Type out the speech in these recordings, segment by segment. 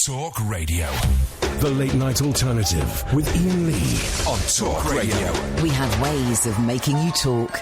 Talk Radio. The Late Night Alternative with Iain Lee on Talk Radio. We have ways of making you talk.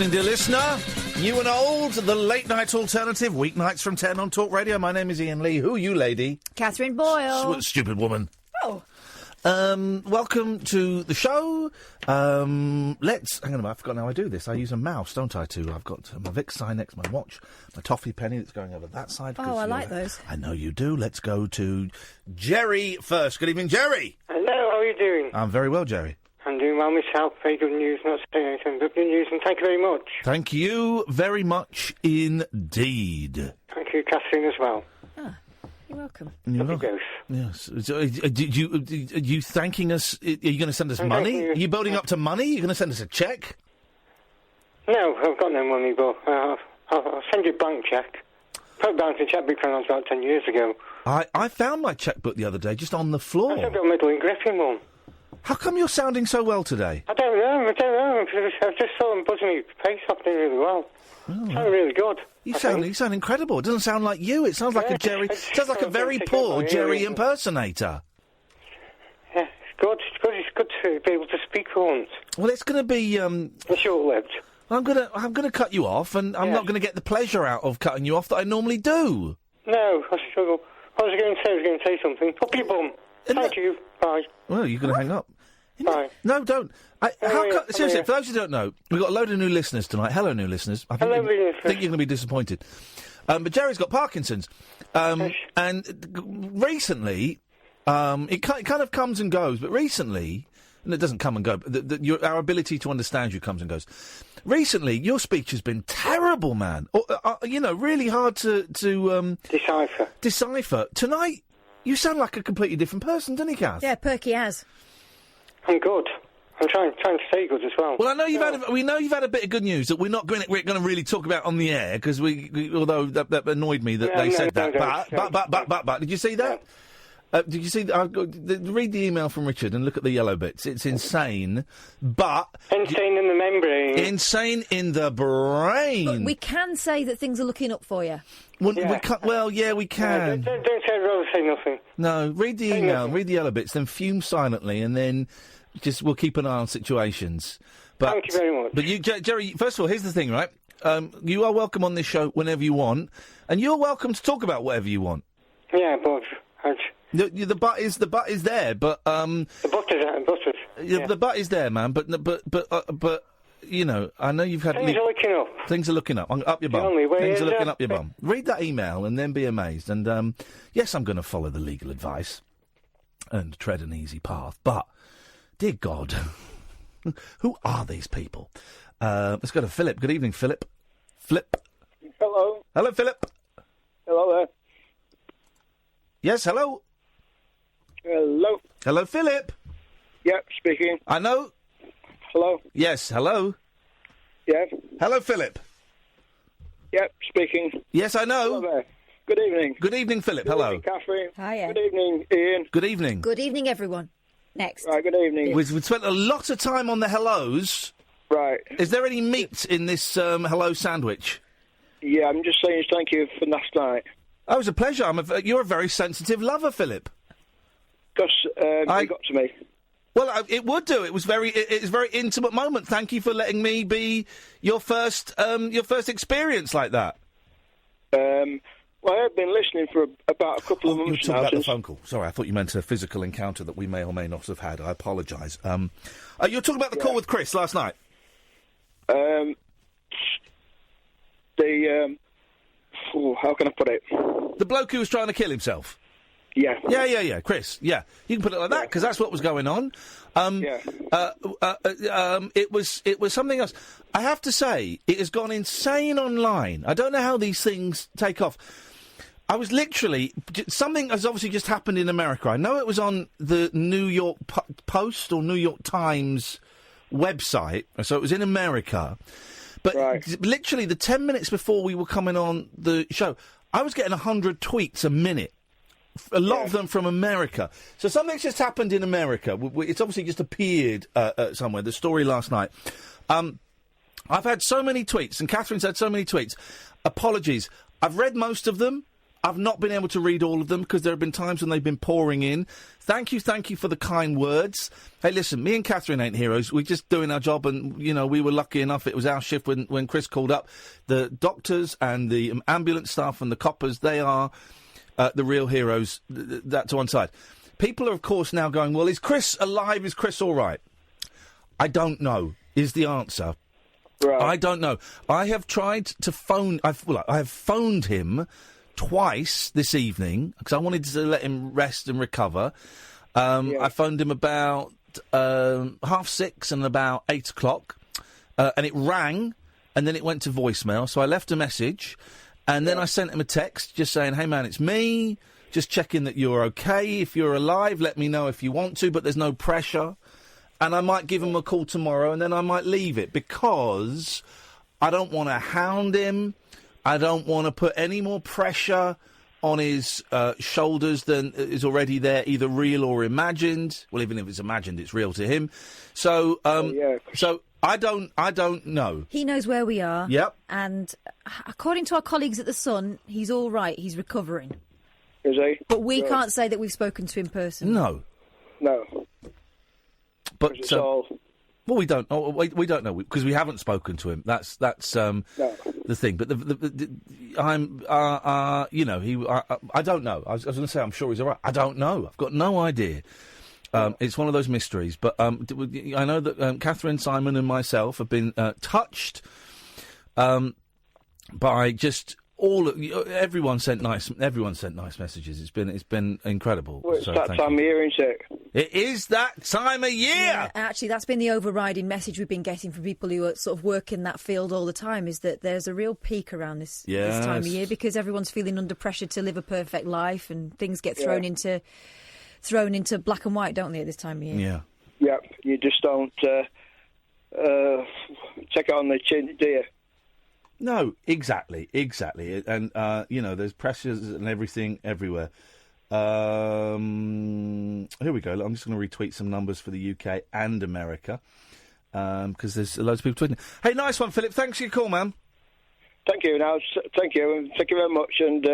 Dear listener, new and old, the Late Night Alternative, weeknights from 10 on Talk Radio. My name is Iain Lee. Who are you, lady? Catherine Boyle. Stupid woman. Oh. Welcome to the show. Hang on a minute, I forgot how I do this. I use a mouse, don't I, too? I've got my Vicks Sinex, my watch, my toffee penny that's going over that side. Oh, I like those. I know you do. Let's go to Jerry first. Good evening, Jerry. Hello, how are you doing? I'm very well, Jerry. I'm doing well myself. Very good news, not saying anything but good news, and thank you very much. Thank you very much indeed. Thank you, Catherine, as well. Ah, you're welcome. You're welcome. Both. Yes. So, are you thanking us? Are you going to send us money? Are you building up to money? Are you going to send us a cheque? No, I've got no money, but I'll send you a blank cheque. Put down to cheque book when I was about 10 years ago. I found my chequebook the other day, just on the floor. I've got a middling gripping one. How come you're sounding so well today? I don't know. I've just thought I'm buzzing my face off doing really well. Oh, sound really good. You sound incredible. It doesn't sound like you. It sounds like a Jerry. It sounds like a very poor Jerry impersonator. Yeah, it's good. It's good to be able to speak for once. Well, it's going to be short-lived. I'm gonna cut you off, and I'm not gonna get the pleasure out of cutting you off that I normally do. No, I struggle. I was going to say something. Up your bum. Thank you. Bye. Well, you're going to hang up. Bye. No, don't. Seriously, for those who don't know, we've got a load of new listeners tonight. Hello, new listeners. I think you're going to be disappointed. But Jerry's got Parkinson's. And recently, it kind of comes and goes, but recently, and it doesn't come and go, but our ability to understand you comes and goes. Recently, your speech has been terrible, man. Really hard to decipher. Tonight, you sound like a completely different person, don't you, Kath? Yeah, Perky has. I'm good. I'm trying to stay good as well. Well, I know we know you've had a bit of good news that we're going to really talk about on the air because although that annoyed me that they said that. But did you see that? Did you see? Read the email from Richard and look at the yellow bits. It's insane, but insane in the membrane. Insane in the brain. But we can say that things are looking up for you. We can't. Well, yeah, we can. Don't say I'd rather say nothing. No, read the email, read the yellow bits, then fume silently, and then we'll keep an eye on situations. But, thank you very much. But Jerry, first of all, here's the thing, right? You are welcome on this show whenever you want, and you're welcome to talk about whatever you want. Yeah, but the butt is there, but the butt is there. Yeah. The butt is there, man. But you know, I know you've had things are looking up. Things are looking up. Up your bum. Things are looking up your bum. Read that email and then be amazed. And yes, I'm going to follow the legal advice and tread an easy path. But dear God, who are these people? Let's go to Philip. Good evening, Philip. Hello. Hello, Philip. Hello there. Yes, hello. Hello. Hello, Philip. Yep, speaking. I know. Hello. Yes, hello. Yeah. Hello, Philip. Yep, speaking. Yes, I know. Hello there. Good evening. Good evening, Philip. Good hello. Evening, Catherine. Hiya. Good evening, Ian. Good evening. Good evening, everyone. Next. Right, good evening. We've spent a lot of time on the hellos. Right. Is there any meat in this hello sandwich? Yeah, I'm just saying thank you for last night. Oh, it was a pleasure. You're a very sensitive lover, Philip. Because it got to me. Well, it would do. It's a very intimate moment. Thank you for letting me be your first experience like that. Well, I've been listening for about a couple of months now. You were talking about the phone call. Sorry, I thought you meant a physical encounter that we may or may not have had. I apologise. You were talking about the call with Chris last night. How can I put it? The bloke who was trying to kill himself. Yeah. Yeah. Chris, yeah. You can put it like that, because that's what was going on. It was something else. I have to say, it has gone insane online. I don't know how these things take off. I was literally... Something has obviously just happened in America. I know it was on the New York Post or New York Times website, so it was in America. But literally, the 10 minutes before we were coming on the show, I was getting 100 tweets a minute. A lot of them from America. So something's just happened in America. It's obviously just appeared somewhere, the story last night. I've had so many tweets, and Catherine's had so many tweets. Apologies. I've read most of them. I've not been able to read all of them because there have been times when they've been pouring in. Thank you for the kind words. Hey, listen, me and Catherine ain't heroes. We're just doing our job, and, you know, we were lucky enough. It was our shift when Chris called up. The doctors and the ambulance staff and the coppers, they are the real heroes. That to one side. People are, of course, now going, well, is Chris alive? Is Chris all right? I don't know, is the answer. Right. I don't know. I have tried to phone... I have phoned him twice this evening because I wanted to let him rest and recover. I phoned him about 6:30 and about 8 o'clock, and it rang, and then it went to voicemail. So I left a message, and then I sent him a text just saying, "Hey man, it's me. Just checking that you're okay. If you're alive, let me know if you want to, but there's no pressure." And I might give him a call tomorrow, and then I might leave it because I don't want to hound him. I don't want to put any more pressure on his shoulders than is already there, either real or imagined. Well, even if it's imagined, it's real to him. So, so I don't know. He knows where we are. Yep. And according to our colleagues at The Sun, he's all right. He's recovering. Is he? But we can't say that we've spoken to him personally. No. No. But it's all Well, we don't. Oh, we don't know because we haven't spoken to him. That's No. the thing. But I'm, I don't know. I was going to say I'm sure he's all right. I don't know. I've got no idea. It's one of those mysteries. But I know that Catherine, Simon, and myself have been touched by just everyone sent nice messages. It's been incredible. Well, it's So that thank time you. of year, isn't it? It is that time of year. Yeah, actually, that's been the overriding message we've been getting from people who are sort of work in that field all the time, is that there's a real peak around this time of year because everyone's feeling under pressure to live a perfect life and things get thrown into black and white, don't they, at this time of year? Yeah. Yeah, you just don't take it on the chin, do you? No, exactly. And, there's pressures and everything everywhere. Here we go. I'm just going to retweet some numbers for the UK and America because there's loads of people tweeting. Hey, nice one, Philip. Thanks for your call, man. Thank you. Now, thank you, and thank you very much. And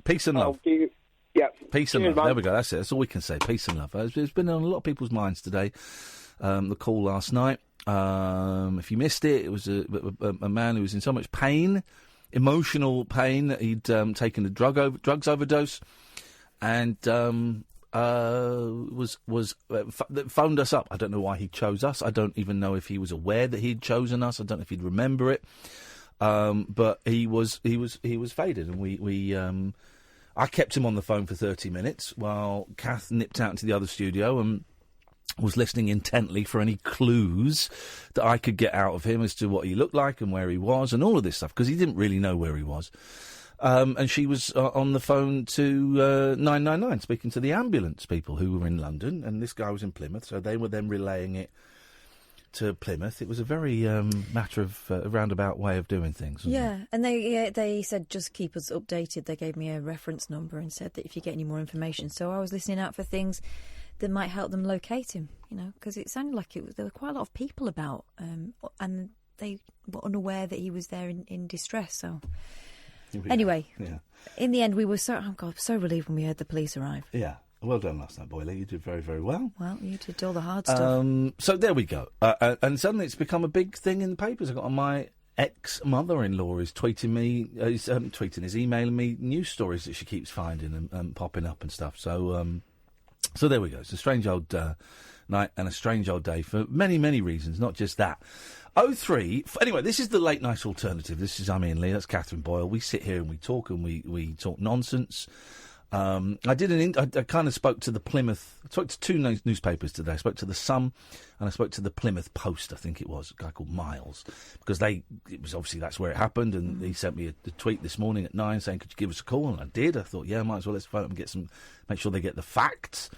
Peace and love. Yeah. Peace and Cheers, love. man. There we go. That's it. That's all we can say. Peace and love. It's been on a lot of people's minds today. The call last night. If you missed it, it was a man who was in so much pain, emotional pain, that he'd taken a drugs overdose, and phoned us up. I don't know why he chose us. I don't even know if he was aware that he'd chosen us. I don't know if he'd remember it. But he was faded, and I kept him on the phone for 30 minutes while Kath nipped out into the other studio and was listening intently for any clues that I could get out of him as to what he looked like and where he was and all of this stuff, because he didn't really know where he was. And she was on the phone to 999, speaking to the ambulance people who were in London, and this guy was in Plymouth, so they were then relaying it to Plymouth. It was a very matter of roundabout way of doing things. Yeah, and they said just keep us updated. They gave me a reference number and said that if you get any more information. So I was listening out for things that might help them locate him, because it sounded like there were quite a lot of people about, and they were unaware that he was there in distress. So anyway, in the end, we were so relieved when we heard the police arrive. Yeah. Well done last night, Boiler. You did very, very well. Well, you did all the hard stuff. So there we go. And suddenly it's become a big thing in the papers. I got on my ex-mother-in-law is tweeting me, is emailing me news stories that she keeps finding and popping up and stuff. So there we go. It's a strange old night and a strange old day for many, many reasons, not just that. 03. Anyway, this is the late night alternative. This is I'm Iain Lee. That's Catherine Boyle. We sit here and we talk nonsense. I kind of spoke to the Plymouth. I spoke to two newspapers today. I spoke to the Sun and I spoke to the Plymouth Post. I think it was a guy called Miles, because it was obviously that's where it happened. And he sent me a tweet this morning at 9 saying, "Could you give us a call?" And I did. I thought, yeah, might as well. Let's phone up and make sure they get the facts.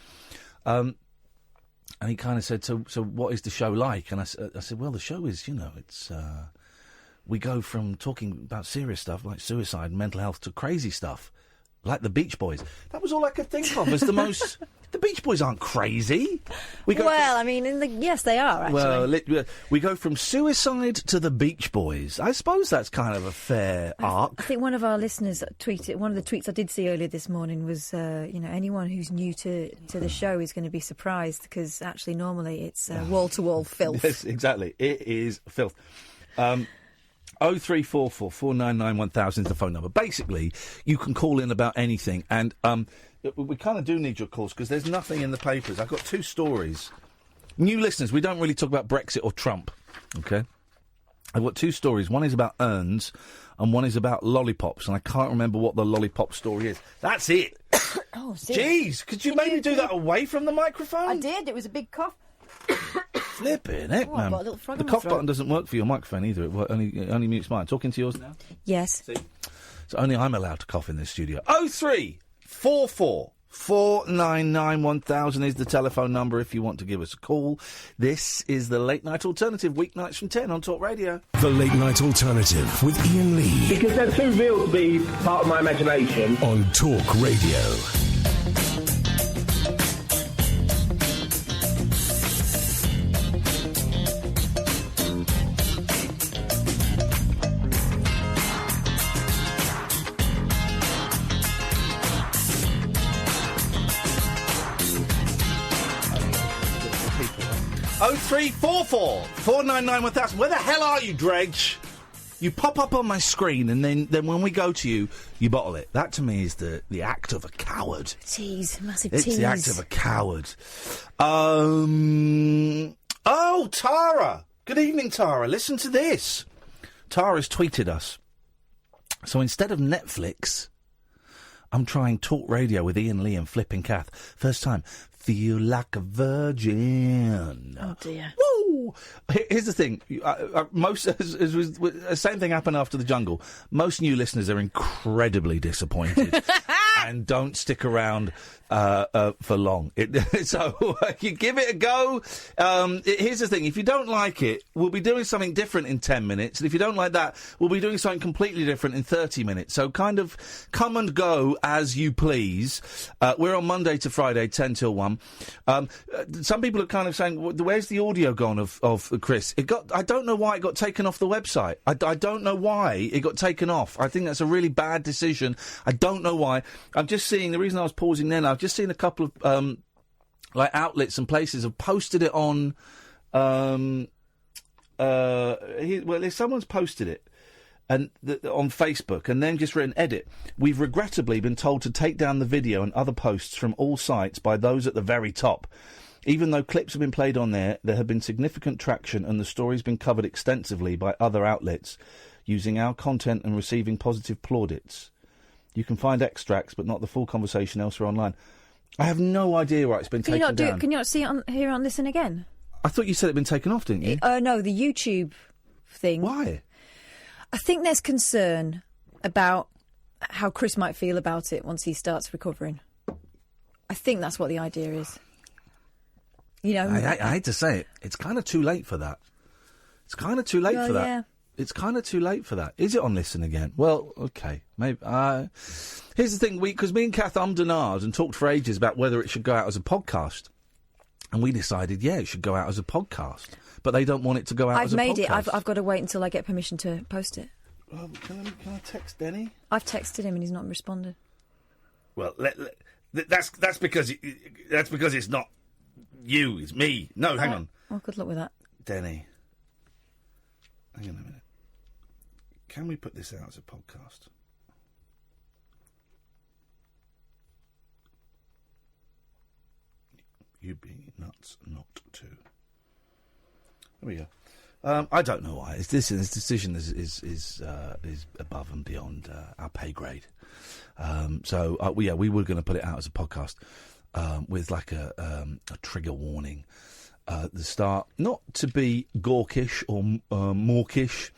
And he kind of said, "So what is the show like?" And I said, "Well, the show is, it's we go from talking about serious stuff like suicide and mental health to crazy stuff." Like the Beach Boys. That was all I could think of as the most... The Beach Boys aren't crazy. Yes, they are, actually. Well, we go from suicide to the Beach Boys. I suppose that's kind of a fair arc. I think one of our listeners tweeted, one of the tweets I did see earlier this morning was, anyone who's new to the show is going to be surprised, because actually normally it's wall-to-wall filth. Yes, exactly. It is filth. 0344 499 1000 is the phone number. Basically, you can call in about anything, and we kind of do need your calls because there's nothing in the papers. I've got two stories. New listeners, we don't really talk about Brexit or Trump, okay? I've got two stories. One is about urns, and one is about lollipops, and I can't remember what the lollipop story is. That's it. Oh, seriously? Jeez, could you maybe do that away from the microphone? I did. It was a big cough. Flipping heck, I've man. got a little frog The in my cough throat. button doesn't work for your microphone either. It only mutes mine. Talking to yours now? Yes. See? So only I'm allowed to cough in this studio. 0344 499 1000 is the telephone number if you want to give us a call. This is the Late Night Alternative, weeknights from 10 on Talk Radio. The Late Night Alternative with Iain Lee Because they're too real to be part of my imagination. on Talk Radio. 0344 499 1000. Where the hell are you, Dredge? You pop up on my screen, and then when we go to you, you bottle it. That to me is the act of a coward. Tease, massive It's tease. the act of a coward. Oh, Tara. Good evening, Tara. Listen to this. Tara's tweeted us. So instead of Netflix, I'm trying talk radio with Iain Lee and Flipping Kath. First time. Feel like a virgin. Oh, dear. Woo! Here's the thing. Same thing happened after the jungle. Most new listeners are incredibly disappointed and don't stick around for long. So you give it a go. Here's the thing. If you don't like it, we'll be doing something different in 10 minutes. And if you don't like that, we'll be doing something completely different in 30 minutes. So kind of come and go as you please. We're on Monday to Friday, 10 till 1. Some people are kind of saying, where's the audio gone of Chris? I don't know why it got taken off the website. I don't know why it got taken off. I think that's a really bad decision. I don't know why. I'm just seeing, the reason I was pausing then, I've just seen a couple of outlets and places have posted it on if someone's posted it and on Facebook and then just written edit. We've regrettably been told to take down the video and other posts from all sites by those at the very top. Even though clips have been played on there have been significant traction and the story's been covered extensively by other outlets using our content and receiving positive plaudits. You can find extracts, but not the full conversation elsewhere online. I have no idea why it's been taken down. Can you not see it here on Listen Again? I thought you said it'd been taken off, didn't you? No, the YouTube thing. Why? I think there's concern about how Chris might feel about it once he starts recovering. I think that's what the idea is. You know, I hate to say it, it's kind of too late for that. It's kind of too late for that. Yeah. It's kind of too late for that. Is it on Listen Again? Well, okay, maybe. Here's the thing, because me and Kath ummed and ahed and talked for ages about whether it should go out as a podcast, and we decided, yeah, it should go out as a podcast. But they don't want it to go out as a podcast. I've made it. I've got to wait until I get permission to post it. Can I text Denny? I've texted him and he's not responded. Well, that's because it's not you, it's me. No, hang on. Oh, good luck with that. Denny. Hang on a minute. Can we put this out as a podcast? You'd be nuts not to. There we go. I don't know why. This decision is above and beyond our pay grade. We were going to put it out as a podcast with like a trigger warning. The start, not to be gawkish or mawkish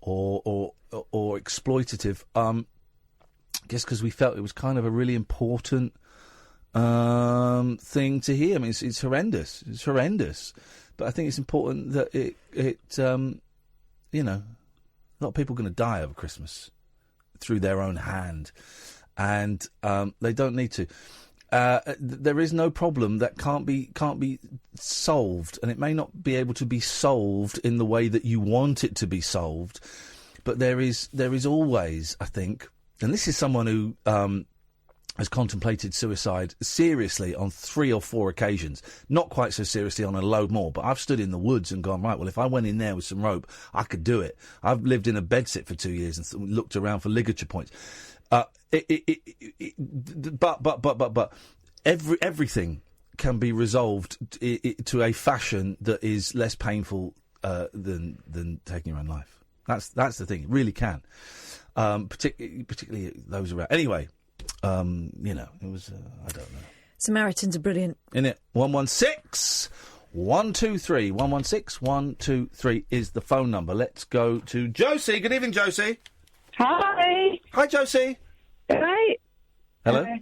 or exploitative, just because we felt it was kind of a really important thing to hear. I mean, it's horrendous. It's horrendous, but I think it's important that it a lot of people are going to die over Christmas through their own hand, and they don't need to. There is no problem that can't be solved, and it may not be able to be solved in the way that you want it to be solved. But there is always, I think, and this is someone who has contemplated suicide seriously on 3 or 4 occasions, not quite so seriously on a load more. But I've stood in the woods and gone, right, well, if I went in there with some rope, I could do it. I've lived in a bedsit for 2 years and looked around for ligature points. But everything can be resolved to a fashion that is less painful than taking your own life. That's the thing. It really can. Particularly those around. Anyway, it was. I don't know. Samaritans are brilliant. Isn't it? 116 123 116 123 is the phone number. Let's go to Josie. Good evening, Josie. Hi. Hi, Josie. Hi. Hello. Can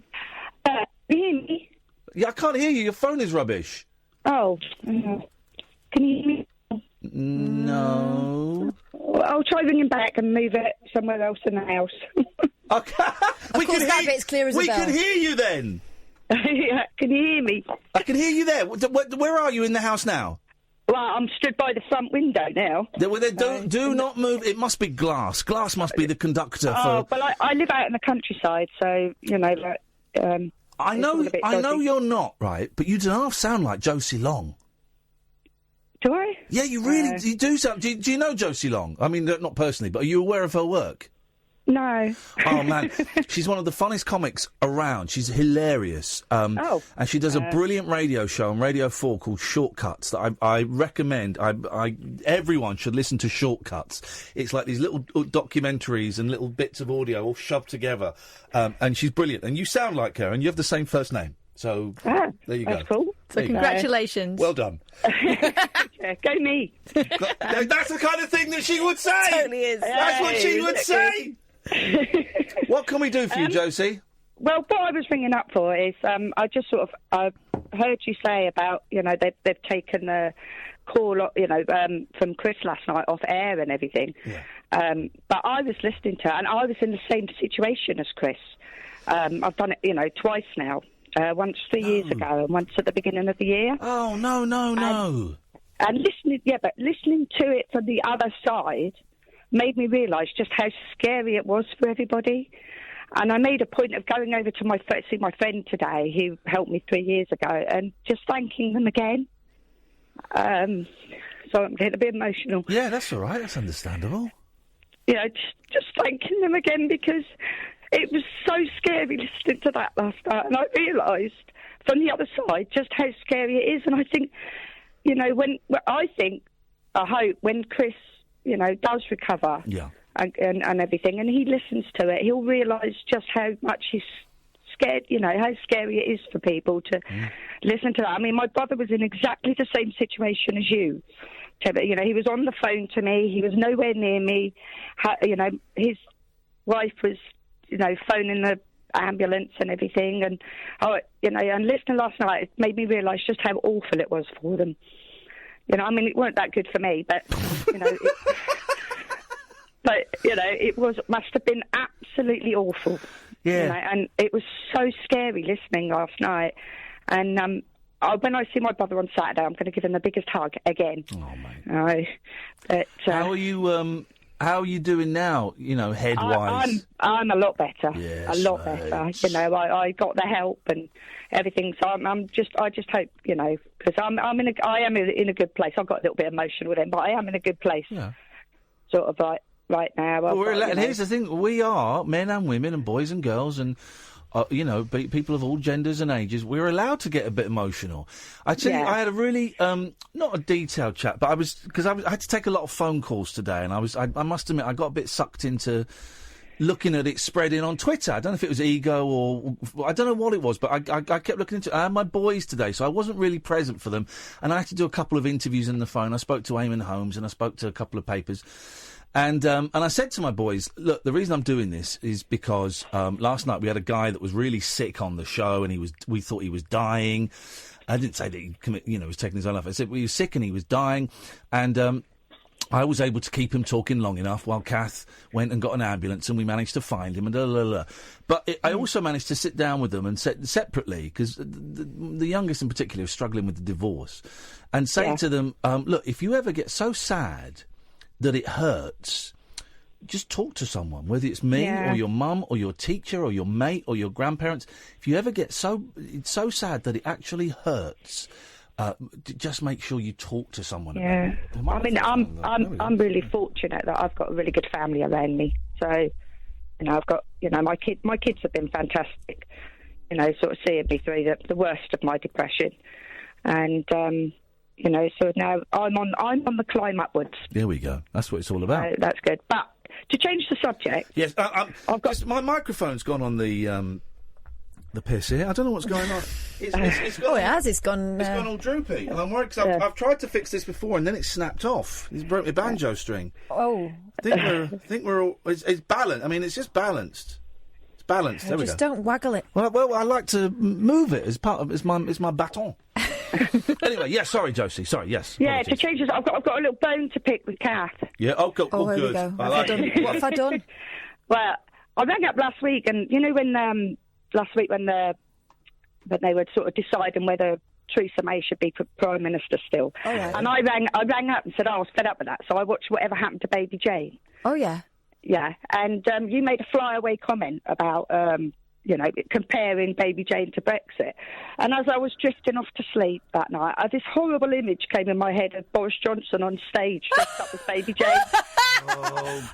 you hear me? Yeah, I can't hear you. Your phone is rubbish. Oh. Can you hear me? No. I'll try ringing back and move it somewhere else in the house. Okay. Of course, that bit's clear as a bell. We can hear you then. Yeah, can you hear me? I can hear you there. Where are you in the house now? Well, I'm stood by the front window now. Do not move. It must be glass. Glass must be the conductor for... Oh, but I live out in the countryside, so, I know you're not, right, but you do half sound like Josie Long. Do I? Yeah, you really you do something. Do you know Josie Long? I mean, not personally, but are you aware of her work? No. Oh, man. She's one of the funniest comics around. She's hilarious. And she does a brilliant radio show on Radio 4 called Shortcuts that I recommend. Everyone should listen to Shortcuts. It's like these little documentaries and little bits of audio all shoved together. And she's brilliant. And you sound like her, and you have the same first name. So there you go. That's cool. So congratulations. Well done. Yeah, go me. That's the kind of thing that she would say. Totally is. That's what she would say. What can we do for you, Josie? Well, what I was ringing up for is I just sort of heard you say about, they've taken the call, from Chris last night off air and everything. Yeah. But I was listening to it, and I was in the same situation as Chris. I've done it, twice now. Once 3 years ago and once at the beginning of the year. Oh, no. And listening to it from the other side made me realise just how scary it was for everybody. And I made a point of going over to see my friend today who helped me 3 years ago and just thanking them again. So I'm getting a bit emotional. Yeah, that's all right. That's understandable. Just thanking them again because it was so scary listening to that last night. And I realised from the other side just how scary it is. And I think, I hope when Chris, does recover and everything, and he listens to it, he'll realise just how much he's scared, how scary it is for people to listen to that. I mean, my brother was in exactly the same situation as you. He was on the phone to me. He was nowhere near me. His wife was, phoning the ambulance and everything. And, and listening last night, it made me realise just how awful it was for them. It weren't that good for me, but, it must have been absolutely awful. Yeah. And it was so scary listening last night. And when I see my brother on Saturday, I'm going to give him the biggest hug again. Oh, mate. How are you doing now, head-wise? I'm a lot better. Yes, a lot better. I got the help and everything. So I just hope, because I am in a good place. I got a little bit emotional with him, but I am in a good place. Yeah. Sort of right now. And here's the thing: we are men and women and boys and girls and. People of all genders and ages, we're allowed to get a bit emotional. I tell you, I had a really, not a detailed chat, but I had to take a lot of phone calls today, and I must admit, I got a bit sucked into looking at it spreading on Twitter. I don't know if it was ego or I don't know what it was, but I kept looking into it. I had my boys today, so I wasn't really present for them, and I had to do a couple of interviews on the phone. I spoke to Eamon Holmes, and I spoke to a couple of papers. And I said to my boys, look, the reason I'm doing this is because last night we had a guy that was really sick on the show, and we thought he was dying. I didn't say that he was taking his own life. I said he was sick and he was dying, and I was able to keep him talking long enough while Kath went and got an ambulance, and we managed to find him. And But I also managed to sit down with them and separately, because the youngest in particular is struggling with the divorce, and say to them, look, if you ever get so sad that it hurts, just talk to someone, whether it's me or your mum or your teacher or your mate or your grandparents. If you ever get so sad that it actually hurts, just make sure you talk to someone. Yeah, about it. I'm really fortunate that I've got a really good family around me. So, I've got my kids have been fantastic. Sort of seeing me through the worst of my depression, and. So now I'm on the climb upwards. There we go. That's what it's all about. That's good. But to change the subject, yes, my microphone's gone on the piss here. I don't know what's going on. It's gone, it has. It's gone. It's gone all droopy, and I'm worried because I've tried to fix this before, and then it snapped off. It's broke my banjo string. Oh, I think we're all. It's balanced. I mean, it's just balanced. It's balanced. There we go. Just don't waggle it. Well, I like to move it as part of it's my baton. Anyway, yes, sorry, Josie. Sorry, yes. Yeah, apologies. to change this, I've got a little bone to pick with Kath. Yeah, good. Here we good. go. What have I done? Well, I rang up last week, and when last week when they were sort of deciding whether Theresa May should be Prime Minister still, and I rang up and said, I was fed up with that, so I watched Whatever Happened to Baby Jane. Oh yeah. Yeah, and you made a flyaway comment about comparing Baby Jane to Brexit. And as I was drifting off to sleep that night, this horrible image came in my head of Boris Johnson on stage dressed up as Baby Jane.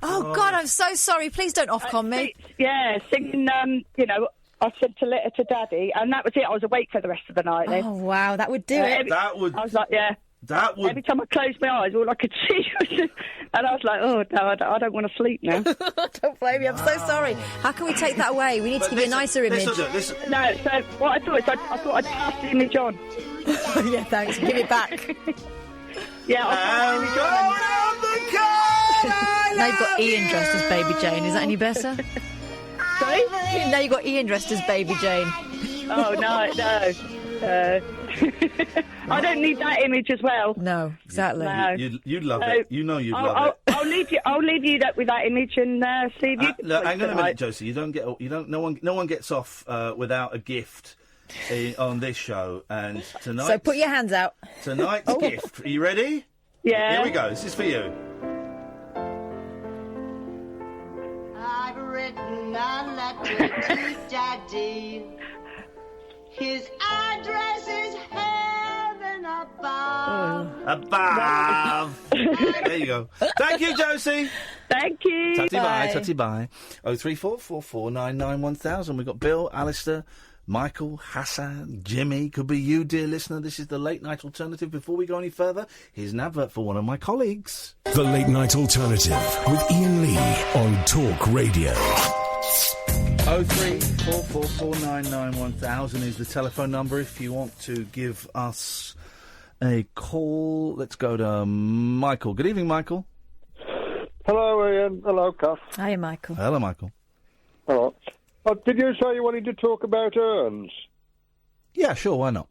Oh, God, I'm so sorry. Please don't Ofcom me. Yeah, singing, I sent a letter to Daddy, and that was it. I was awake for the rest of the night then. Oh, wow, that would do it. I was like, yeah. Every time I closed my eyes, all I could see was... And I was like, oh, no, I don't want to sleep now. Don't blame me, I'm so sorry. How can we take that away? We need to give you a nicer image. No, so what I thought is I thought I'd pass the image on. Yeah, thanks. Give it back. Yeah, I'll pass the image on. Now you've got Iain dressed as Baby Jane. Is that any better? Sorry? Now you've got Iain dressed as Baby Jane. Oh, no. I don't need that image as well. No, exactly. No. You'd love it. You know you'd love it. I'll leave you with that image and see if you. Look, hang on a minute, Josie. No one gets off without a gift on this show. And tonight. So put your hands out. Tonight's gift. Are you ready? Yeah. Here we go. This is for you. I've written a letter to Daddy. His address is heaven above. Above. There you go. Thank you, Josie. Thank you. Tutty bye. 03444991000. We've got Bill, Alistair, Michael, Hassan, Jimmy. Could be you, dear listener. This is the Late Night Alternative. Before we go any further, here's an advert for one of my colleagues. The Late Night Alternative with Iain Lee on Talk Radio. 03444991000 is the telephone number if you want to give us a call. Let's go to Michael. Good evening, Michael. Hello, Ian. Hello, Kath. Hi, Michael. Hello, Michael. Hello. Did you say you wanted to talk about urns? Yeah, sure, why not?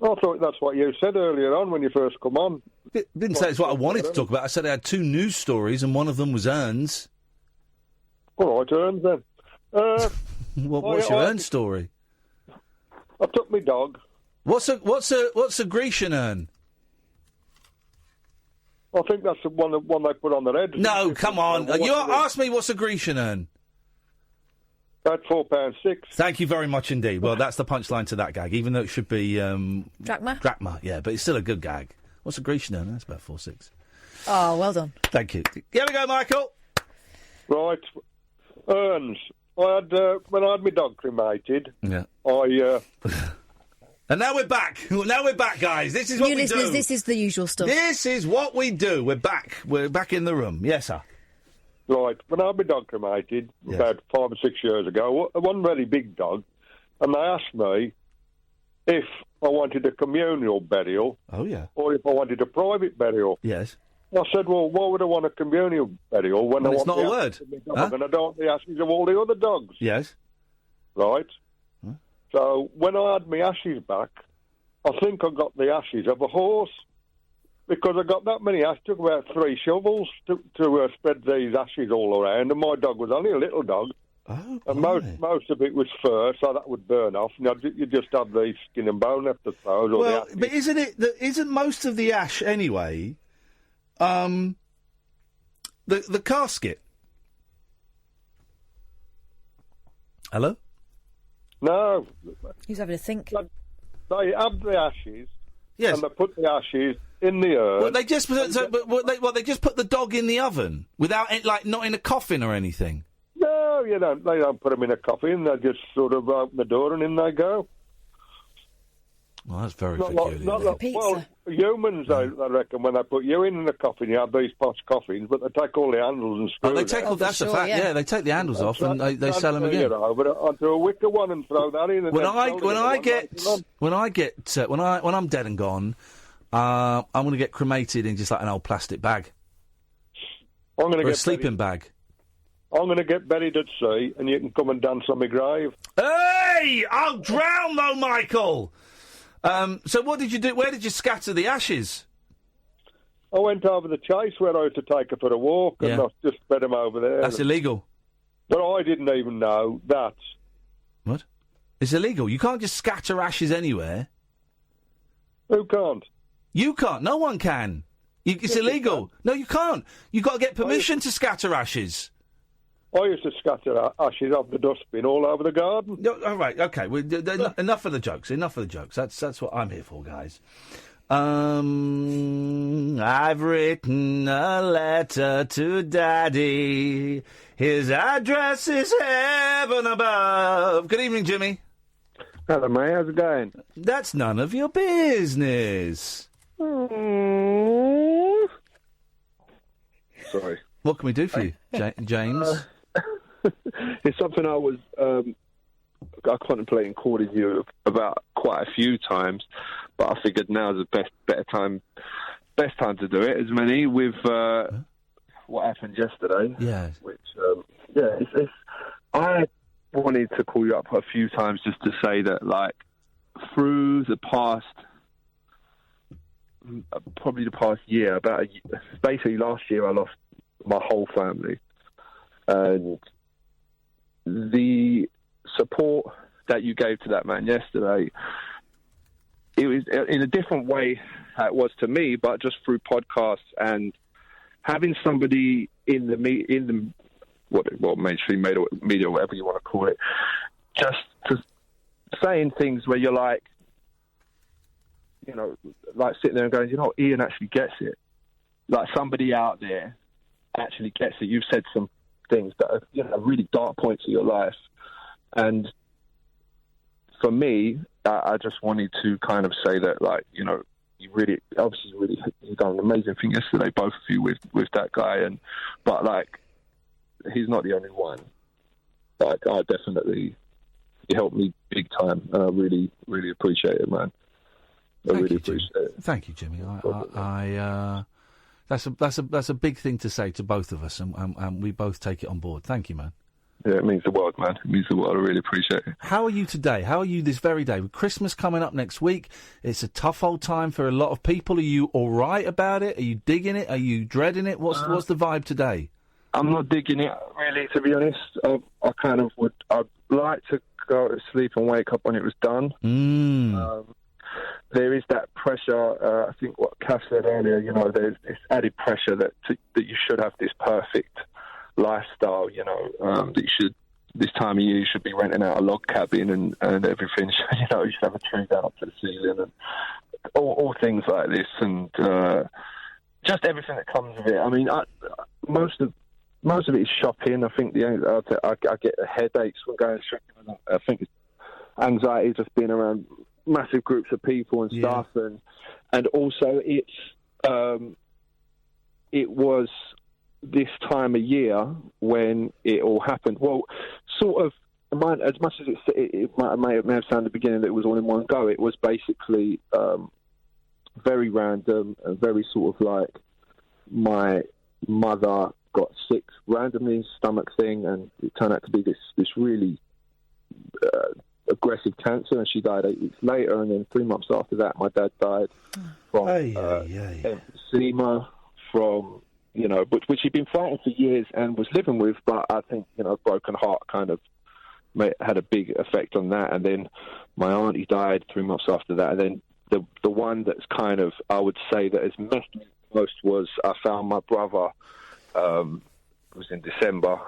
I thought that's what you said earlier on when you first come on. Didn't say it's what I wanted to talk about. I said I had two news stories and one of them was urns. All right, urns then. What's your urn story? I took my dog. What's a Grecian urn? I think that's the one they put on their head. No, come on. You asked me what's a Grecian urn. About £4.6. Thank you very much indeed. Well, that's the punchline to that gag, even though it should be Drachma. Drachma, yeah, but it's still a good gag. What's a Grecian urn? That's about 4.6. Oh, well done. Thank you. Here we go, Michael. Right, urns. I had when I had my dog cremated. Yeah. And now we're back. Now we're back, guys. This is what we do. This is the usual stuff. This is what we do. We're back. We're back in the room. Yes, sir. Right. When I had my dog cremated about 5 or 6 years ago, one very big dog, and they asked me if I wanted a communal burial. Oh, yeah. Or if I wanted a private burial. Yes. I said, well, why would I want a communal burial when I want it's not a word? Huh? And I don't want the ashes of all the other dogs. Yes. Right. Huh? So when I had my ashes back, I think I got the ashes of a horse because I got that many ashes. It took about 3 shovels to spread these ashes all around, and my dog was only a little dog. Oh, and most of it was fur, so that would burn off. And you just have the skin and bone left, I suppose. Well, but isn't most of the ash anyway? The casket. Hello? No. He's having a think. They have the ashes. Yes. And they put the ashes in the urn. Well, they just put they just put the dog in the oven without it, not in a coffin or anything. No, you don't. They don't put them in a coffin. They just sort of open the door and in they go. Well, that's very peculiar. Well, humans, I reckon, when they put you in the coffin, you have these posh coffins, but they take all the handles and screws. They take that's a fact. Yeah, they take the handles off and they sell them again. Onto a wicker one and throw that in. And when I'm dead and gone, I'm going to get cremated in just like an old plastic bag. I'm going to get a sleeping bag. I'm going to get buried at sea, and you can come and dance on my grave. Hey, I'll drown though, Michael. So what did you do? Where did you scatter the ashes? I went over the chase where I was to take her for a walk, and I just spread them over there. That's illegal. But I didn't even know that. What? It's illegal. You can't just scatter ashes anywhere. Who can't? You can't. No one can. It's illegal. No, you can't. You've got to get permission to scatter ashes. I used to scatter ashes off the dustbin all over the garden. No, all right, okay. Enough of the jokes. Enough of the jokes. That's what I'm here for, guys. I've written a letter to Daddy. His address is heaven above. Good evening, Jimmy. Hello, mate. How's it going? That's none of your business. Sorry. What can we do for you, James? It's something I was contemplating calling you about quite a few times, but I figured now's the best time to do it. As many with what happened yesterday. Yeah. Which I wanted to call you up a few times just to say that, like, through the past, probably the past year, basically last year, I lost my whole family, and the support that you gave to that man yesterday, it was in a different way how it was to me, but just through podcasts and having somebody in the mainstream media, whatever you want to call it, just saying things where you're like, like sitting there and going, Ian actually gets it. Like, somebody out there actually gets it. You've said some things that are, really dark points of your life. And for me, I just wanted to kind of say that, like, you done an amazing thing yesterday, both of you, with that guy. But like, he's not the only one. Like, he helped me big time. And I really, really appreciate it, man. I really appreciate it. Thank you, Jimmy. That's a big thing to say to both of us, and we both take it on board. Thank you, man. Yeah, it means the world, man. It means the world. I really appreciate it. How are you today? How are you this very day? With Christmas coming up next week, it's a tough old time for a lot of people. Are you all right about it? Are you digging it? Are you dreading it? What's the vibe today? I'm not digging it, really, to be honest. I'd like to go to sleep and wake up when it was done. There is that pressure. I think what Kath said earlier, there's this added pressure that you should have this perfect lifestyle, that you should, this time of year, you should be renting out a log cabin and everything. You should have a tree down up to the ceiling and all things like this, and just everything that comes with it. I mean, most of it is shopping. I think I get headaches when going shopping. I think it's anxiety just being around massive groups of people and stuff, and also it was this time of year when it all happened. Well, sort of, as much as it may have sounded at the beginning that it was all in one go, it was basically very random and very sort of like, my mother got sick randomly, stomach thing, and it turned out to be this really aggressive cancer, and she died 8 weeks later. And then 3 months after that, my dad died from emphysema, from which he'd been fighting for years and was living with, but I think broken heart kind of had a big effect on that. And then my auntie died 3 months after that. And then the one that's kind of, I would say, that has messed me the most was I found my brother. It was in December.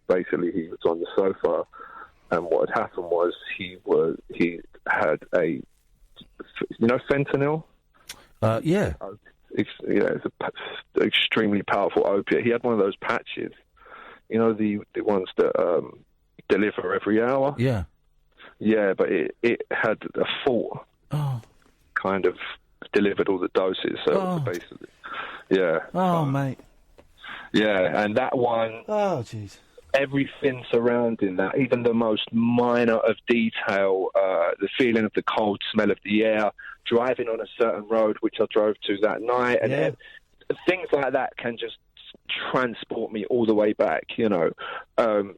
Basically, he was on the sofa. And what had happened was he had a, fentanyl? Yeah. It's an extremely powerful opiate. He had one of those patches, the ones that deliver every hour? Yeah. Yeah, but it had a fault. Oh. Kind of delivered all the doses, so basically. Yeah. Oh, mate. Yeah, and that one... Oh, jeez. Everything surrounding that, even the most minor of detail, the feeling of the cold smell of the air, driving on a certain road, which I drove to that night, and things like that can just transport me all the way back, I'm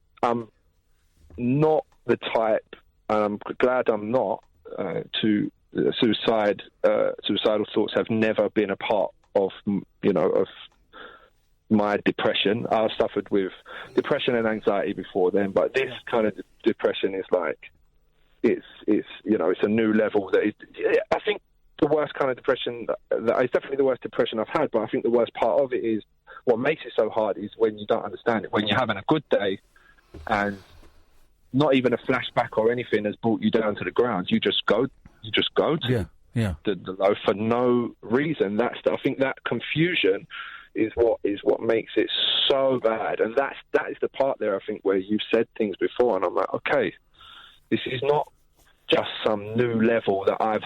not the type, and I'm glad I'm not, suicidal thoughts have never been a part of, of my depression. I suffered with depression and anxiety before then, but this kind of depression is like, it's a new level that is, I think the worst kind of depression, that is definitely the worst depression I've had, but I think the worst part of it is what makes it so hard is when you don't understand it. When you're having a good day, and not even a flashback or anything has brought you down to the ground. You just go to the low for no reason. I think that confusion is what makes it so bad, and that is the part there, I think, where you've said things before, and I'm like, okay, this is not just some new level that I've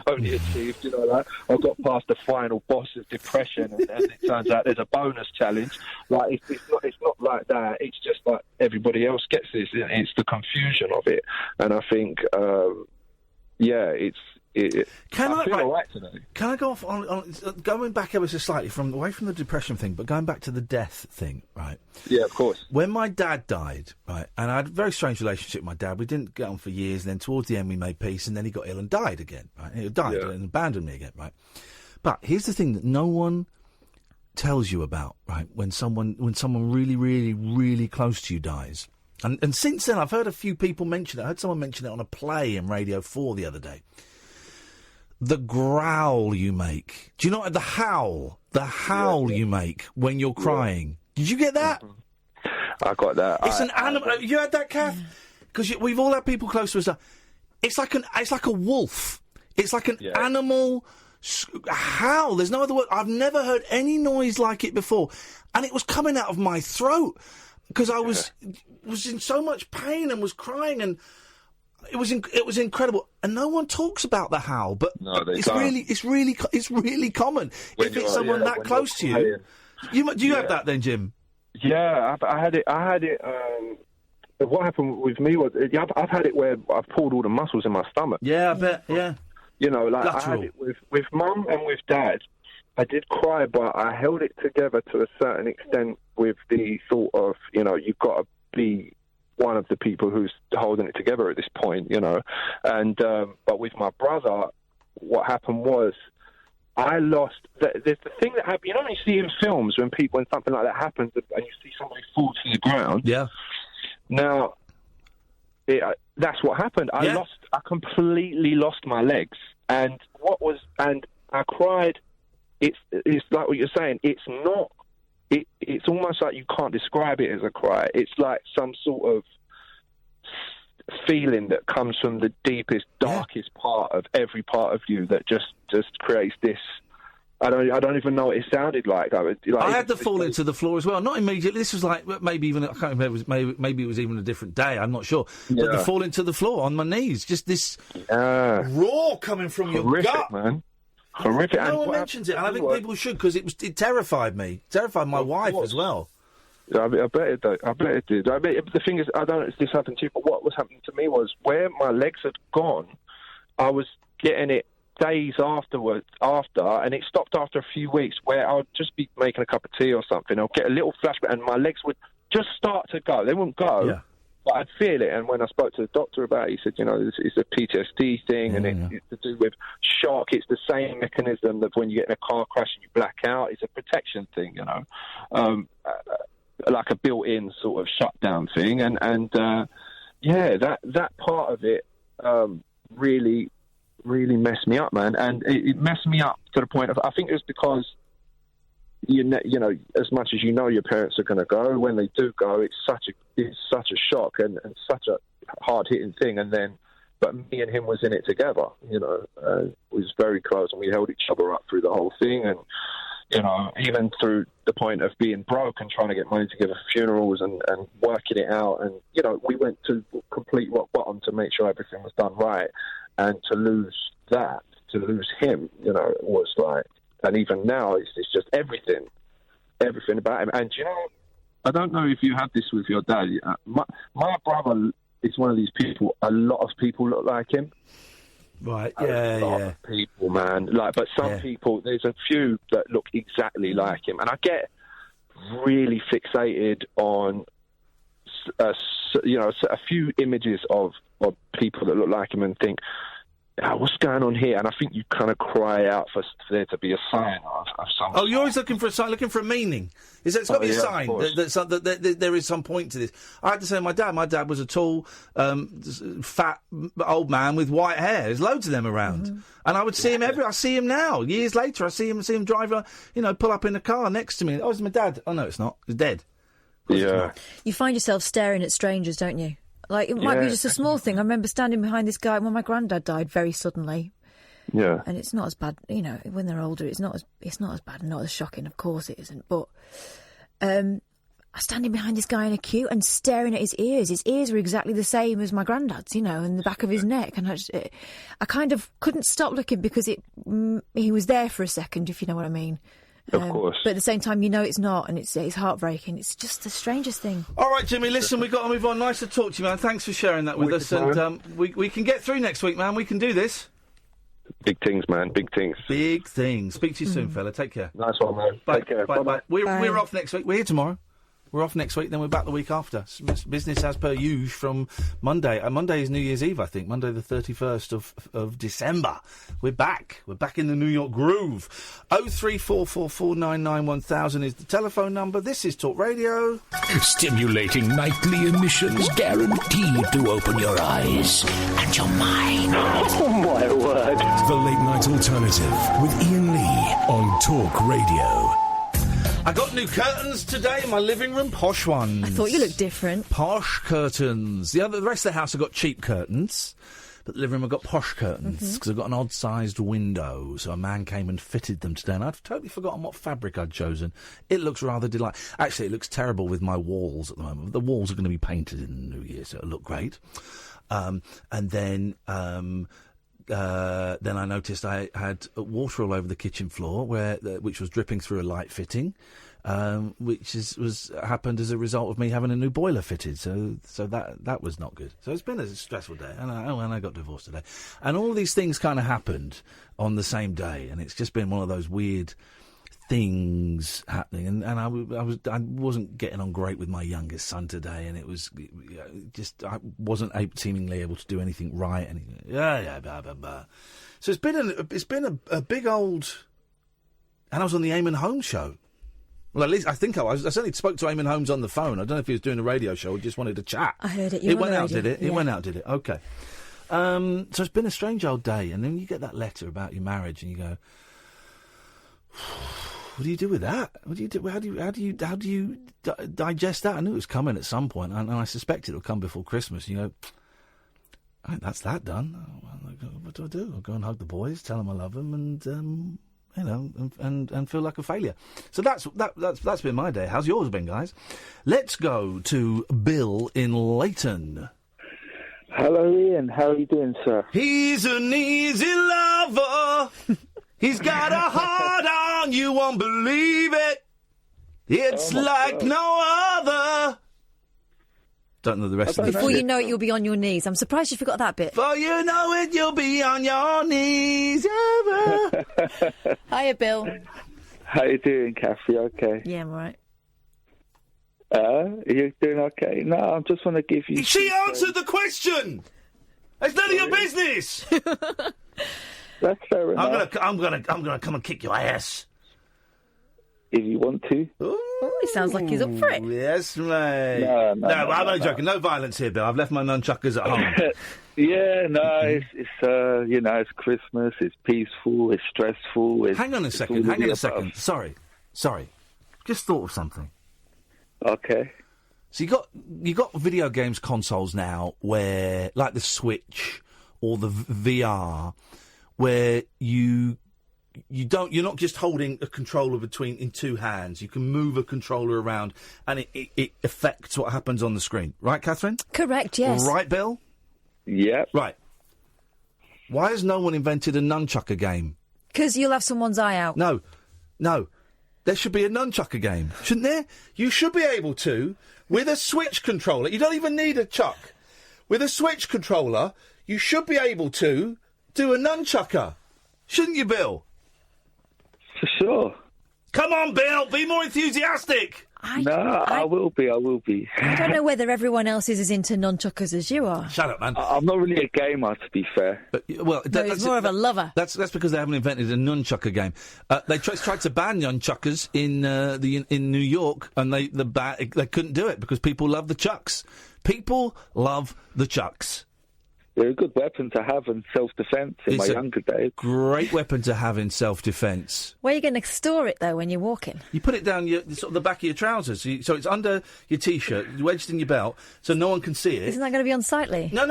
only achieved. You know, like I've got past the final boss of depression, and it turns out there's a bonus challenge. Like it's not like that. It's just like everybody else gets this. It's the confusion of it, and I think, I feel all right today. Can I go off on going back ever so slightly away from the depression thing, but going back to the death thing, right? Yeah, of course. When my dad died, right, and I had a very strange relationship with my dad. We didn't get on for years, and then towards the end we made peace, and then he got ill and died again, right? He died and abandoned me again, right? But here's the thing that no one tells you about, right? When someone really, really, really close to you dies. And since then, I've heard a few people mention it. I heard someone mention it on a play in Radio 4 the other day. The growl you make. Do you know the howl? The howl you make when you're crying. Did you get that? I got that. It's an animal. You had that, Kath? Because we've all had people close to us. It's like a wolf. It's like an animal howl. There's no other word. I've never heard any noise like it before, and it was coming out of my throat because I was in so much pain and was crying, and it was incredible. And no one talks about the howl, but it's really common. When if it's someone that close to you, do you have that then, Jim? Yeah, I had it. What happened with me was I've had it where I've pulled all the muscles in my stomach. Yeah, I bet. Yeah. You know, like lateral. I had it with Mum and with Dad. I did cry, but I held it together to a certain extent with the thought of, you know, you've got to be one of the people who's holding it together at this point, you know. And but with my brother, what happened was I lost. There's the thing that happened. You know, when you see in films when something like that happens, and you see somebody fall to the ground. Yeah. Now, that's what happened. I completely lost my legs, and I cried. It's like what you're saying. It's not. It's almost like you can't describe it as a cry. It's like some sort of feeling that comes from the deepest, darkest part of every part of you that just creates this. I don't even know what it sounded like. I had to fall into the floor as well. Not immediately. This was like maybe even I can't remember. Maybe it was even a different day. I'm not sure. But the fall into the floor on my knees, just this roar coming from your gut, man. Horrific. No one mentions it, and I think people should because it terrified me. Terrified my wife as well. Yeah, I bet it did. The thing is, I don't know if this happened to you, but what was happening to me was where my legs had gone, I was getting it days after, and it stopped after a few weeks where I would just be making a cup of tea or something. I'll get a little flashback, and my legs would just start to go. They wouldn't go, but I'd feel it. And when I spoke to the doctor about it, he said, you know, it's a PTSD thing, and it's to do with shock. It's the same mechanism that when you get in a car crash and you black out. It's a protection thing, you know, like a built-in sort of shutdown thing. And that part of it really messed me up, man. And it messed me up to the point of, I think it was because, you know, as much as you know your parents are going to go, when they do go, it's such a shock and such a hard-hitting thing. And then, but me and him was in it together, you know, we was very close, and we held each other up through the whole thing. And, you know, even through the point of being broke and trying to get money together for funerals and working it out. And, you know, we went to complete rock bottom to make sure everything was done right. And to lose him, you know, was like, and even now it's just everything about him. And, you know, I don't know if you have this with your dad. My brother is one of these people, a lot of people look like him. Right, a lot of people, man. Like, but some people, there's a few that look exactly like him. And I get really fixated on, you know, a few images of people that look like him and think, what's going on here? And I think you kind of cry out for there to be a sign of something. Oh, you're always looking for a sign, looking for a meaning. It's got to be a sign that there is some point to this. I had to say, my dad was a tall, fat old man with white hair. There's loads of them around, and I would see him I see him now. Years later, I see him drive, pull up in a car next to me. Oh, it's my dad. Oh no, it's not. He's dead. Yeah. You find yourself staring at strangers, don't you? Like, it might be just a small thing. I remember standing behind this guy when my granddad died very suddenly. Yeah. And it's not as bad, when they're older, it's not as bad and not as shocking, of course it isn't. But I was standing behind this guy in a queue and staring at his ears. His ears were exactly the same as my granddad's, and the back of his neck. And I kind of couldn't stop looking because he was there for a second, if you know what I mean. Of course. But at the same time, it's not, and it's heartbreaking. It's just the strangest thing. All right, Jimmy, listen, we've got to move on. Nice to talk to you, man. Thanks for sharing that with us. And we can get through next week, man. We can do this. Big things, man. Big things. Big things. Speak to you soon, fella. Take care. Nice one, man. Bye. Take care. Bye. We're off next week. We're here tomorrow. We're off next week, then we're back the week after. Business as per usual from Monday. Monday is New Year's Eve, I think. Monday the 31st of December. We're back. We're back in the New York groove. 03444991000 is the telephone number. This is Talk Radio. Stimulating nightly emissions guaranteed to open your eyes and your mind. Oh, my word. The Late Night Alternative with Iain Lee on Talk Radio. I got new curtains today in my living room, posh ones. I thought you looked different. Posh curtains. The rest of the house I got cheap curtains, but the living room I got posh curtains because I've got an odd-sized window. So a man came and fitted them today, and I'd totally forgotten what fabric I'd chosen. It looks rather delightful. Actually, it looks terrible with my walls at the moment. The walls are going to be painted in the new year, so it'll look great. And then I noticed I had water all over the kitchen floor, which was dripping through a light fitting, which happened as a result of me having a new boiler fitted. So that was not good. So it's been a stressful day, and I got divorced today, and all these things kind of happened on the same day, and it's just been one of those weird things happening, and I wasn't getting on great with my youngest son today, and it was just I wasn't seemingly able to do anything right, and blah blah blah. So it's been a big old, and I was on the Eamon Holmes show. Well, at least I think I was. I certainly spoke to Eamon Holmes on the phone. I don't know if he was doing a radio show or just wanted to chat. I heard it. It went out, did it? It went out, did it? Okay. So it's been a strange old day, and then you get that letter about your marriage, and you go, what do you do with that? What do you do? How do you digest that? I knew it was coming at some point, and I suspect it'll come before Christmas. You go, all right, that's that done. What do I do? I'll go and hug the boys, tell them I love them, and and feel like a failure. So that's been my day. How's yours been, guys? Let's go to Bill in Leighton. Hello, Ian. How are you doing, sir? He's an easy lover. He's got a heart on, you won't believe it. It's like no other. Don't know the rest of it. Before you know it, you'll be on your knees. I'm surprised you forgot that bit. Before you know it, you'll be on your knees. Hiya, Bill. How you doing, Kathy? Okay. Yeah, I'm all right. Are you doing okay? No, I just want to give you... She answered the question! It's none of your business! That's fair enough. I'm gonna come and kick your ass. If you want to. Oh, he sounds like he's up for it. Yes, mate. No, I'm only joking. No violence here, Bill. I've left my nunchuckers at home. It's Christmas. It's peaceful. It's stressful. Hang on a second. Sorry. Just thought of something. Okay. So you got video games consoles now where, like the Switch or the VR, where you're not just holding a controller in two hands. You can move a controller around, and it affects what happens on the screen. Right, Catherine? Correct. Yes. Right, Bill? Yeah. Right. Why has no one invented a nunchucker game? Because you'll have someone's eye out. No. There should be a nunchucker game, shouldn't there? You should be able to, with a Switch controller. You don't even need a chuck. With a Switch controller, you should be able to do a nunchucker. Shouldn't you, Bill? For sure. Come on, Bill, be more enthusiastic. I will be. I don't know whether everyone else is as into nunchuckers as you are. Shut up, man. I'm not really a gamer, to be fair. But well, he's more of a lover. That's because they haven't invented a nunchucker game. They tried to ban nunchuckers in New York, and they couldn't do it because people love the chucks. People love the chucks. They're a good weapon to have in self-defence in my younger days. Great weapon to have in self-defence. Where are you going to store it, though, when you're walking? You put it down sort of the back of your trousers, so it's under your T-shirt, wedged in your belt, so no one can see it. Isn't that going to be unsightly? No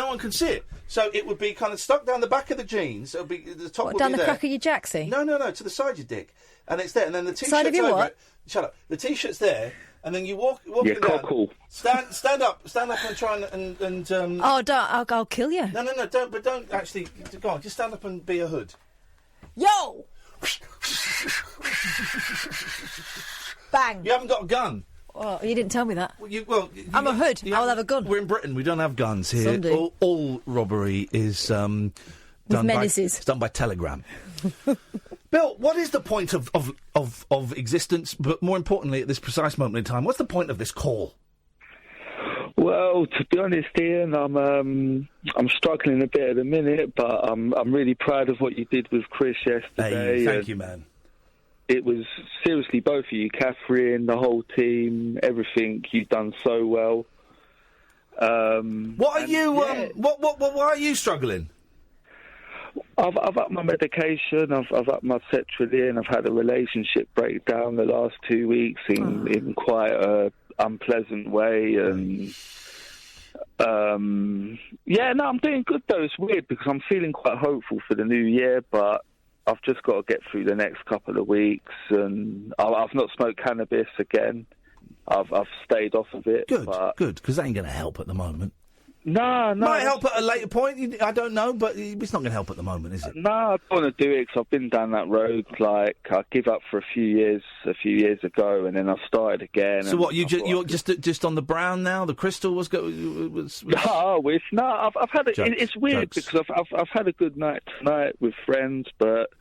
one can see it. So it would be kind of stuck down the back of the jeans. It would be the top. What, would down be the there. crack of your jacksie? No, to the side of your dick, and it's there, and then the T-shirt's side of your over what? it. Shut up. The T-shirt's there. And then you walk yeah, it down. cockle. Stand up and try and Oh, don't! I'll kill you. No, don't actually. Go on, just stand up and be a hood. Yo! Bang! You haven't got a gun. Oh, you didn't tell me that. I'm a hood. I will have a gun. We're in Britain. We don't have guns here. Some do. All robbery is done menaces. It's done by telegram. Bill, what is the point of existence? But more importantly, at this precise moment in time, what's the point of this call? Well, to be honest, Ian, I'm struggling a bit at the minute, but I'm really proud of what you did with Chris yesterday. Hey, thank you, man. It was seriously both of you, Catherine, the whole team, everything. You've done so well. What are you? Why are you struggling? I've upped my medication. I've upped my sertraline. I've had a relationship breakdown the last 2 weeks in quite a unpleasant way, and I'm doing good though. It's weird because I'm feeling quite hopeful for the new year, but I've just got to get through the next couple of weeks, and I've not smoked cannabis again. I've stayed off of it. Good, because that ain't going to help at the moment. No. Might help at a later point. I don't know, but it's not going to help at the moment, is it? No, I don't want to do it because I've been down that road. Like, I gave up for a few years ago, and then I started again. So what? You're just on the brown now? The crystal was No, it's not. I've had it's weird because I've had a good night tonight with friends, but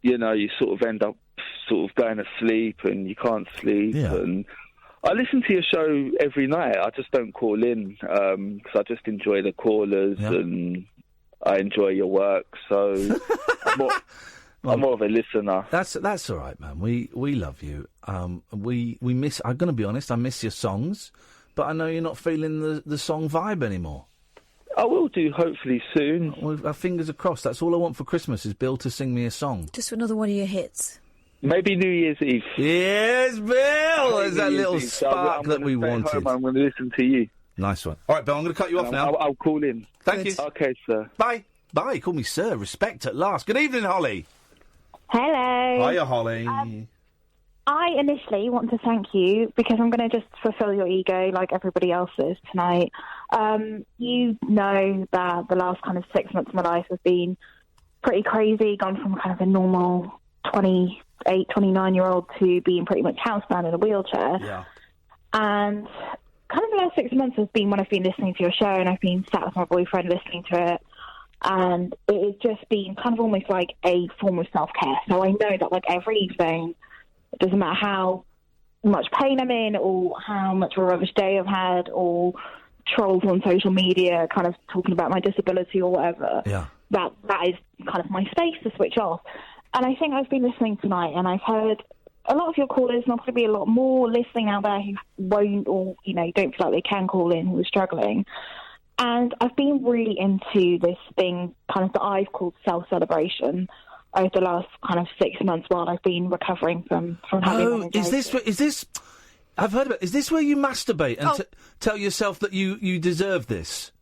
you sort of end up sort of going to sleep and you can't sleep and. I listen to your show every night. I just don't call in because I just enjoy the callers and I enjoy your work. So I'm more of a listener. That's all right, man. We love you. We miss. I'm going to be honest. I miss your songs, but I know you're not feeling the song vibe anymore. I will do, hopefully soon. Well, our fingers are crossed. That's all I want for Christmas is Bill to sing me a song. Just another one of your hits. Maybe New Year's Eve. Yes, Bill! There's that little spark that we wanted. I'm going to listen to you. Nice one. All right, Bill, I'm going to cut you off now. I'll call in. Thank you. Okay, sir. Bye. Call me sir. Respect at last. Good evening, Holly. Hello. Hiya, Holly. I initially want to thank you because I'm going to just fulfill your ego like everybody else's tonight. You know that the last kind of 6 months of my life have been pretty crazy, gone from kind of a normal 28, 29-year-old to being pretty much housebound in a wheelchair. Yeah. And kind of the last 6 months has been when I've been listening to your show and I've been sat with my boyfriend listening to it. And it has just been kind of almost like a form of self-care. So I know that like every evening, it doesn't matter how much pain I'm in or how much of a rubbish day I've had or trolls on social media kind of talking about my disability or whatever, that is kind of my space to switch off. And I think I've been listening tonight and I've heard a lot of your callers, and there'll probably be a lot more listening out there who won't or, don't feel like they can call in, who are struggling. And I've been really into this thing kind of that I've called self-celebration over the last kind of 6 months while I've been recovering from having is this I've heard about. Is this where you masturbate and tell yourself that you deserve this?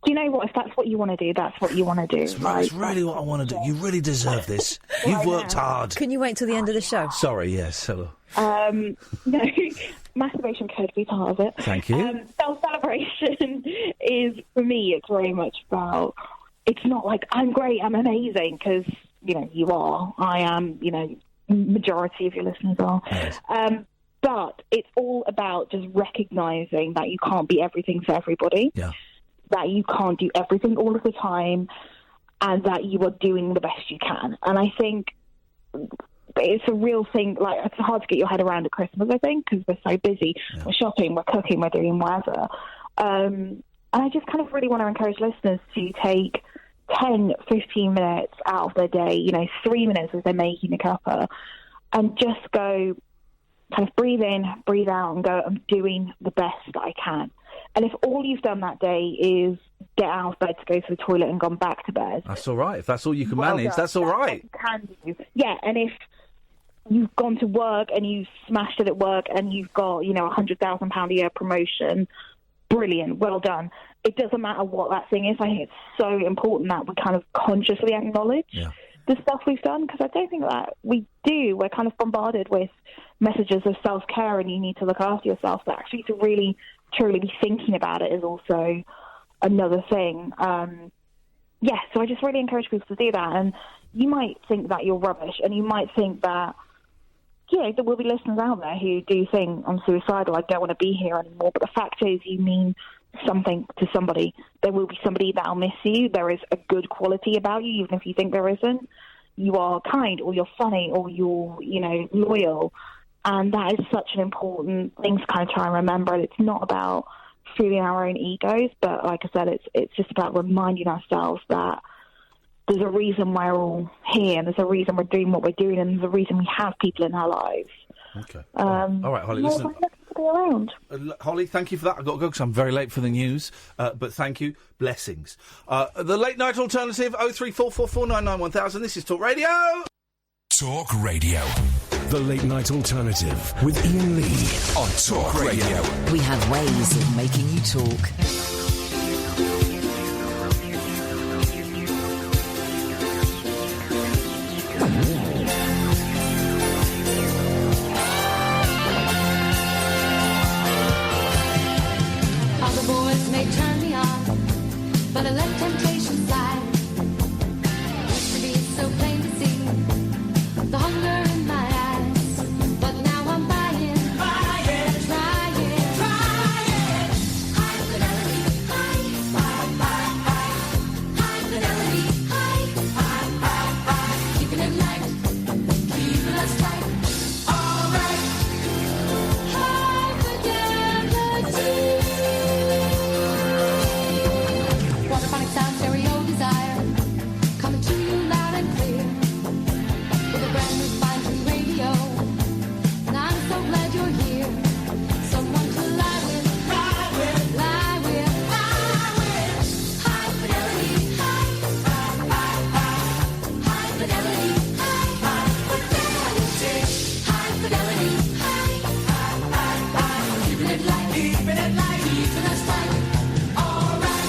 Do you know what? If that's what you want to do, that's what you want to do. It's really what I want to do. You really deserve this. You've worked hard. Can you wait till the end of the show? Sorry, yes. Hello. No, masturbation could be part of it. Thank you. Self-celebration is, for me, it's very much about, it's not like, I'm great, I'm amazing, because, you are. I am, majority of your listeners are. Yes. But it's all about just recognising that you can't be everything for everybody. Yeah. That you can't do everything all of the time, and that you are doing the best you can. And I think But it's a real thing. Like, it's hard to get your head around at Christmas, I think, because we're so busy. Yeah. We're shopping, we're cooking, we're doing whatever. And I just kind of really want to encourage listeners to take 10, 15 minutes out of their day, 3 minutes as they're making a cuppa, and just go kind of breathe in, breathe out, and go, I'm doing the best that I can. And if all you've done that day is get out of bed to go to the toilet and gone back to bed... That's all right. If that's all you can manage, that's all right. Can do. Yeah, and if you've gone to work and you smashed it at work and you've got, £100,000 a year promotion, brilliant, well done. It doesn't matter what that thing is. I think it's so important that we kind of consciously acknowledge the stuff we've done, because I don't think that we do. We're kind of bombarded with messages of self-care and you need to look after yourself, but actually to really, truly be thinking about it is also another thing. So I just really encourage people to do that. And you might think that you're rubbish, and you might think that, there will be listeners out there who do think I'm suicidal, I don't want to be here anymore. But the fact is, you mean something to somebody. There will be somebody that'll miss you. There is a good quality about you, even if you think there isn't. You are kind, or you're funny, or you're, loyal. And that is such an important thing to kind of try and remember. It's not about feeling our own egos, but like I said, it's just about reminding ourselves that there's a reason why we're all here, and there's a reason we're doing what we're doing, and there's a reason we have people in our lives. Okay. All right, Holly, listen. Around. Holly, thank you for that. I've got to go because I'm very late for the news, but thank you. Blessings. The Late Night Alternative, 03444991000. This is Talk Radio. Talk Radio. The Late Night Alternative with Iain Lee on Talk Radio. We have ways of making you talk. Other boys may turn me on, but I let temptation slide. Used to be so plain to see the hunger in my eyes, but now I'm buying, trying. High fidelity, high fidelity, keeping it light, keeping us tight. All right, high fidelity. Waterphonic sound, stereo desire, coming to you loud and clear, with a brand new fine free radio, and I'm so glad you're here. Someone to lie with, lie with. High fidelity, high fidelity, high fidelity, keeping it light, keeping us tight. All right.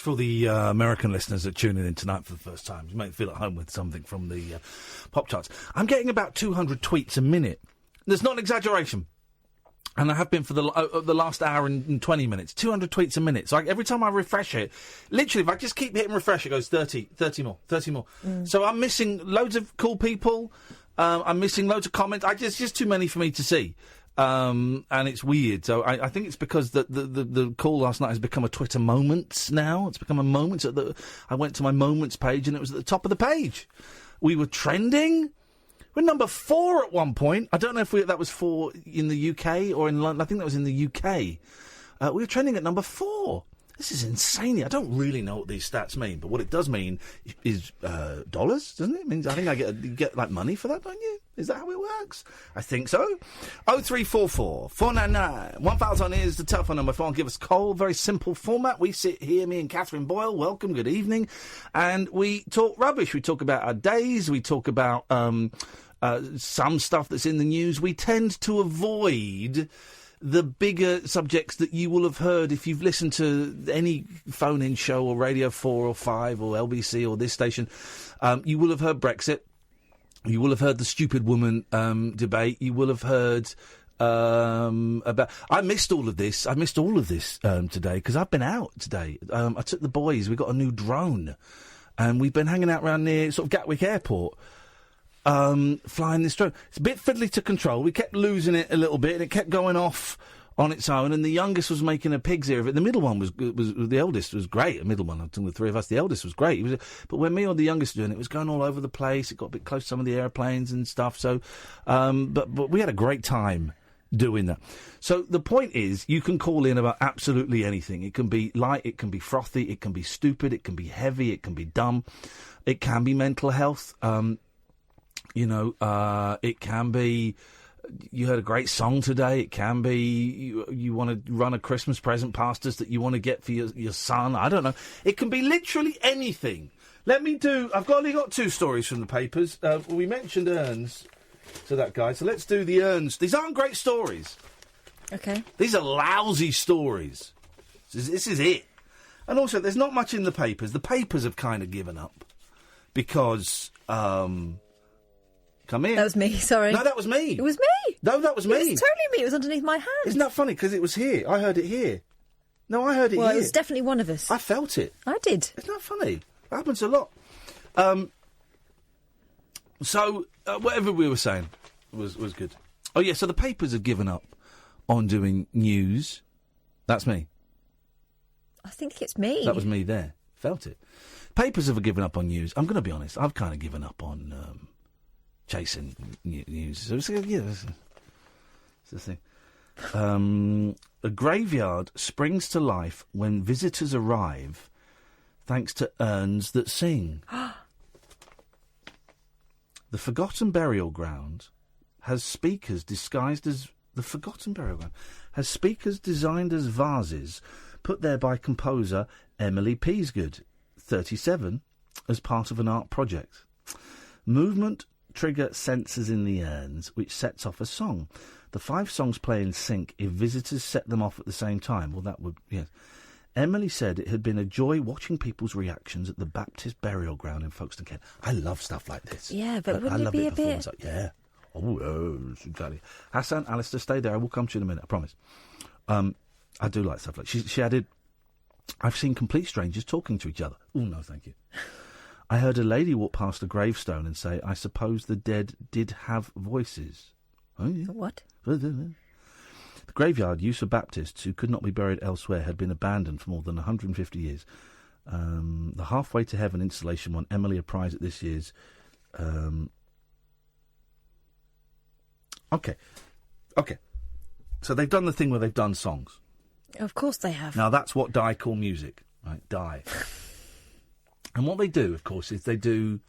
For all the American listeners that are tuning in tonight for the first time, you might feel at home with something from the pop charts. I'm getting about 200 tweets a minute. There's not an exaggeration. And I have been for the last hour and 20 minutes. 200 tweets a minute. So every time I refresh it, literally, if I just keep hitting refresh, it goes 30 more. So I'm missing loads of cool people. I'm missing loads of comments. It's just too many for me to see. And it's weird. So I think it's because the call last night has become a Twitter Moments now. It's become a Moments. I went to my Moments page and it was at the top of the page. We were trending. We're number 4 at one point. I don't know if that was 4 in the UK or in London. I think that was in the UK. We were trending at number 4. This is insane. I don't really know what these stats mean, but what it does mean is dollars, doesn't it? It means I think you get like money for that, don't you? Is that how it works? I think so. 0344 499 1000 is the telephone number. If you want to give us a call, very simple format. We sit here, me and Catherine Boyle. Welcome, good evening, and we talk rubbish. We talk about our days. We talk about some stuff that's in the news. We tend to avoid the bigger subjects that you will have heard if you've listened to any phone-in show or Radio 4 or 5 or LBC or this station. You will have heard Brexit. You will have heard the stupid woman debate. You will have heard about... I missed all of this. Today because I've been out today. I took the boys. We got a new drone. And we've been hanging out around near sort of Gatwick Airport. Flying this drone. It's a bit fiddly to control. We kept losing it a little bit, and it kept going off on its own. And the youngest was making a pig's ear of it. The middle one was the eldest was great. The middle one, I think the three of us. The eldest was great. But when me or the youngest were doing it, it was going all over the place. It got a bit close to some of the airplanes and stuff. So, but we had a great time doing that. So the point is, you can call in about absolutely anything. It can be light, it can be frothy, it can be stupid, it can be heavy, it can be dumb, it can be mental health. It can be, you heard a great song today. It can be, you want to run a Christmas present past us that you want to get for your son. I don't know. It can be literally anything. I've only got 2 stories from the papers. We mentioned urns to that guy, so let's do the urns. These aren't great stories. Okay. These are lousy stories. This is it. And also, there's not much in the papers. The papers have kind of given up because... Come in. That was me, sorry. No, that was me. It was me. No, that was me. It was totally me. It was underneath my hand. Isn't that funny? Because it was here. I heard it here. No, I heard it here. Well, it was definitely one of us. I felt it. I did. Isn't that funny? That happens a lot. So, whatever we were saying was good. Oh, yeah, so the papers have given up on doing news. That's me. I think it's me. That was me there. Felt it. Papers have given up on news. I'm going to be honest. I've kind of given up on... chasing news. So it's the thing. A graveyard springs to life when visitors arrive, thanks to urns that sing. The Forgotten Burial Ground has speakers disguised as has speakers designed as vases, put there by composer Emily Peasgood, 37, as part of an art project. Movement trigger sensors in the urns, which sets off a song. The 5 songs play in sync if visitors set them off at the same time. Well, that would, yes. Emily said it had been a joy watching people's reactions at the Baptist burial ground in Folkestone, Kent. I love stuff like this. Yeah, but wouldn't it be a bit... Yeah. Oh, exactly. Hassan, Alistair, stay there. I will come to you in a minute, I promise. I do like stuff like... She added, I've seen complete strangers talking to each other. Oh, no, thank you. I heard a lady walk past a gravestone and say, I suppose the dead did have voices. Oh, yeah. What? The graveyard, used for Baptists who could not be buried elsewhere, had been abandoned for more than 150 years. The Halfway to Heaven installation won Emily a prize at this year's... Okay. So they've done the thing where they've done songs. Of course they have. Now, that's what Die call music, right? Die. And what they do, of course, is they do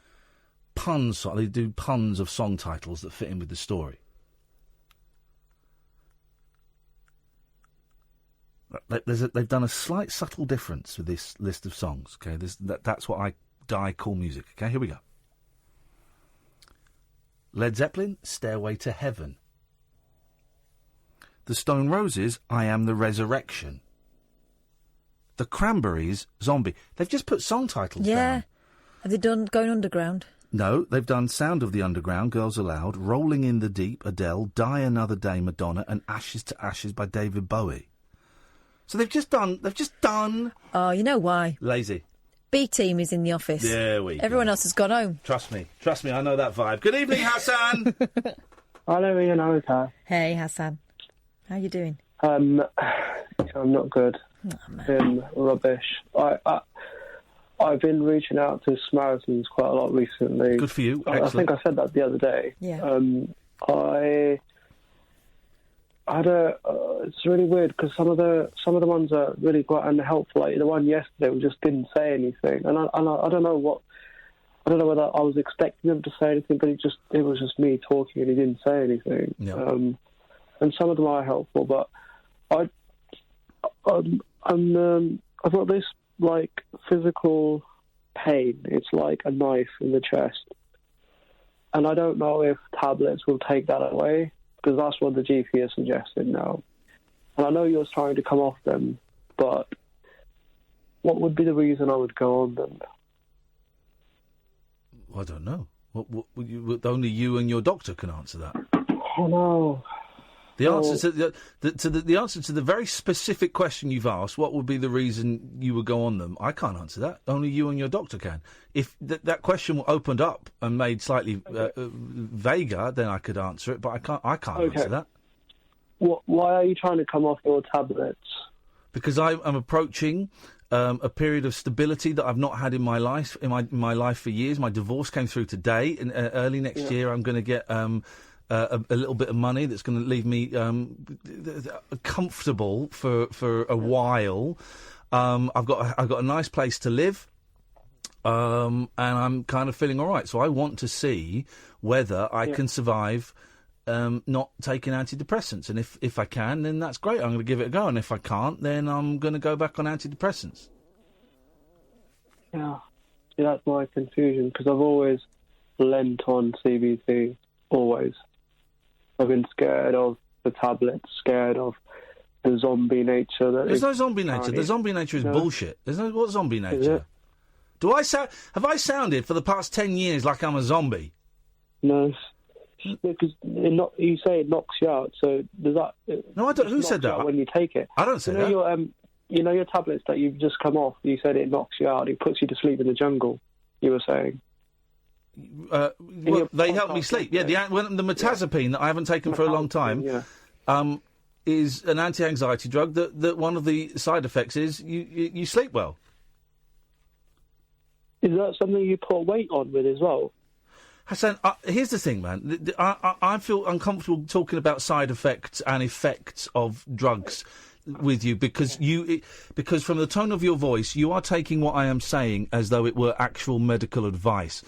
puns. They do puns of song titles that fit in with the story. They've done a slight subtle difference with this list of songs. Okay, that's what I call music. Okay, here we go. Led Zeppelin, Stairway to Heaven. The Stone Roses, I Am the Resurrection. The Cranberries, Zombie. They've just put song titles down. Yeah. Have they done Going Underground? No, they've done Sound of the Underground, Girls Aloud, Rolling in the Deep, Adele, Die Another Day, Madonna, and Ashes to Ashes by David Bowie. So they've just done... Oh, you know why? Lazy. B-Team is in the office. There we go. Everyone else has gone home. Trust me, I know that vibe. Good evening, Hassan. Hello, Ian, how is that? Hey, Hassan. How you doing? I'm not good. Rubbish. I've been reaching out to Samaritans quite a lot recently. Good for you. I think I said that the other day. Yeah. I had it's really weird because some of the ones are really quite unhelpful. Like the one yesterday, just didn't say anything, and I don't know whether I was expecting them to say anything, but it was just me talking, and he didn't say anything. Yeah. And some of them are helpful, but I've got this like physical pain. It's like a knife in the chest, and I don't know if tablets will take that away, because that's what the GP is suggesting now. And I know you're trying to come off them, but what would be the reason I would go on them? I don't know. Only you and your doctor can answer that. Oh no. The answer the answer to the very specific question you've asked, what would be the reason you would go on them? I can't answer that. Only you and your doctor can. If that question were opened up and made slightly vaguer, then I could answer it. But I can't answer that. Why are you trying to come off your tablets? Because I am approaching a period of stability that I've not had in my life. In my life for years. My divorce came through today, and early next year I'm going to get a little bit of money that's going to leave me comfortable for a while. I've got a nice place to live, and I'm kind of feeling all right. So I want to see whether I can survive not taking antidepressants. And if I can, then that's great. I'm going to give it a go. And if I can't, then I'm going to go back on antidepressants. Yeah, that's my confusion, because I've always lent on CBT, always. I've been scared of the tablets, scared of the zombie nature. There's no zombie nature. The zombie nature is bullshit. There's no what zombie nature. Have I sounded for the past 10 years like I'm a zombie? No, because you say it knocks you out. So does that? No, I don't. Who said that? When you take it, I don't say that. Your tablets that you've just come off. You said it knocks you out. It puts you to sleep in the jungle. You were saying. They help me sleep. Yeah, the mirtazapine that I haven't taken for a long time is an anti-anxiety drug that one of the side effects is you sleep well. Is that something you put weight on with as well? Hassan, here's the thing, man. I feel uncomfortable talking about side effects and effects of drugs with you because from the tone of your voice, you are taking what I am saying as though it were actual medical advice.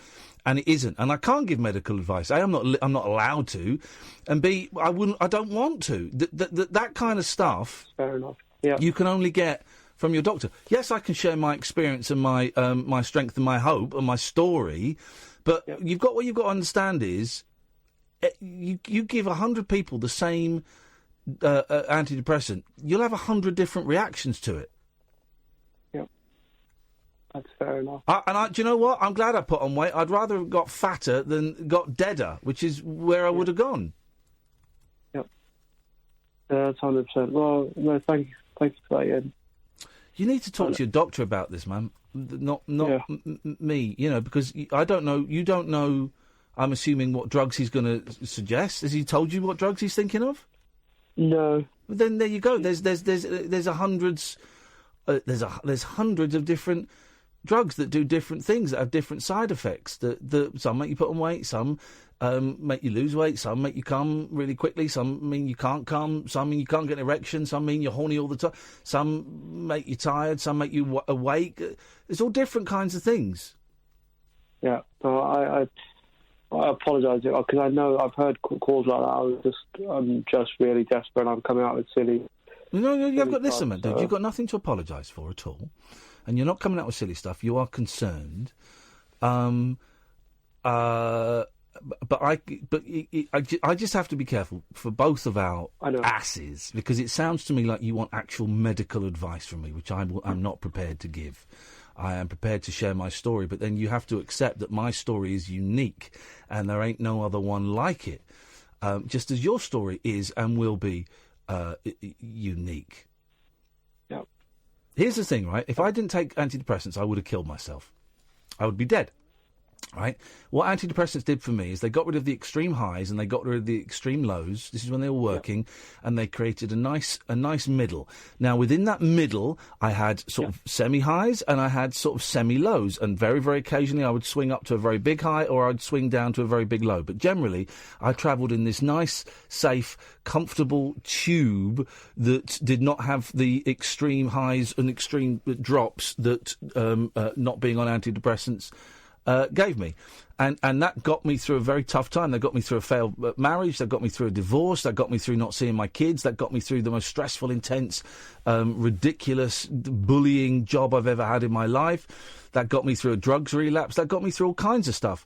And it isn't, and I can't give medical advice. A, I'm not allowed to, and B, I don't want to. That kind of stuff. Fair enough. Yeah. You can only get from your doctor. Yes, I can share my experience and my strength and my hope and my story, but what you've got to understand is, you give 100 people the same antidepressant, you'll have 100 different reactions to it. That's fair enough. Do you know what? I'm glad I put on weight. I'd rather have got fatter than got deader, which is where I would have gone. Yep. That's 100%. Well, no, thank you for that, Ian. You need to talk to your doctor about this, man. Not me, because I don't know. You don't know, I'm assuming, what drugs he's going to suggest. Has he told you what drugs he's thinking of? No. Well, then there you go. There's hundreds of different drugs that do different things, that have different side effects. That some make you put on weight, some make you lose weight, some make you come really quickly, some mean you can't come, some mean you can't get an erection, some mean you're horny all the time, some make you tired, some make you awake. It's all different kinds of things. Yeah, I apologise because I know I've heard calls like that. I'm just really desperate. I'm coming out with silly. No, you've got listen, man, dude. You've got nothing to apologise for at all, and you're not coming out with silly stuff. You are concerned, but I just have to be careful for both of our asses, because it sounds to me like you want actual medical advice from me, which I'm not prepared to give. I am prepared to share my story, but then you have to accept that my story is unique, and there ain't no other one like it. Just as your story is and will be. Unique. Yep. Here's the thing, right? If I didn't take antidepressants, I would have killed myself. I would be dead. Right? What antidepressants did for me is they got rid of the extreme highs and they got rid of the extreme lows. This is when they were working, and they created a nice middle. Now, within that middle, I had sort of semi-highs and I had sort of semi-lows, and very, very occasionally I would swing up to a very big high or I'd swing down to a very big low. But generally, I travelled in this nice, safe, comfortable tube that did not have the extreme highs and extreme drops that not being on antidepressants gave me. And that got me through a very tough time. That got me through a failed marriage. That got me through a divorce. That got me through not seeing my kids. That got me through the most stressful, intense, ridiculous, bullying job I've ever had in my life. That got me through a drugs relapse. That got me through all kinds of stuff.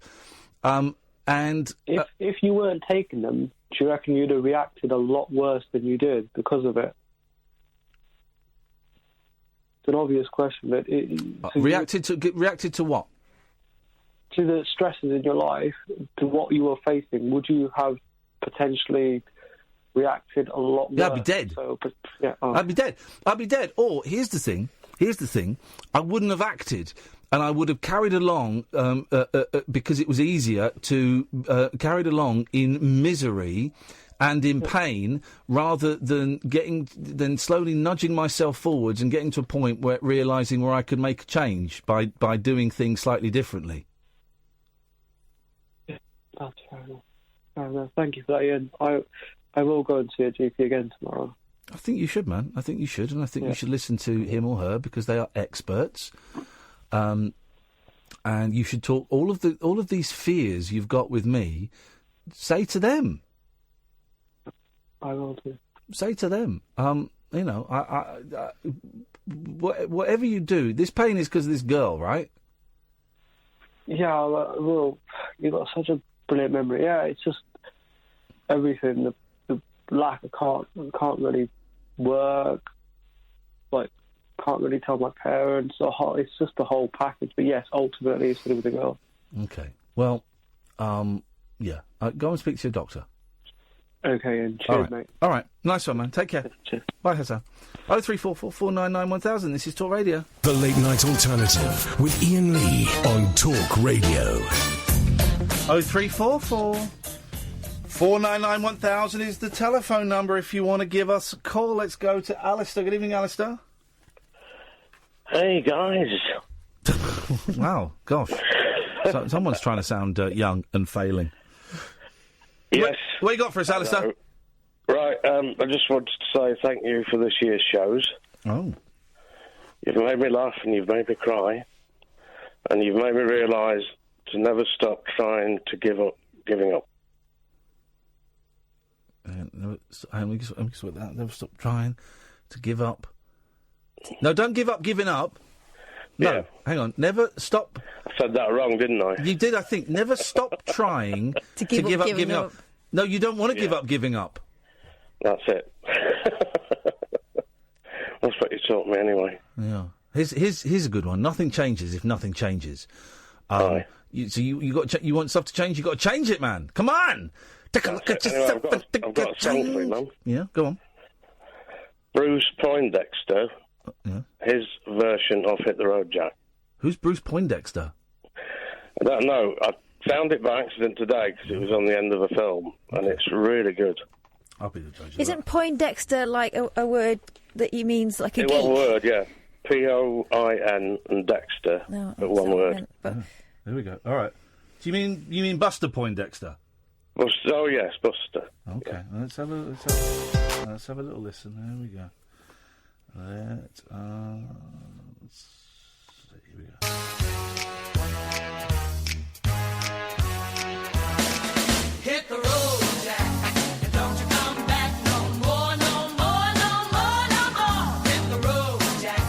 And if you weren't taking them, do you reckon you'd have reacted a lot worse than you did because of it? It's an obvious question, but reacted to what? To the stresses in your life, to what you were facing, would you have potentially reacted a lot worse? Yeah, I'd be dead. I'd be dead. I'd be dead. Or, here's the thing, I wouldn't have acted, and I would have carried along, because it was easier to carried along in misery and in pain, rather than slowly nudging myself forwards and getting to a point where realising where I could make a change by doing things slightly differently. That's fair enough. Fair enough. Thank you for that, Ian. I will go and see a GP again tomorrow. I think you should, man. I think you should, and I think you should listen to him or her because they are experts. And you should talk all of these fears you've got with me. Say to them. I will do. Say to them. Whatever you do, this pain is because of this girl, right? Yeah, well, you've got such a brilliant memory. Yeah, it's just everything. The lack of can't really work. Like, can't really tell my parents. It's just the whole package. But yes, ultimately, it's to do with the girl. Okay. Well, yeah. Go and speak to your doctor. Okay, and cheers, mate. All right. Nice one, man. Take care. Cheers. Bye, Hassan. 0344 499 1000. This is Talk Radio. The Late Night Alternative with Iain Lee on Talk Radio. 0344 499 1000 is the telephone number if you want to give us a call. Let's go to Alistair. Good evening, Alistair. Hey, guys. Wow, gosh. Someone's trying to sound young and failing. Yes. What you got for us, Alistair? Right, I just wanted to say thank you for this year's shows. Oh. You've made me laugh and you've made me cry. And you've made me realise to never stop trying to giving up. Never stop trying to give up. No, don't give up giving up. No, yeah. Hang on. Never stop. I said that wrong, didn't I? You did, I think. Never stop trying to give up giving up. No, you don't want to give up giving up. That's it. That's what you taught me anyway. Yeah. Here's a good one. Nothing changes if nothing changes. You want stuff to change, you got to change it, man. Come on! Take a look at yourself. I've got a song for you, man. Yeah, go on. Bruce Poindexter. Yeah. His version of Hit the Road Jack. Who's Bruce Poindexter? I don't know. I found it by accident today because it was on the end of a film, and it's really good. I'll be the judge. Isn't Poindexter like a word that you means like a geek? One word, yeah. Poin and Dexter, but one word. There we go. All right. Do you mean Buster Poindexter? Buster, oh yes, Buster. Okay. Yeah. Let's have a little listen. There we go. Let's see. Here we go. Hit the road, Jack, and don't you come back no more, no more, no more, no more. Hit the road, Jack,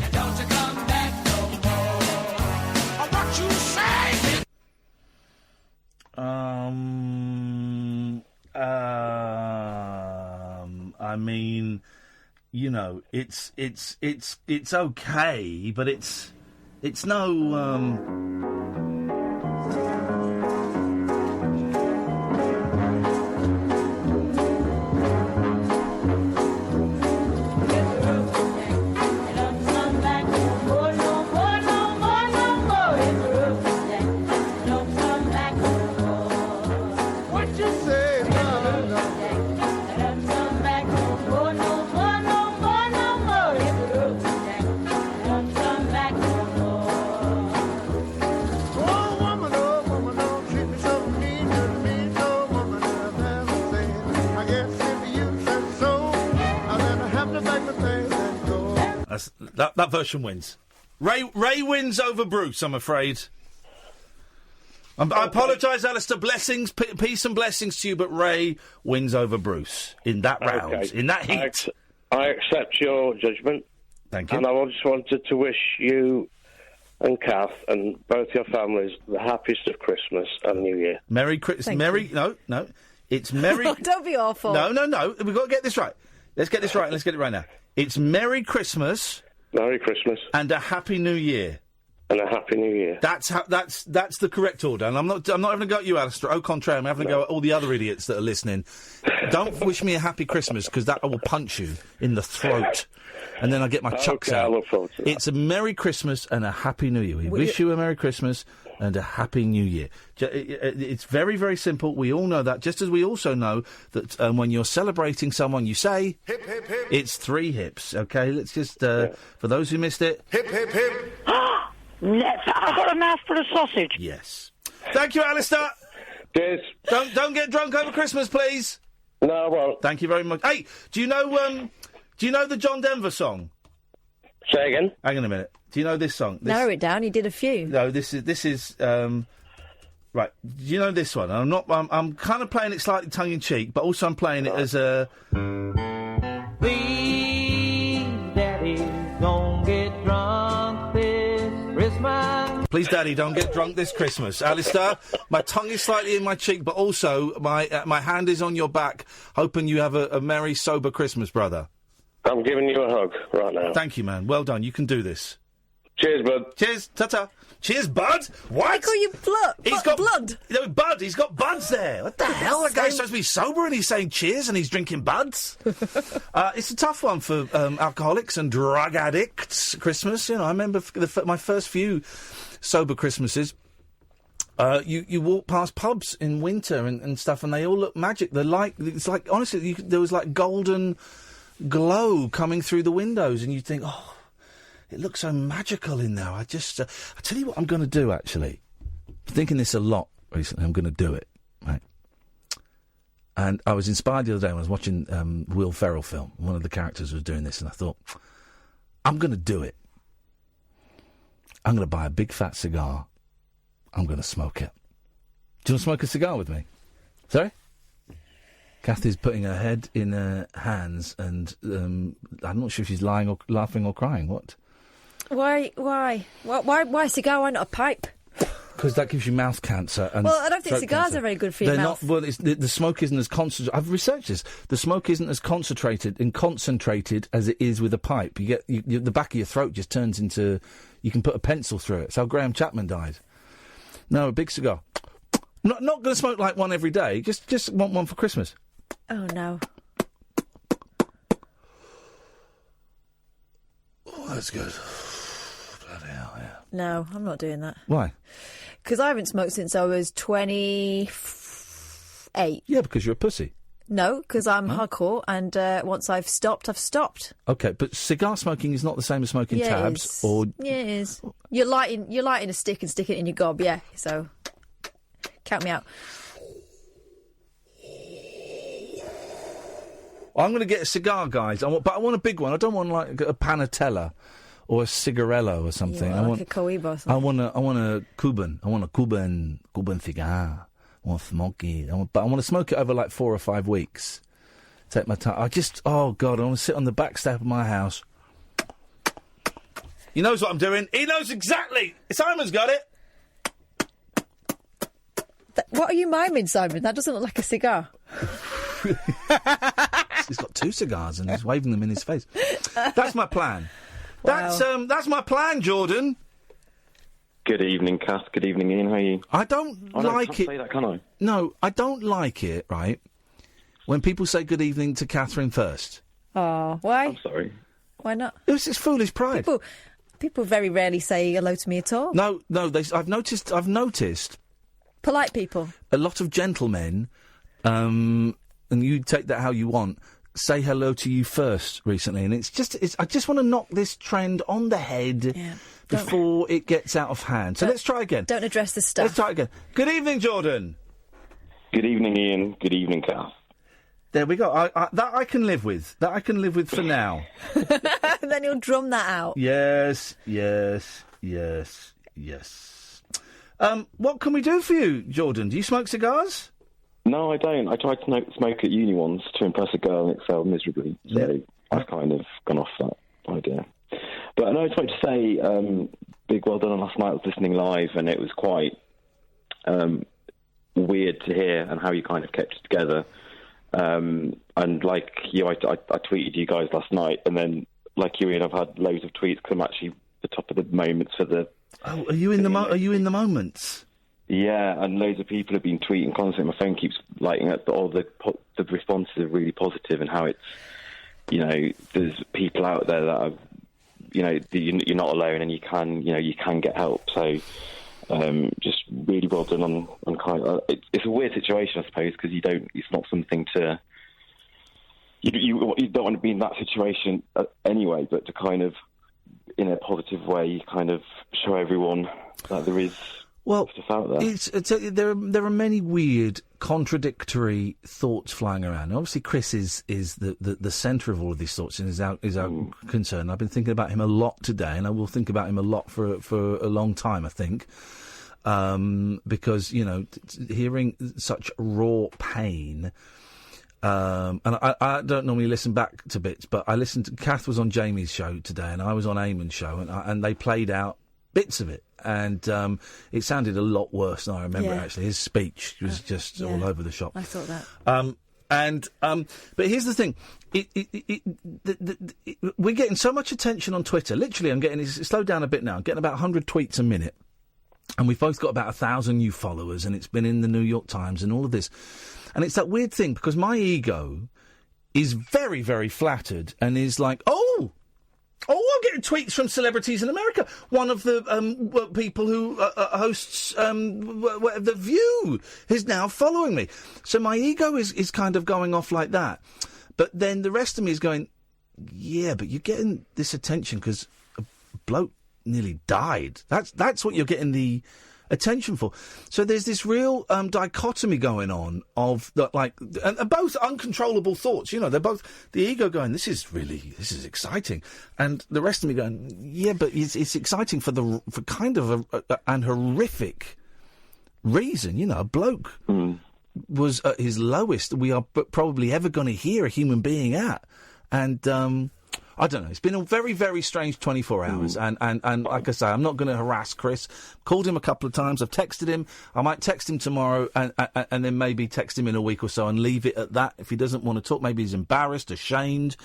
and don't you come back no more. What you say? I mean, you know, it's okay, but it's no. That version wins. Ray wins over Bruce, I'm afraid. I apologise, Alistair. Blessings, peace and blessings to you, but Ray wins over Bruce in that round, in that heat. I accept your judgment. Thank you. And I just wanted to wish you and Kath and both your families the happiest of Christmas and New Year. Merry Christmas. No. It's Merry... Don't be awful. No. We've got to get this right. Let's get this right. Let's get it right now. It's Merry Christmas. Merry Christmas. And a Happy New Year. And a Happy New Year. That's the correct order. And I'm not having a go at you, Alistair. Au contraire, I'm having a go at all the other idiots that are listening. Don't wish me a happy Christmas, because that I will punch you in the throat. And then I get my chucks out. I look forward to that. It's a Merry Christmas and a Happy New Year. We wish you a Merry Christmas and a Happy New Year. It's very, very simple. We all know that. Just as we also know that when you're celebrating someone, you say... Hip, hip, hip. It's 3 hips, OK? Let's just... For those who missed it... Hip, hip, hip. Never. I've got a mouthful of sausage. Yes. Thank you, Alistair. Cheers. Don't get drunk over Christmas, please. No, I won't. Thank you very much. Hey, do you know the John Denver song? Say again. Hang on a minute. Do you know this song? Narrow it down. You did a few. No, this is right. Do you know this one? I'm kind of playing it slightly tongue in cheek, but also I'm playing it as a. Please, Daddy, don't get drunk this Christmas. Please, Daddy, don't get drunk this Christmas. Alistair, my tongue is slightly in my cheek, but also my hand is on your back, hoping you have a merry, sober Christmas, brother. I'm giving you a hug right now. Thank you, man. Well done. You can do this. Cheers, bud. Cheers. Ta-ta. Cheers, bud. What? I call you blood. He's got blood. No, bud. He's got buds there. What the hell? That guy's supposed to be sober and he's saying cheers and he's drinking buds. It's a tough one for alcoholics and drug addicts. Christmas, you know. I remember my first few sober Christmases. You walk past pubs in winter and stuff, and they all look magic. It's like honestly, there was like golden glow coming through the windows, and you think, oh, it looks so magical in there. I tell you what I'm going to do, actually. I'm thinking this a lot recently. I'm going to do it, right? And I was inspired the other day when I was watching Will Ferrell film. One of the characters was doing this, and I thought, I'm going to do it. I'm going to buy a big fat cigar. I'm going to smoke it. Do you want to smoke a cigar with me? Sorry? Kathy's putting her head in her hands, and I'm not sure if she's lying or laughing or crying. What? Why a cigar? Why not a pipe? Because that gives you mouth cancer. And well, I don't think throat cigars cancer. are very good for your mouth. Well, the smoke isn't as concentrated. I've researched this. The smoke isn't as concentrated as it is with a pipe. You get the back of your throat just turns into. You can put a pencil through it. It's how Graham Chapman died. No, a big cigar. Not going to smoke like one every day. Just want one for Christmas. Oh, no. Oh, that's good. Bloody hell, yeah. No, I'm not doing that. Why? Because I haven't smoked since I was 28. Yeah, because you're a pussy. No, because I'm hardcore, and once I've stopped, I've stopped. OK, but cigar smoking is not the same as smoking tabs, or... Yeah, it is. You're lighting a stick and sticking it in your gob, yeah, so... Count me out. I'm going to get a cigar, guys. But I want a big one. I don't want like a Panatella or a Cigarello or something. I want a Cohiba or something. I want a Cuban. I want a Cuban cigar. I want to smoke it. But I want to smoke it over like 4 or 5 weeks. Take my time. Oh God, I want to sit on the back step of my house. He knows what I'm doing. He knows exactly. Simon's got it. What are you miming, Simon? That doesn't look like a cigar. He's got 2 cigars and he's waving them in his face. That's my plan. Wow. That's my plan, Jordan. Good evening, Kath. Good evening, Ian. How are you? I don't like it. Say that, can I? No, I don't like it, right, when people say good evening to Catherine first. Oh, why? I'm sorry. Why not? It's foolish pride. People very rarely say hello to me at all. No, I've noticed... Polite people. A lot of gentlemen, and you take that how you want, say hello to you first recently, and I just want to knock this trend on the head before it gets out of hand. So let's try again. Don't address the stuff. Let's try again. Good evening, Jordan. Good evening, Ian. Good evening, Kath. There we go. That I can live with. That I can live with for now. And then he'll drum that out. Yes. What can we do for you, Jordan? Do you smoke cigars? No, I don't. I tried to smoke at uni once to impress a girl and it failed miserably. So I've kind of gone off that idea. But no, I just wanted to say, big well done on last night. I was listening live and it was quite weird to hear and how you kind of kept it together. And like you, I tweeted you guys last night, and then like you, Iain, I've had loads of tweets because I'm actually the top of the moments for the. Oh, are you in the moments? Yeah, and loads of people have been tweeting constantly. My phone keeps lighting up. All the responses are really positive, and how it's, there's people out there that are, you're not alone, and you can get help. So. Just really well done on kind of. It's a weird situation, I suppose, because it's not something to. You don't want to be in that situation anyway, but to kind of, in a positive way, kind of show everyone that there is stuff out there. There are many weird, contradictory thoughts flying around. Obviously, Chris is the centre of all of these thoughts and is our concern. I've been thinking about him a lot today, and I will think about him a lot for a long time, I think. Because, hearing such raw pain, and I don't normally listen back to bits, but I listened to, Kath was on Jamie's show today, and I was on Eamon's show, and they played out bits of it, and it sounded a lot worse than I remember, actually. His speech was just all over the shop. I thought that. But here's the thing. We're getting so much attention on Twitter. Literally, it's slowed down a bit now. I'm getting about 100 tweets a minute. And we've both got about 1,000 new followers, and it's been in the New York Times and all of this. And it's that weird thing, because my ego is very, very flattered and is like, I'm getting tweets from celebrities in America. One of the people who hosts The View is now following me. So my ego is kind of going off like that. But then the rest of me is going, yeah, but you're getting this attention because a bloke nearly died. That's what you're getting the attention for. So there's this real dichotomy going on of and both uncontrollable thoughts. They're both the ego going, this is exciting, and the rest of me going, yeah, but it's exciting for kind of an horrific reason. A bloke was at his lowest we are probably ever going to hear a human being at, and. I don't know. It's been a very, very strange 24 hours. And like I say, I'm not going to harass Chris. Called him a couple of times. I've texted him. I might text him tomorrow and then maybe text him in a week or so and leave it at that. If he doesn't want to talk, maybe he's embarrassed, ashamed.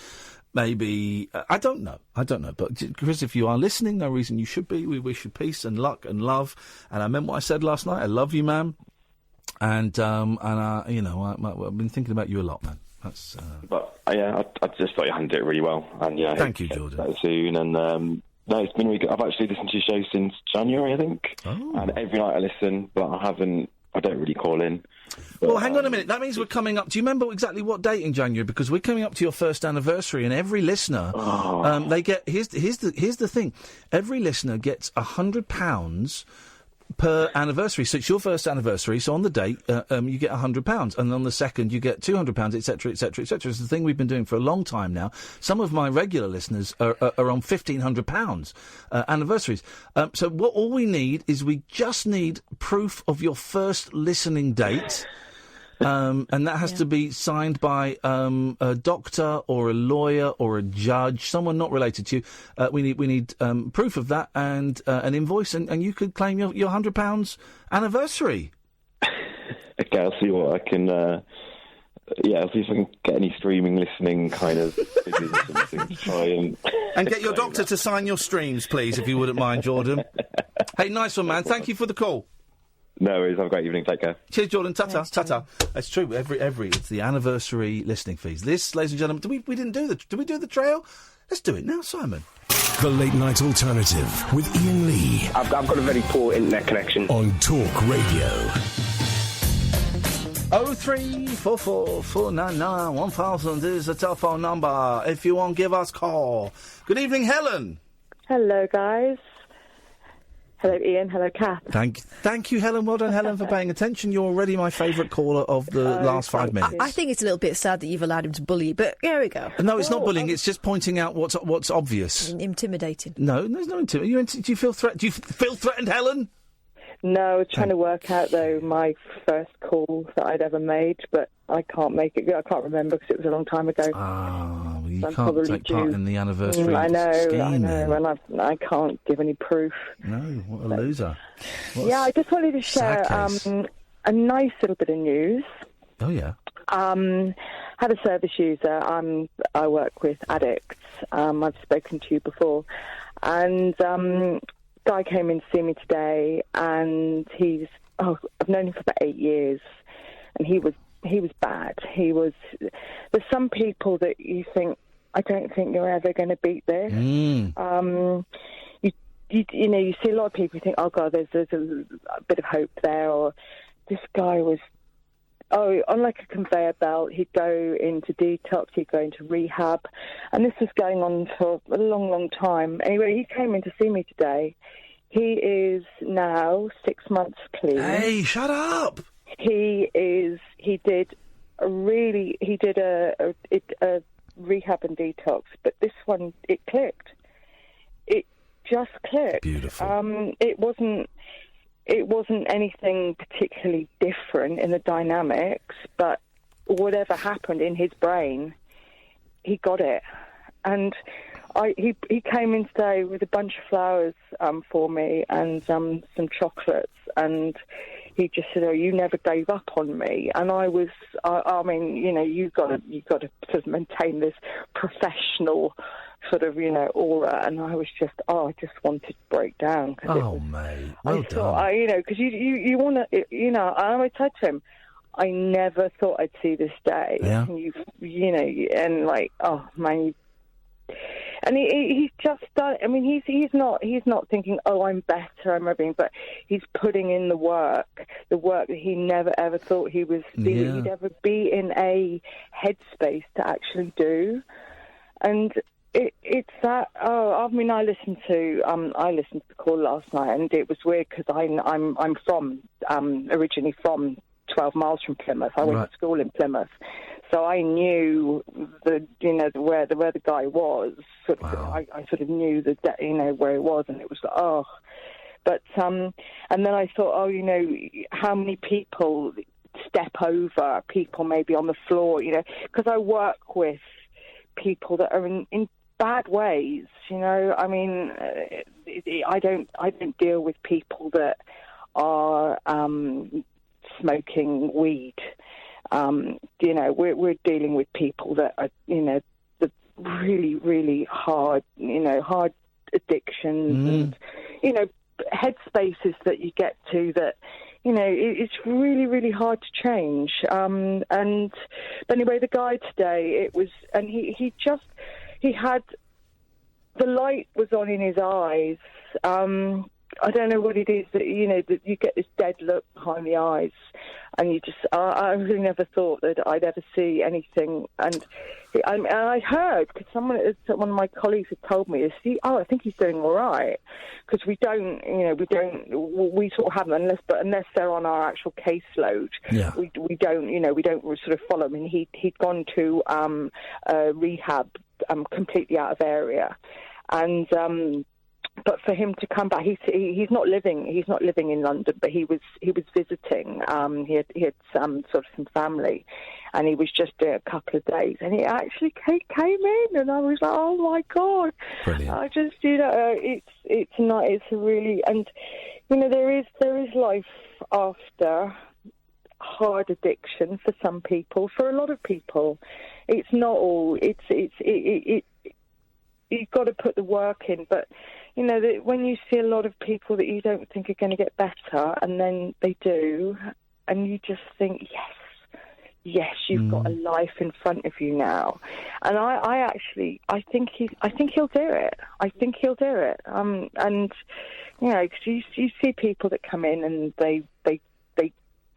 Maybe... I don't know. But Chris, if you are listening, no reason you should be. We wish you peace and luck and love. And I meant what I said last night. I love you, man. And I've been thinking about you a lot, man. That's, But I just thought you handled it really well, and thank you, Jordan. That soon, and no, it's been really good. I've actually listened to your show since January, I think, and every night I listen, but I don't really call in. But, well, hang on a minute. That means we're coming up. Do you remember exactly what date in January? Because we're coming up to your first anniversary, and every listener, they get. Here's the thing. Every listener gets £100 per anniversary. So it's your first anniversary, so on the date you get £100, and on the second you get £200, etc, etc, etc. It's the thing we've been doing for a long time now. Some of my regular listeners are on £1,500 anniversaries. So all we need is we just need proof of your first listening date. And that has to be signed by a doctor or a lawyer or a judge, someone not related to you. We need proof of that and an invoice, and you could claim your £100 anniversary. Okay, I'll see what I can. I'll see if I can get any streaming listening kind of figures or something to try and get your doctor to sign your streams, please, if you wouldn't mind, Jordan. Hey, nice one, man. Thank you for the call. No worries. Have a great evening. Take care. Cheers, Jordan. Ta-ta. Ta-ta. It's true. Every it's the anniversary listening fees. This, ladies and gentlemen, we didn't do did we do the trail? Let's do it now, Simon. The Late Night Alternative with Iain Lee. I've got a very poor internet connection. On Talk Radio. 0344 499 1000 is the telephone number. If you want, give us a call. Good evening, Helen. Hello, guys. Hello, Iain. Hello, Kath. Thank you, Helen. Well done, Helen, for paying attention. You're already my favourite caller of the last 5 minutes. I think it's a little bit sad that you've allowed him to bully you, but here we go. No, it's not bullying. It's just pointing out what's obvious. Intimidating. No, there's no intimidation. Do you feel threatened? Do you feel threatened, Helen? No, I was trying to work out, though, my first call that I'd ever made, but I can't make it. I can't remember because it was a long time ago. Ah, well, you So I'm can't probably take part due. in the anniversary I know, scheme, then. and I can't give any proof. No, what a loser. Yeah, I just wanted to share sad case. a nice little bit of news. Oh, yeah. Had a service user. I work with addicts. I've spoken to you before, and guy came in to see me today, and I've known him for about 8 years, and he was bad. There's some people that you think, I don't think you're ever going to beat this. You know, you see a lot of people, you think, oh God, there's a bit of hope there. Or this guy was, on like a conveyor belt. He'd go into detox, he'd go into rehab, and this was going on for a long, long time. Anyway, he came in to see me today. He is now 6 months clean. Hey, shut up! He did a rehab and detox, but this one, it clicked. It just clicked. Beautiful. It wasn't anything particularly different in the dynamics, but whatever happened in his brain, he got it. And he came in today with a bunch of flowers for me and some chocolates, and he just said, "Oh, you never gave up on me." And I mean, you know, you've got to sort of maintain this professional sort of, you know, aura. And I was just, I just wanted to break down. Mate, well done. You know, because you want to, you know, I said to him, I never thought I'd see this day. Yeah. And you know, and like, oh man. And he's just done. I mean, he's not thinking, oh, I'm better, I'm everything, but he's putting in the work that he never ever thought he'd ever be in a headspace to actually do. And it's that. I mean, I listened to the call last night, and it was weird because I'm originally from 12 miles from Plymouth. I went to school in Plymouth. So I knew where the guy was. I sort of knew where it was, and it was like, But and then I thought, you know, how many people step over people maybe on the floor, you know, because I work with people that are in bad ways, you know. I mean, I don't deal with people that are smoking weed. You know, we're dealing with people that are, you know, the really, really hard addictions and, you know, headspaces that you get to that, you know, it's really, really hard to change. And anyway, the guy today, he had, the light was on in his eyes. I don't know what it is that, you know, that you get this dead look behind the eyes, and you just, I really never thought that I'd ever see anything. And I heard, because one of my colleagues had told me, I think he's doing all right, because we sort of have them unless they're on our actual caseload. Yeah. We don't sort of follow him. And he'd gone to rehab, completely out of area, and. But for him to come back, he's not living in London, but he was visiting. He had some family, and he was just there a couple of days, and he actually came in, and I was like, oh my God! Brilliant. I just, you know, it's a really, and you know, there is life after hard addiction for some people. For a lot of people, it's not all. You've got to put the work in, but you know, when you see a lot of people that you don't think are going to get better, and then they do, and you just think, yes, you've got a life in front of you now. And I think he'll do it. I think he'll do it. And you know, cause you see people that come in and they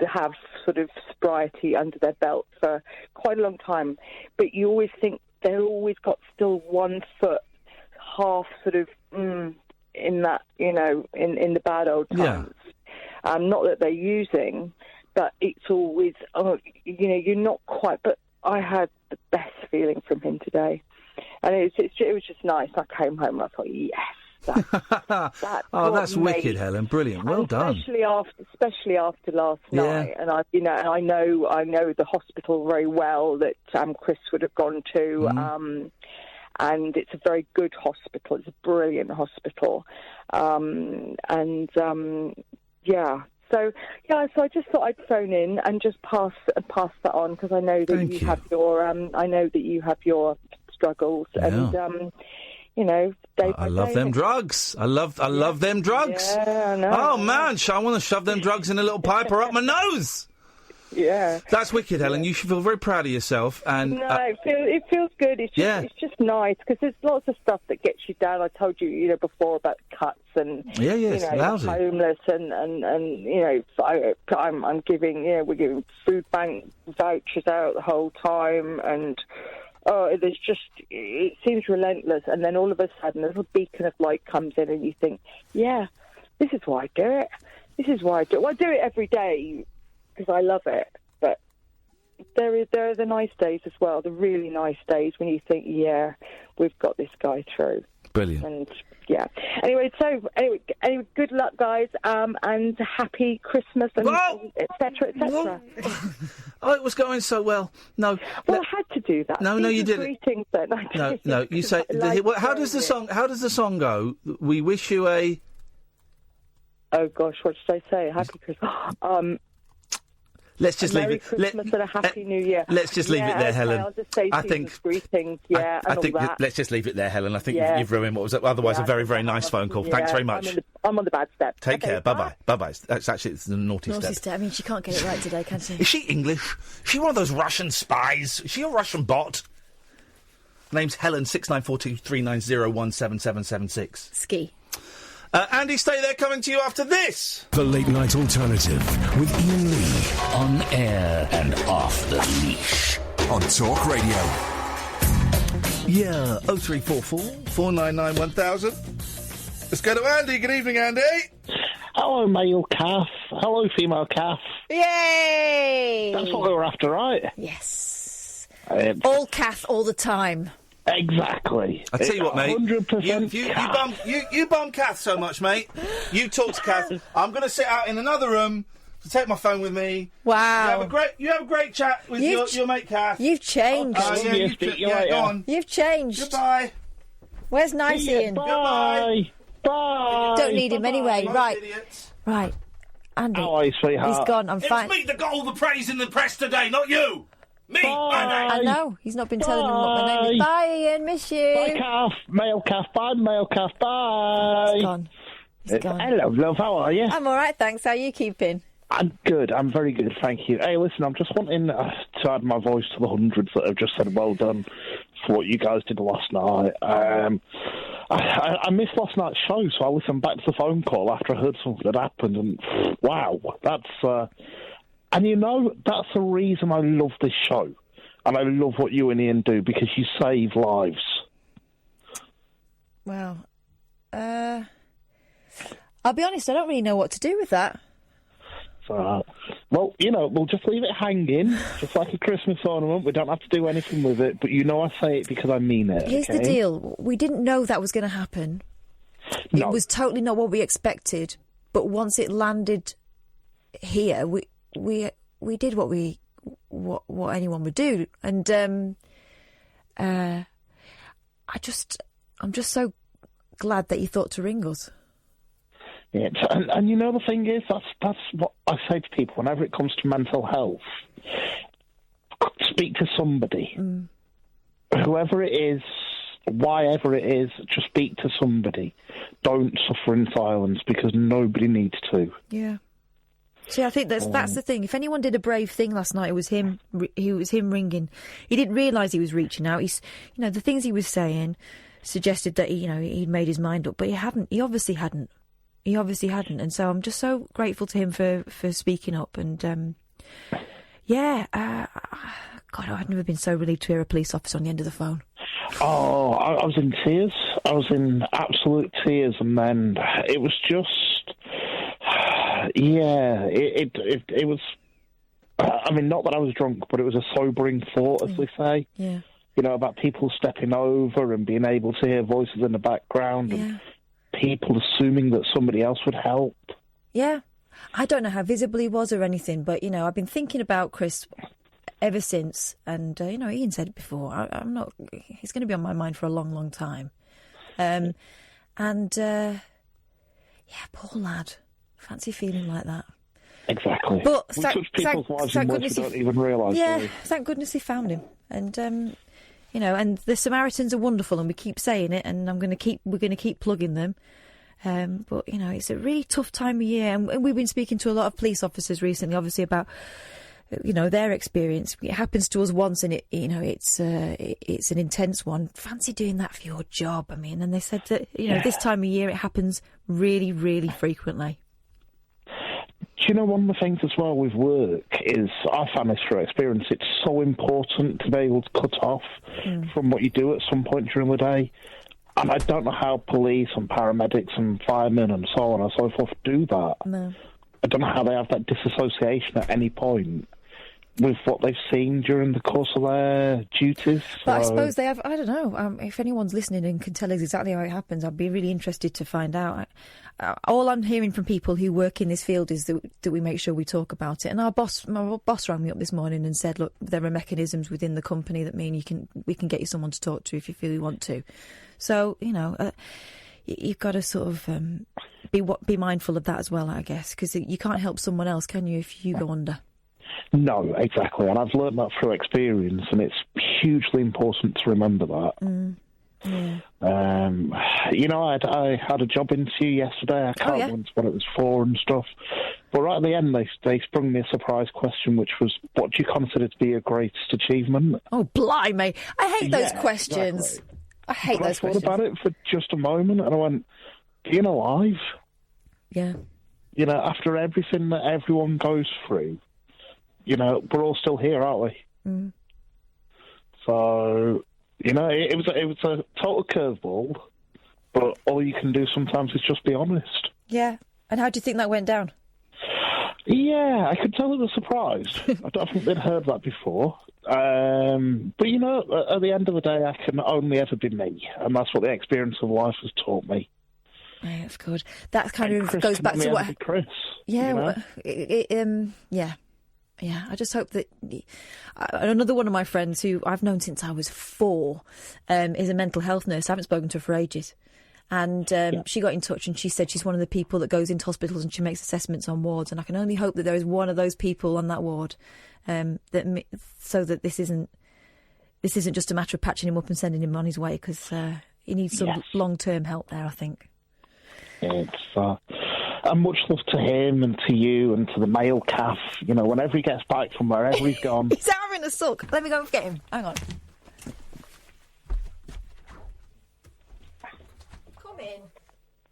have sort of sobriety under their belt for quite a long time, but you always think they've always got still 1 foot half sort of in that, you know, in the bad old times. Not that they're using, but it's always, you know, you're not quite. But I had the best feeling from him today, and it was just nice. I came home and I thought, yes. That's wicked, Helen. Brilliant. Well done. Especially after last night, and I know the hospital very well that Chris would have gone to, and it's a very good hospital. It's a brilliant hospital, So I just thought I'd phone in and just pass that on, because I know that you have your struggles, and. You know, I love them drugs. I love them drugs. Yeah, I know. Oh, man, I want to shove them drugs in a little pipe or up my nose. Yeah. That's wicked, Helen. You should feel very proud of yourself. And it feels good. It's just nice, because there's lots of stuff that gets you down. I told you, you know, before about cuts and homeless and you know, I'm giving, you know, we're giving food bank vouchers out the whole time, and. It seems relentless, and then all of a sudden a little beacon of light comes in, and you think, yeah, this is why I do it. This is why I do it. Well, I do it every day because I love it, but there are the nice days as well, the really nice days when you think, yeah, we've got this guy through. Brilliant. And Anyway, good luck, guys, and happy Christmas, and et cetera, et cetera. Oh, it was going so well. No. Well, I had to do that. No, you didn't. Greetings, then. No. You say. How does the song go? We wish you a. Oh gosh, what should I say? Happy Christmas. Let's just leave it. Merry Christmas and a Happy New Year. Let's just leave it there, Helen. I'll just say greetings, I think all that. Let's just leave it there, Helen. I think you've ruined what was otherwise a very, very nice phone call. Thanks very much. I'm on the bad step. Take care. Bye-bye. Bye-bye. It's the naughty step. I mean, she can't get it right today, can she? Is she English? Is she one of those Russian spies? Is she a Russian bot? Name's Helen, 6942390177776. Ski. Andy, stay there, coming to you after this. The Late Night Alternative with Iain Lee. On air and off the leash. On Talk Radio. Yeah, 0344 499 1000. Let's go to Andy. Good evening, Andy. Hello, male calf. Hello, female calf. Yay! That's what we were after, right? Yes. All calf all the time. Exactly. I tell you what, mate. 100% you bum Kath so much, mate. You talk to Kath. I'm going to sit out in another room to take my phone with me. Wow. You have a great chat with your mate Kath. You've changed. Go on. You've changed. Goodbye. Where's nice Iain? Bye. Bye. Don't need him anyway. Right. Idiots. Right. Andy. How are you, sweetheart? He's gone. I'm fine. It's me that got all the praise in the press today, not you. Me. I know. He's not been telling them what my name is. Bye, Iain. Miss you. Bye, calf. Male calf. Bye, male calf. Bye. He's gone. He's gone. Hello, love. How are you? I'm all right, thanks. How are you keeping? I'm good. I'm very good, thank you. Hey, listen, I'm just wanting to add my voice to the hundreds that have just said well done for what you guys did last night. I missed last night's show, so I listened back to the phone call after I heard something had happened, and wow, that's... And you know, that's the reason I love this show. And I love what you and Iain do, because you save lives. Well, I'll be honest, I don't really know what to do with that. Well, you know, we'll just leave it hanging, just like a Christmas ornament. We don't have to do anything with it, but you know I say it because I mean it. Here's the deal. We didn't know that was going to happen. No. It was totally not what we expected. But once it landed here, we did what anyone would do, and I'm just so glad that you thought to ring us. Yeah, and you know the thing is, that's what I say to people whenever it comes to mental health. Speak to somebody, whoever it is, whyever it is. Just speak to somebody. Don't suffer in silence, because nobody needs to. Yeah. See, I think that's the thing. If anyone did a brave thing last night, it was him. It was him ringing. He didn't realise he was reaching out. The things he was saying suggested that he'd made his mind up, but he hadn't. He obviously hadn't. And so I'm just so grateful to him for speaking up. And God, I've never been so relieved to hear a police officer on the end of the phone. Oh, I was in tears. I was in absolute tears, and then it was just, yeah, it was. I mean, not that I was drunk, but it was a sobering thought, as they say. Yeah. You know, about people stepping over and being able to hear voices in the background, and people assuming that somebody else would help. Yeah. I don't know how visible he was or anything, but, you know, I've been thinking about Chris ever since, and, you know, Ian said it before, I'm not... He's going to be on my mind for a long, long time. Yeah, poor lad. Fancy feeling like that. Exactly. But we touch people's lives in ways we don't even realise. Yeah, thank goodness he found him. And, you know, and the Samaritans are wonderful, and we keep saying it, and we're going to keep plugging them. But, you know, it's a really tough time of year, and we've been speaking to a lot of police officers recently, obviously, about, you know, their experience. It happens to us once, and it's an intense one. Fancy doing that for your job, I mean. And they said that, you know, this time of year it happens really, really frequently. Do you know, one of the things as well with work is, I found this through experience, it's so important to be able to cut off from what you do at some point during the day. And I don't know how police and paramedics and firemen and so on and so forth do that. No. I don't know how they have that disassociation at any point with what they've seen during the course of their duties. But I suppose they have, I don't know, if anyone's listening and can tell us exactly how it happens, I'd be really interested to find out. All I'm hearing from people who work in this field is that we make sure we talk about it. And my boss rang me up this morning and said, look, there are mechanisms within the company that mean we can get you someone to talk to if you feel you want to. So, you know, you've got to sort of be mindful of that as well, I guess, because you can't help someone else, can you, if you go under? No, exactly. And I've learned that through experience, and it's hugely important to remember that. Yeah. You know, I had a job interview yesterday. I can't remember what it was for and stuff. But right at the end, they sprung me a surprise question, which was, what do you consider to be your greatest achievement? Oh, blimey. I hate those questions. Exactly. I hate those questions. I thought about it for just a moment, and I went, being alive? Yeah. You know, after everything that everyone goes through, you know, we're all still here, aren't we? Mm. So, you know, it was a total curveball, but all you can do sometimes is just be honest. Yeah. And how do you think that went down? Yeah, I could tell they were surprised. I don't think they'd heard that before. But, you know, at the end of the day, I can only ever be me, and that's what the experience of life has taught me. Yeah, that's good. That kind of Chris goes back to what... Chris. Yeah, you know? Yeah. Yeah, I just hope that... another one of my friends, who I've known since I was 4, is a mental health nurse. I haven't spoken to her for ages. And she got in touch, and she said she's one of the people that goes into hospitals and she makes assessments on wards. And I can only hope that there is one of those people on that ward, so that this isn't just a matter of patching him up and sending him on his way, because he needs some long-term help there, I think. It's... and much love to him and to you and to the male calf. You know, whenever he gets back from wherever he's gone. He's having a suck. Let me go and get him. Hang on. Come in.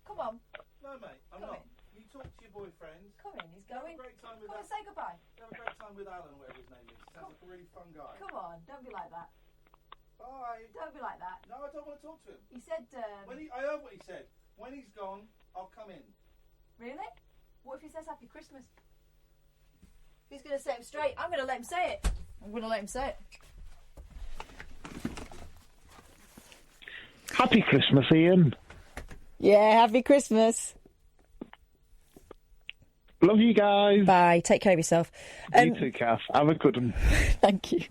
Come on. No, mate, I'm not. You talk to your boyfriend. Come in. He's going. Have a great time with Come on, say goodbye. Have a great time with Alan, whatever his name is. Sounds like a really fun guy. Come on. Don't be like that. Bye. Don't be like that. No, I don't want to talk to him. He said... I heard what he said. When he's gone, I'll come in. Really? What if he says Happy Christmas? Who's going to set him straight? I'm going to let him say it. I'm going to let him say it. Happy Christmas, Ian. Yeah, Happy Christmas. Love you guys. Bye. Take care of yourself. You too, Kath. Have a good one. Thank you.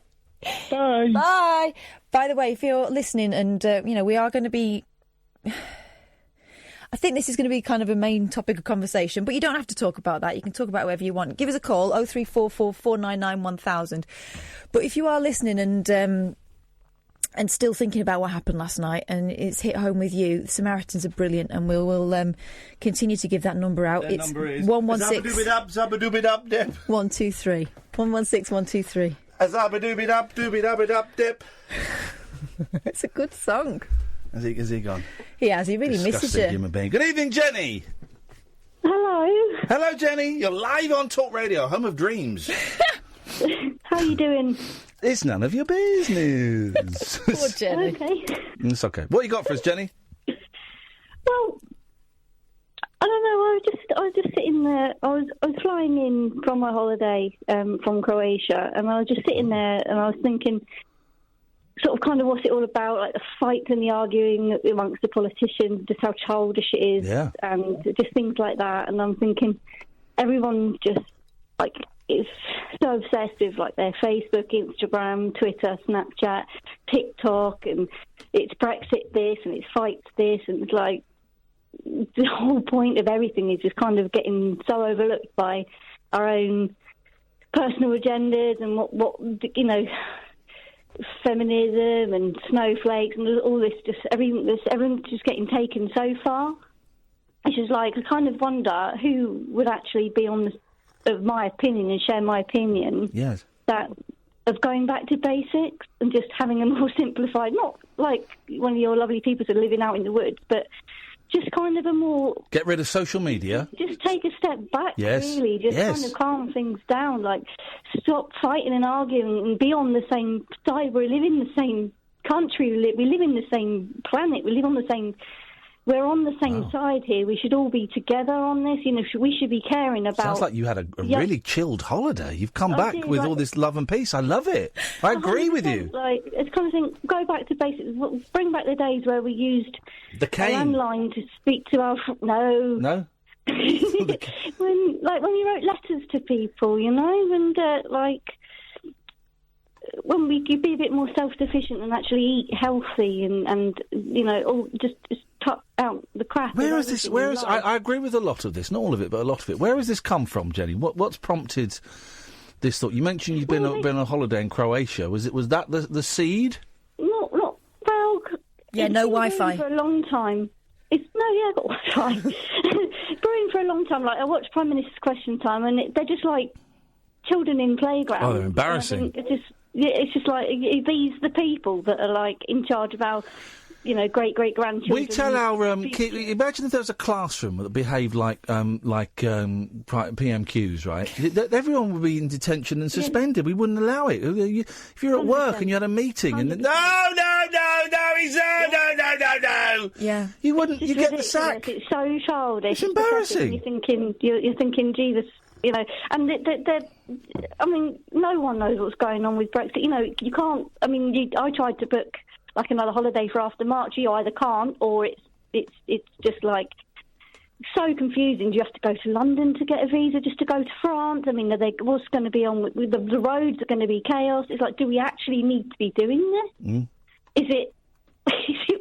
Bye. Bye. By the way, if you're listening, and, you know, we are going to be... I think this is going to be kind of a main topic of conversation, but you don't have to talk about that. You can talk about whatever you want. Give us a call, 0344 499 1000. But if you are listening and still thinking about what happened last night and it's hit home with you, the Samaritans are brilliant, and we'll continue to give that number out. Their number is 116 zabba-doobie-dub, dip. 123 116 123. Zabba-doobie-dub, doobie-dub-dub, dip. It's a good song. Has he gone? He has. He really misses you. Human being. Good evening, Jenny. Hello. Hello, Jenny. You're live on Talk Radio, home of dreams. How How are you doing? It's none of your business. Poor Jenny. Okay. It's okay. What you got for us, Jenny? Well, I don't know. I was just sitting there. I was flying in from my holiday from Croatia, and I was just sitting there, and I was thinking, sort of, kind of, what's it all about? Like the fights and the arguing amongst the politicians, just how childish it is, and just things like that. And I'm thinking, everyone just like is so obsessed with like their Facebook, Instagram, Twitter, Snapchat, TikTok, and it's Brexit this and it's fights this, and it's like the whole point of everything is just kind of getting so overlooked by our own personal agendas and what you know, feminism and snowflakes and all this, just everyone's just getting taken so far. It's just like, I kind of wonder who would actually be on of my opinion and share my opinion. Yes. That of going back to basics and just having a more simplified, not like one of your lovely people who are living out in the woods, but just kind of a more... Get rid of social media. Just take a step back, Yes. really. Just kind of calm things down. Like, stop fighting and arguing and be on the same side. We live in the same country. We live in the same planet. We live on the same... We're on the same side here. We should all be together on this. You know, we should be caring about... Sounds like you had a really chilled holiday. You've come back with all this love and peace. I love it. I agree with you. Like, it's kind of thing, go back to basics. Bring back the days where we used the cane. A landline to speak to our... No. when you wrote letters to people, you know, and, when we could be a bit more self-sufficient and actually eat healthy and you know, all just cut out the crap. Where is this? I agree with a lot of this, not all of it, but a lot of it. Where has this come from, Jenny? What's prompted this thought? You mentioned you've been on a holiday in Croatia. Was that the seed? Not well. Yeah, no Wi-Fi for a long time. I've got Wi-Fi. Brewing for a long time. Like, I watched Prime Minister's Question Time, and they're just like children in playgrounds. Oh, they're embarrassing. It's just like, these the people that are like in charge of our, you know, great-great-grandchildren. We tell our imagine if there was a classroom that behaved like PMQs, right? Everyone would be in detention and suspended. We wouldn't allow it. If you're at work and you had a meeting and no, he's no. Yeah, you wouldn't. You get the sack. It's so childish. It's embarrassing. You're thinking, Jesus. You know, and I mean, no one knows what's going on with Brexit. You know, you can't. I mean, I tried to book like another holiday for after March. You either can't, or it's just like so confusing. Do you have to go to London to get a visa just to go to France? I mean, what's going to be on with the roads are going to be chaos. It's like, do we actually need to be doing this? Is it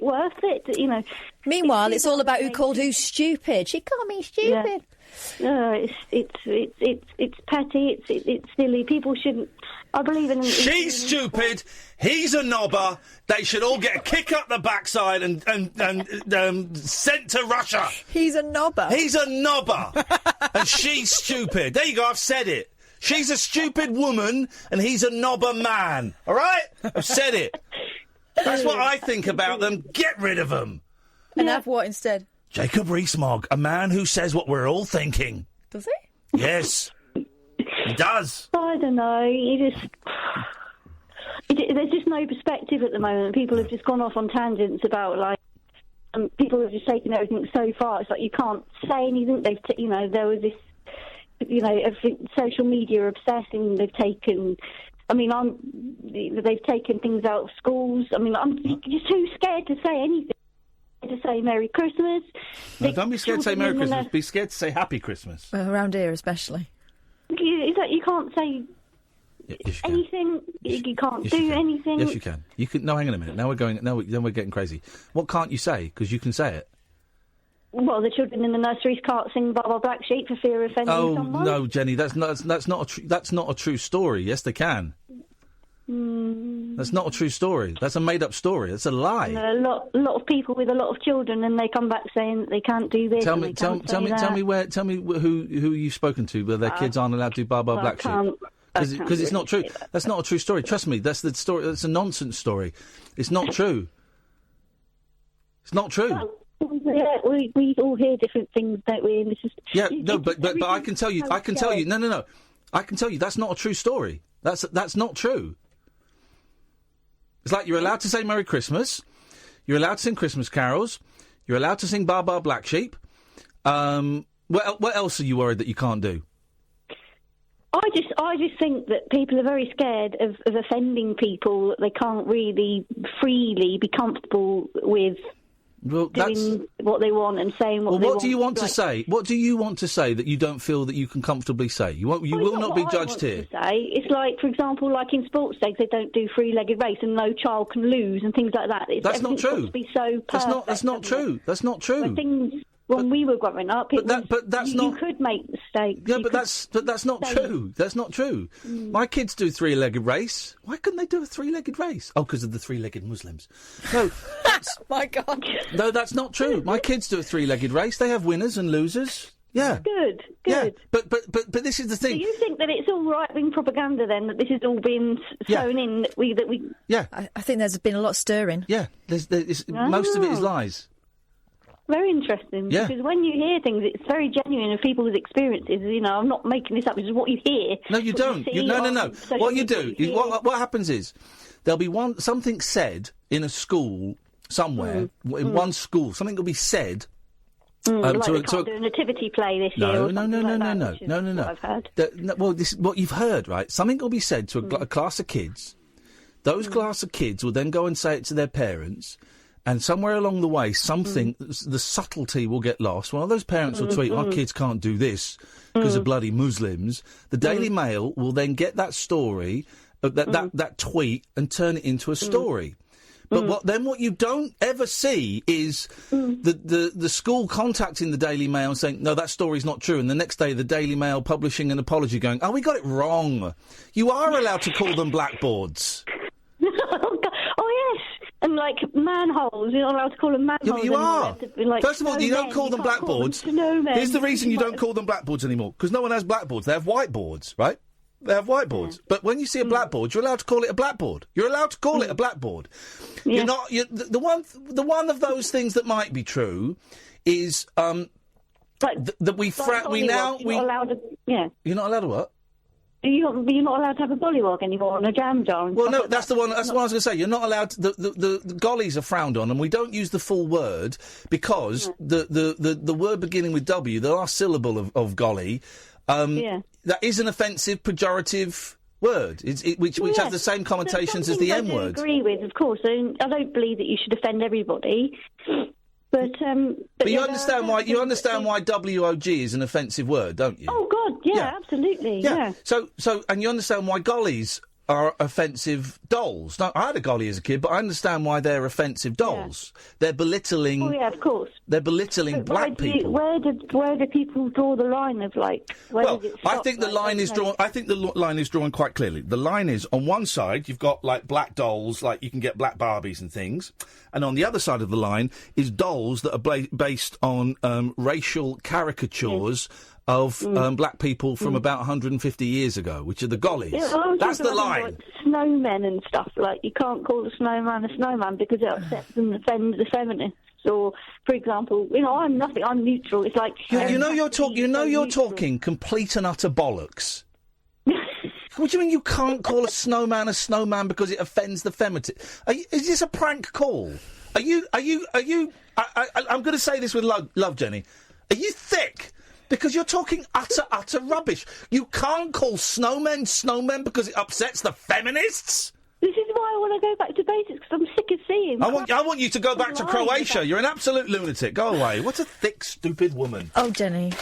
worth it? You know. Meanwhile, it's all about who called who stupid. She called me stupid. Yeah. No, it's petty. It's silly. People shouldn't. I believe in. She's stupid. He's a knobber. They should all get a kick up the backside and sent to Russia. He's a knobber. He's a knobber, and she's stupid. There you go. I've said it. She's a stupid woman, and he's a knobber man. All right, I've said it. That's what I think about them. Get rid of them. And have what instead? Jacob Rees-Mogg, a man who says what we're all thinking. Does he? Yes, he does. I don't know. There's just no perspective at the moment. People have just gone off on tangents about, like, people have just taken everything so far. It's like you can't say anything. There was this, social media obsessing. They've taken things out of schools. I mean, I'm just too scared to say anything. To say Merry Christmas. No, don't be scared to say Merry Christmas. Be scared to say Happy Christmas. Well, around here especially. You can't say anything. You can't do anything. Yes, you can. You can. No, hang on a minute. Now we're getting crazy. What can't you say? Because you can say it. Well, the children in the nurseries can't sing "Blah Blah Black Sheep" for fear of offending someone. Oh no, Jenny, that's not a true story. Yes, they can. That's not a true story. That's a made-up story. That's a lie. A lot of people with a lot of children, and they come back saying that they can't do this. Tell me who you've spoken to where their kids aren't allowed to do blah blah black sheep. Because it's not true. That's not a true story. Trust me. That's the story. That's a nonsense story. It's not true. It's not true. Yeah, we all hear different things, don't we? But I can tell you. No. I can tell you that's not a true story. That's not true. It's like you're allowed to say Merry Christmas, you're allowed to sing Christmas carols, you're allowed to sing Bar Bar Black Sheep. What else are you worried that you can't do? I just think that people are very scared of offending people that they can't really freely be comfortable with doing what they want and saying what they want. What do you want to say? What do you want to say that you don't feel that you can comfortably say? You will not be judged here. It's like, for example, like in sports days, they don't do three-legged race and no child can lose and things like that. That's not true. Got to be so perfect, that's not true. That's not true. When we were growing up, you could make mistakes. Yeah, but that's not true. That's not true. My kids do three-legged race. Why couldn't they do a three-legged race? Oh, because of the three-legged Muslims. No, my God. No, that's not true. My kids do a three-legged race. They have winners and losers. Yeah. Good. Yeah, but this is the thing. Do you think that it's all right-wing propaganda then, that this is all being sewn in, that we... Yeah. I think there's been a lot of stirring. Yeah, most of it is lies. Very interesting, because when you hear things, it's very genuine of people's experiences. You know, I'm not making this up. This is what you hear. No, you don't. No. What you do, what happens is, there'll be something said in a school somewhere, in one school. Something will be said. Like they can't do a nativity play this year. No. I've heard. This is what you've heard, right? Something will be said to a class of kids. Those class of kids will then go and say it to their parents. And somewhere along the way, the subtlety will get lost. One of those parents will tweet, our kids can't do this because of bloody Muslims. The Daily Mail will then get that story, that tweet, and turn it into a story. But what you don't ever see is the school contacting the Daily Mail and saying, no, that story's not true. And the next day, the Daily Mail publishing an apology going, we got it wrong. You are allowed to call them blackboards. Oh, yes. And, like, manholes, you're not allowed to call them manholes. Yeah, but you are. First of all, you don't call them blackboards. Here's the reason you don't call them blackboards anymore. Because no one has blackboards. They have whiteboards, right? They have whiteboards. But when you see a blackboard, you're allowed to call it a blackboard. You're allowed to call it a blackboard. Yeah. You're not... the one of those things that might be true is that we... You're not allowed to... Yeah. You're not allowed to what? You're not allowed to have a bollywog anymore on a jam jar. Well, no, that's the one. That's what I was going to say. You're not allowed to, the gollies are frowned on, and we don't use the full word because the word beginning with W, the last syllable of golly, that is an offensive, pejorative word, which has the same connotations as the M word. I agree with, of course. I don't believe that you should offend everybody. But you understand why WOG is an offensive word, don't you? Oh God, yeah. Absolutely, yeah. So and you understand why gollies are offensive dolls. Now, I had a golly as a kid, but I understand why they're offensive dolls. Yeah. They're belittling. Oh yeah, of course. They're belittling black people. Where do people draw the line of I think the line is drawn. I think the line is drawn quite clearly. The line is on one side you've got like black dolls, like you can get black Barbies and things, and on the other side of the line is dolls that are based on racial caricatures. Of black people from about 150 years ago, which are the gollies. Yeah, that's the line. Like snowmen and stuff. Like, you can't call a snowman a snowman because it upsets and offends the feminists. Or, for example, I'm nothing. I'm neutral. It's like you're talking complete and utter bollocks. What do you mean you can't call a snowman because it offends the feminine? Is this a prank call? Are you? I'm going to say this with love, Jenny. Are you thick? Because you're talking utter rubbish. You can't call snowmen because it upsets the feminists. This is why I want to go back to basics, because I'm sick of seeing... I want you to go back to Croatia. You're an absolute lunatic. Go away. What a thick, stupid woman. Oh, Jenny.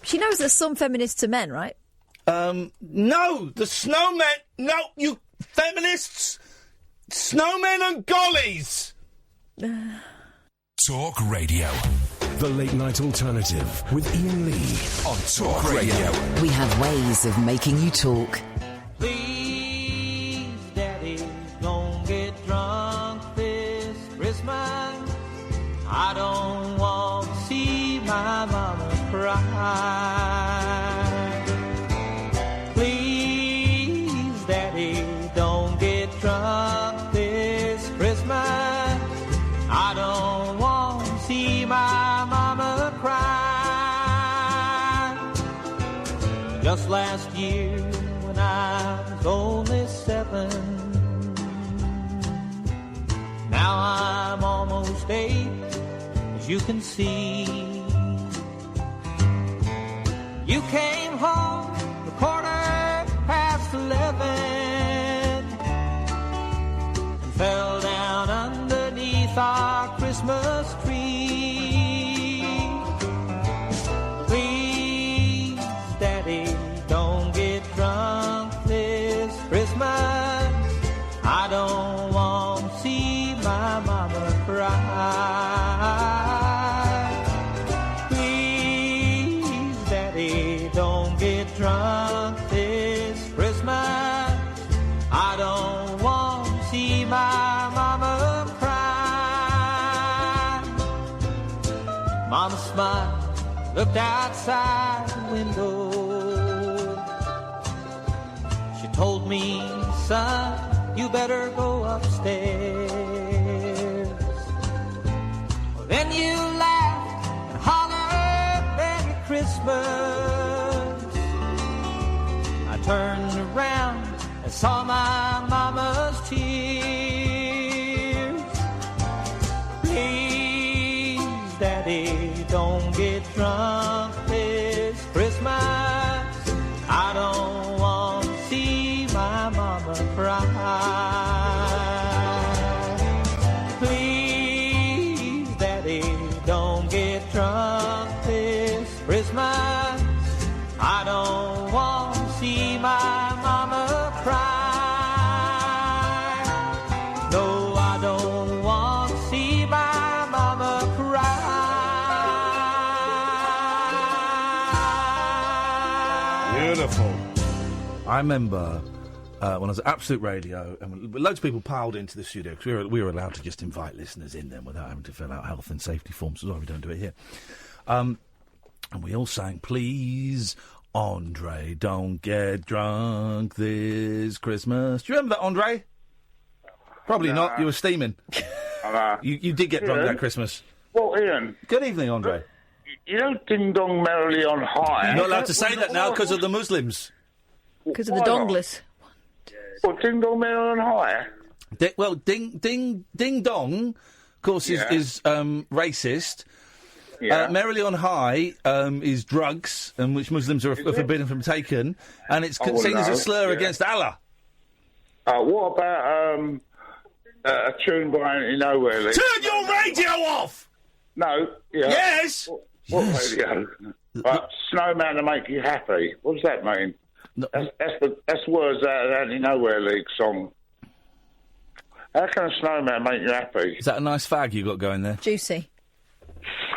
She knows that some feminists are men, right? No. The snowmen... No, you feminists. Snowmen and gollies. Talk Radio. The Late Night Alternative with Iain Lee on Talk Radio. We have ways of making you talk. Please, Daddy, don't get drunk this Christmas. I don't want to see my mama cry. Please, Daddy, don't get drunk this Christmas. I don't want to see my mama cry. Just last year when when I was only 7. Now I'm almost 8, as you can see. You came home a 11:15 and fell down underneath our Christmas tree. Please, Daddy, don't get drunk this Christmas. I don't want to see my mama cry. Please, Daddy, don't get drunk this Christmas. I don't want to see my mama cry. Mama smiled, looked outside the window. She told me, son, you better go upstairs. Then you laughed and hollered, Merry Christmas. I turned around and saw my mama's tears. Please, Daddy, don't get drunk this Christmas. I don't want to see my mama cry. Please, Daddy, don't get drunk this Christmas. I don't want to see my mama cry. No, I don't want to see my mama cry. Beautiful. I remember when I was at Absolute Radio, and loads of people piled into the studio because we were allowed to just invite listeners in then without having to fill out health and safety forms. Sorry, we don't do it here. And we all sang, please, Andre, don't get drunk this Christmas. Do you remember that, Andre? Probably not. You were steaming. You did get drunk that Christmas. Well, Ian. Good evening, Andre. You know Ding Dong Merrily on High? You're not allowed to say that now because of the Muslims. Because of the donglers. Well, Ding Dong Merrily on High? Ding Dong, of course, is racist. Yeah. Merrily on High is drugs, and which Muslims are forbidden from taking, and it's seen as a slur against Allah. What about a tune by Ain't Nowhere? Turn your radio off! No. Yeah. Yes! What radio? Snowman to Make You Happy. What does that mean? No. That's words out of the Ain't Nowhere League song. How can a snowman make you happy? Is that a nice fag you got going there? Juicy.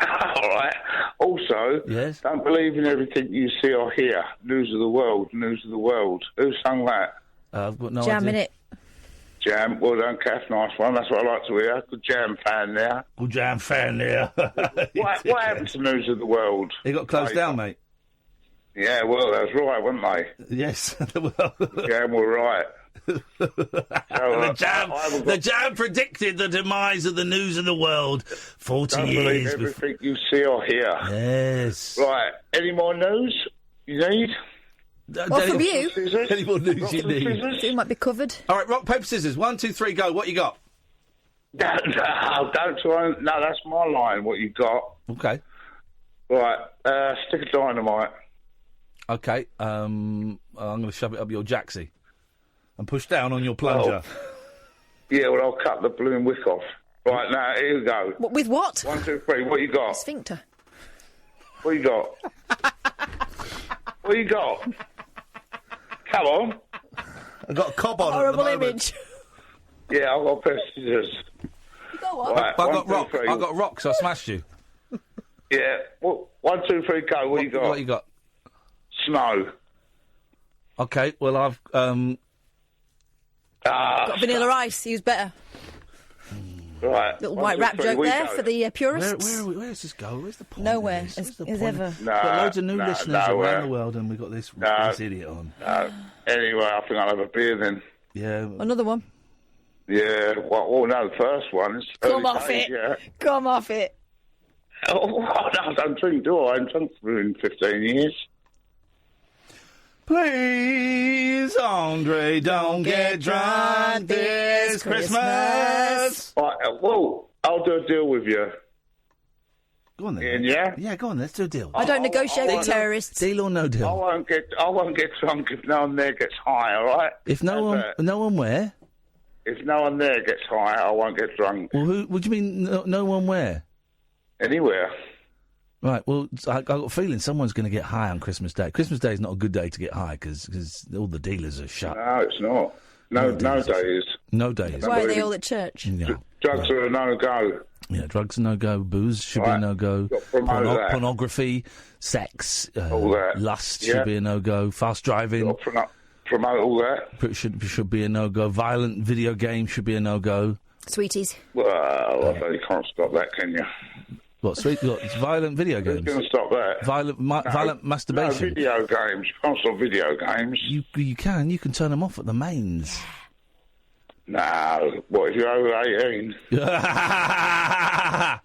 All right. Also, yes. Don't believe in everything you see or hear. News of the world, news of the world. Who sung that? I've got no Jam idea. in it. Jam. Well done, Kath. Nice one. That's what I like to hear. Good Jam fan there. Good Jam fan there. What happened to News of the World? It got closed down, mate. Yeah, well, that's right, weren't they? Yes. Jam were right. The Jam predicted the demise of the News of the World 40 Don't years believe everything you see or hear. Yes. Right. Any more news you need? Well, from you. Any more news you need? It might be covered. All right, rock, paper, scissors. 1, 2, 3, go. What you got? Don't try. No, that's my line. What you got? Okay. Right. Stick of dynamite. Okay. I'm going to shove it up your jacksie and push down on your plunger. Oh. Yeah, well, I'll cut the blooming wick off. Right, now, here we go. What, with what? 1, 2, 3. What you got? Sphincter. What you got? What you got? Come on. I've got a cob on. Horrible image. Yeah, I've got a pair of scissors. You got what? Right, I got rocks. I smashed you. Yeah. Well, 1, 2, 3, go. What you got? What you got? Snow. Okay. Well, I've got vanilla ice. Use better. Right. Little white rap joke there for the purists. Where does this go? Where's the point? Nowhere, as ever. We've got loads of new listeners around the world, and we've got this idiot on. Anyway, I think I'll have a beer then. Yeah. Another one. Yeah. Well, no, the first one is. Come off it. Yeah. Come off it. Oh, no, I don't drink, do I? I haven't drunk for 15 years. Please, laundry. Don't get drunk this Christmas. Right, well, I'll do a deal with you. Go on then. Ian, yeah? Yeah, go on. Let's do a deal. I don't negotiate with terrorists. Deal or no deal? I won't get drunk if no one there gets high, all right? If no one where? If no one there gets high, I won't get drunk. Well, what do you mean no one where? Anywhere. Right, well, I got a feeling someone's going to get high on Christmas Day. Christmas Day is not a good day to get high because all the dealers are shut. No, it's not. No days. No days. Why are they all at church? Yeah. Drugs are a no-go. Yeah, drugs are no-go. Booze should be a no-go. Pornography, sex, lust should be a no-go. Fast driving. Promote all that. Should be a no-go. Violent video games should be a no-go. Sweeties. Well, I bet you can't stop that, can you? What, it's violent video games? Who's going to stop that? Violent masturbation? No, video games. You can't stop video games. You can. You can turn them off at the mains. No. What, if you're over 18?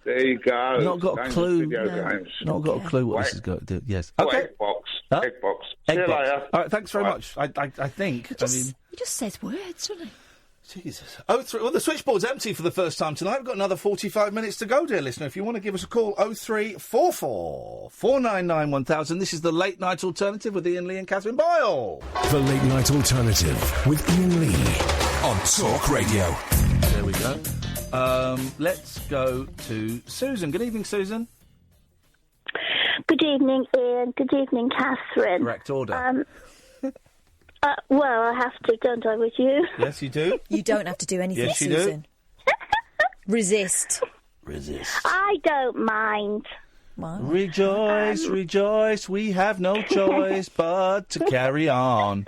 There you go. Not got a clue. Video games. Not got a clue what this is going to do. Yes. Okay. Xbox. Xbox. See you later. All right, thanks very much. I think... He just says words, doesn't he? Jesus. Well, the switchboard's empty for the first time tonight. We've got another 45 minutes to go, dear listener. If you want to give us a call, 0344 499 1000. This is the Late Night Alternative with Iain Lee and Catherine Boyle. The Late Night Alternative with Iain Lee on Talk Radio. There we go. Let's go to Susan. Good evening, Susan. Good evening, Ian. Good evening, Catherine. Correct order. Well, I have to, don't I, with you? Yes, you do. You don't have to do anything, yes, you Susan. Do. Resist. I don't mind. Rejoice, rejoice, we have no choice but to carry on.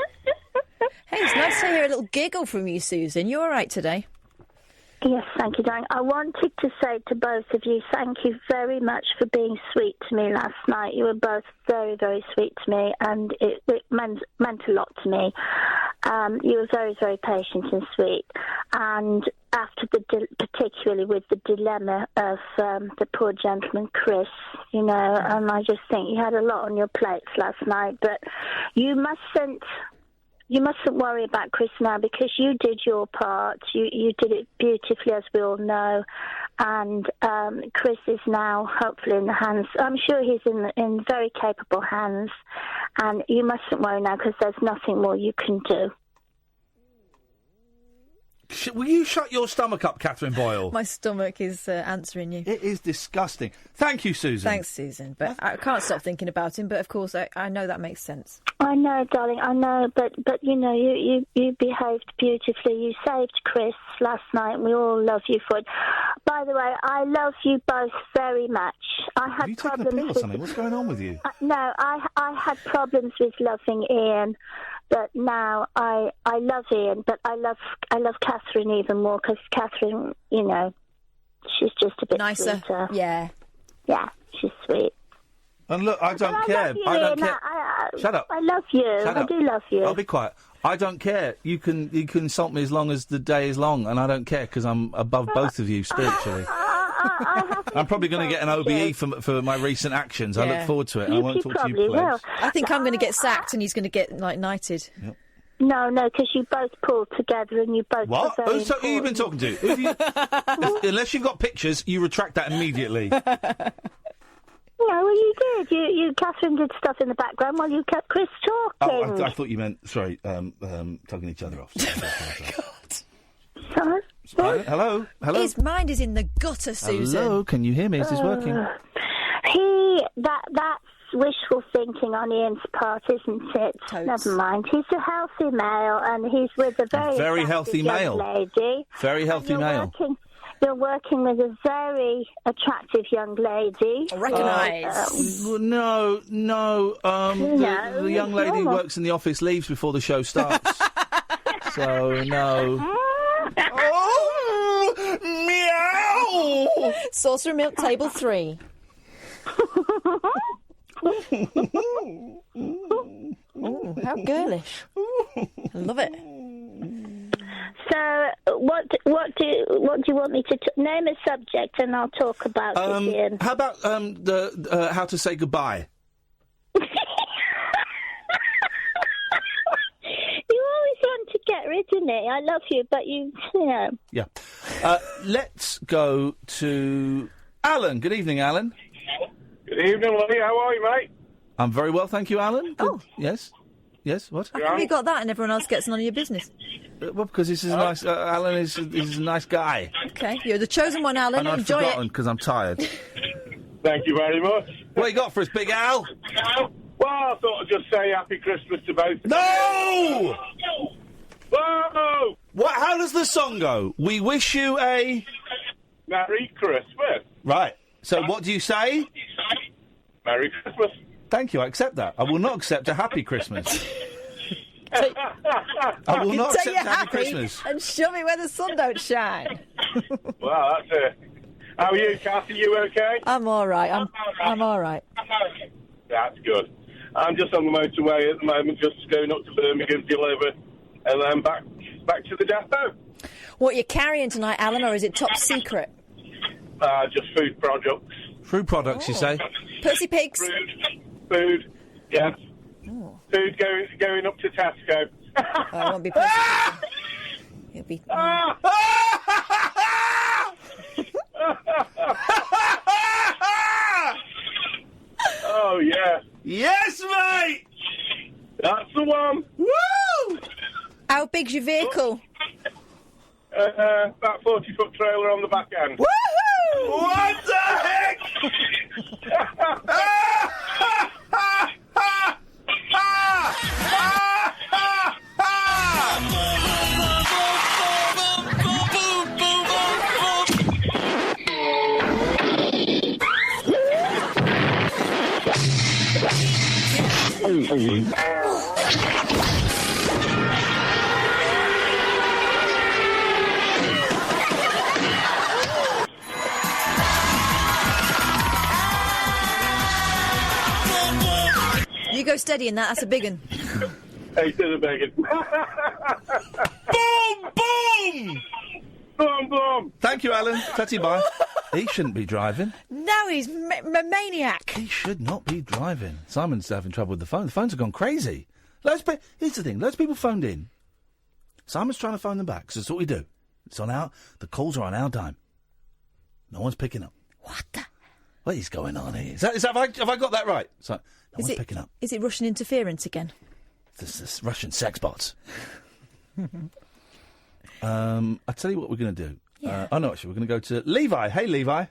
Hey, it's nice to hear a little giggle from you, Susan. You all right today? Yes, thank you, darling. I wanted to say to both of you, thank you very much for being sweet to me last night. You were both very, very sweet to me, and it meant a lot to me. You were very, very patient and sweet. And after particularly with the dilemma of the poor gentleman, Chris, and I just think you had a lot on your plates last night. But you mustn't worry about Chris now, because you did your part. You did it beautifully, as we all know. And Chris is now hopefully in the hands. I'm sure he's in very capable hands. And you mustn't worry now, because there's nothing more you can do. Will you shut your stomach up, Catherine Boyle? My stomach is answering you. It is disgusting. Thank you, Susan. Thanks, Susan. But I can't stop thinking about him. But of course, I know that makes sense. I know, darling. I know. But you behaved beautifully. You saved Chris last night, and we all love you for it. By the way, I love you both very much. I had Have you taken a pill or something? What's going on with you? No, I had problems with loving Ian. But now I love Ian, but I love Catherine even more, because Catherine, she's just a bit nicer. sweeter. Yeah, she's sweet. And look, I don't care. I don't care. Shut up. I love you. I do love you. I'll be quiet. I don't care. You can insult me as long as the day is long, and I don't care, because I'm above both of you spiritually. I'm probably going to get an OBE for my recent actions. Yeah. I look forward to it. I won't talk to you, please. I think I'm going to get sacked, and he's going to get knighted. Yep. No, because you both pulled together and you both. What? Who have you been talking to? Who have you... Unless you've got pictures, you retract that immediately. No, well, you did. You Catherine did stuff in the background while you kept Chris talking. Oh, I thought you meant tugging each other off. Sorry? Hello? His mind is in the gutter, Susan. Hello? Can you hear me? Is this working? That's wishful thinking on Ian's part, isn't it? Totes. Never mind. He's a healthy male, and he's with a very healthy young male. lady. Very healthy male. You're working with a very attractive young lady. Recognise. No. The young lady who works in the office leaves before the show starts. So, no. Oh, meow! Saucer of milk, table 3. Oh, how girlish. I love it. So, what do you want me to name a subject, and I'll talk about it, Ian? How about how to say goodbye? You always funny. I love you, but you know. Yeah. Let's go to Alan. Good evening, Alan. Good evening, Lee. How are you, mate? I'm very well, thank you, Alan. Oh. Yes? Yes, what? How come you got that and everyone else gets none of your business? Well, because this is a nice... Alan is a nice guy. Okay, you're the chosen one, Alan. And I've Enjoy forgotten it. because I'm tired. Thank you very much. What you got for us, Big Al? Well, I thought I'd just say Happy Christmas to both. No! Whoa! What? How does the song go? We wish you a... Merry Christmas. Right. So what do you say? Merry Christmas. Thank you, I accept that. I will not accept a Happy Christmas. I will not Say accept you're Happy Christmas. and shove it where the sun don't shine. Well, that's it. How are you, Kath? Are you okay? I'm all right. I'm all right. That's good. I'm just on the motorway at the moment, just going up to Birmingham to deliver, and then back to the depot. What you carrying tonight, Alan, or is it top secret? Just food products. Food products, you say? Pussy pigs. Food, yes. Oh. Food going up to Tesco. Oh, it won't be pussy pigs. It'll be... Oh, yeah. Yes, mate! That's the one. Woo! How big's your vehicle? About 40-foot trailer on the back end. Woohoo! What the heck? You go steady in that. That's a big one. Hey, to the bacon. Boom! Boom! Boom, boom! Thank you, Alan. Tatty bye. He shouldn't be driving. No, he's a maniac. He should not be driving. Simon's having trouble with the phone. The phones have gone crazy. Here's the thing. Loads of people phoned in. Simon's trying to phone them back, because that's what we do. It's on our... The calls are on our dime. No one's picking up. What the... What is going on here? Have I got that right? So, no one's picking up. Is it Russian interference again? This Russian sex bots. I'll tell you what we're going to do. Yeah. Actually, we're going to go to Levi. Hey, Levi.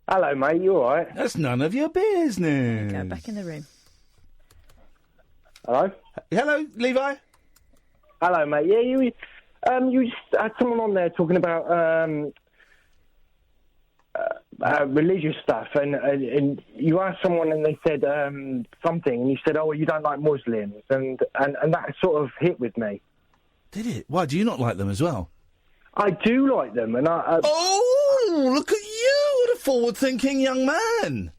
Hello, mate. You all right? That's none of your business. Go back in the room. Hello? Hello, Levi. Hello, mate. Yeah, you just had someone on there talking about religious stuff, and you asked someone and they said something, and you said, "Oh, you don't like Muslims," and that sort of hit with me. Did it? Why, do you not like them as well? I do like them, and Oh, look at you! What a forward-thinking young man.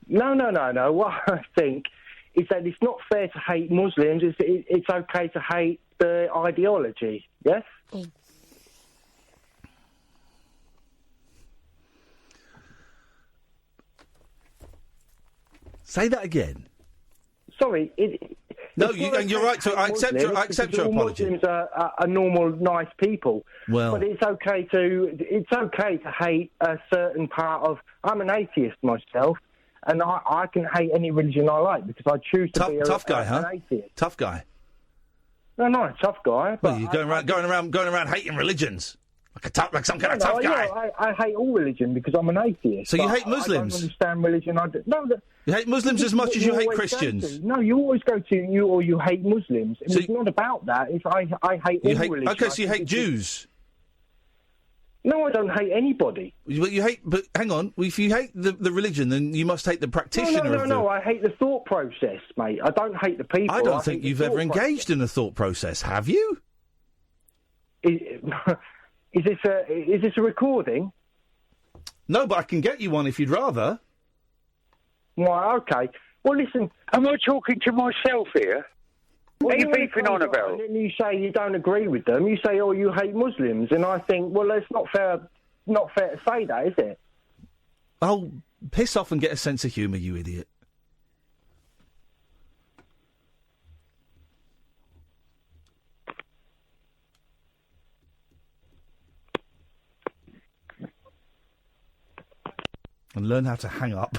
No. What I think is that it's not fair to hate Muslims. It's okay to hate the ideology. Yes. Say that again. Sorry. You're right. So I accept your apology. Muslims are normal, nice people. Well, but it's okay to hate a certain part of. I'm an atheist myself, and I can hate any religion I like because I choose to be an atheist. Tough guy. No, not a tough guy. Well, you're going around hating religions like some kind of tough guy. I hate all religion because I'm an atheist. So you hate Muslims? I don't understand religion. You hate Muslims as much as you hate Christians? No, you always go to you hate Muslims. It's not about that. It's I hate all religion. Okay, so you hate Jews? No, I don't hate anybody. But hang on. If you hate the religion, then you must hate the practitioner. No. I hate the thought process, mate. I don't hate the people. I don't think you've ever engaged in a thought process, have you? Is this a recording? No, but I can get you one if you'd rather. Right, okay. Well, listen, am I talking to myself here? What are you beefing on about? And you say you don't agree with them. You say, "Oh, you hate Muslims," and I think, well, it's not fair. Not fair to say that, is it? Oh, piss off and get a sense of humour, you idiot. and learn how to hang up.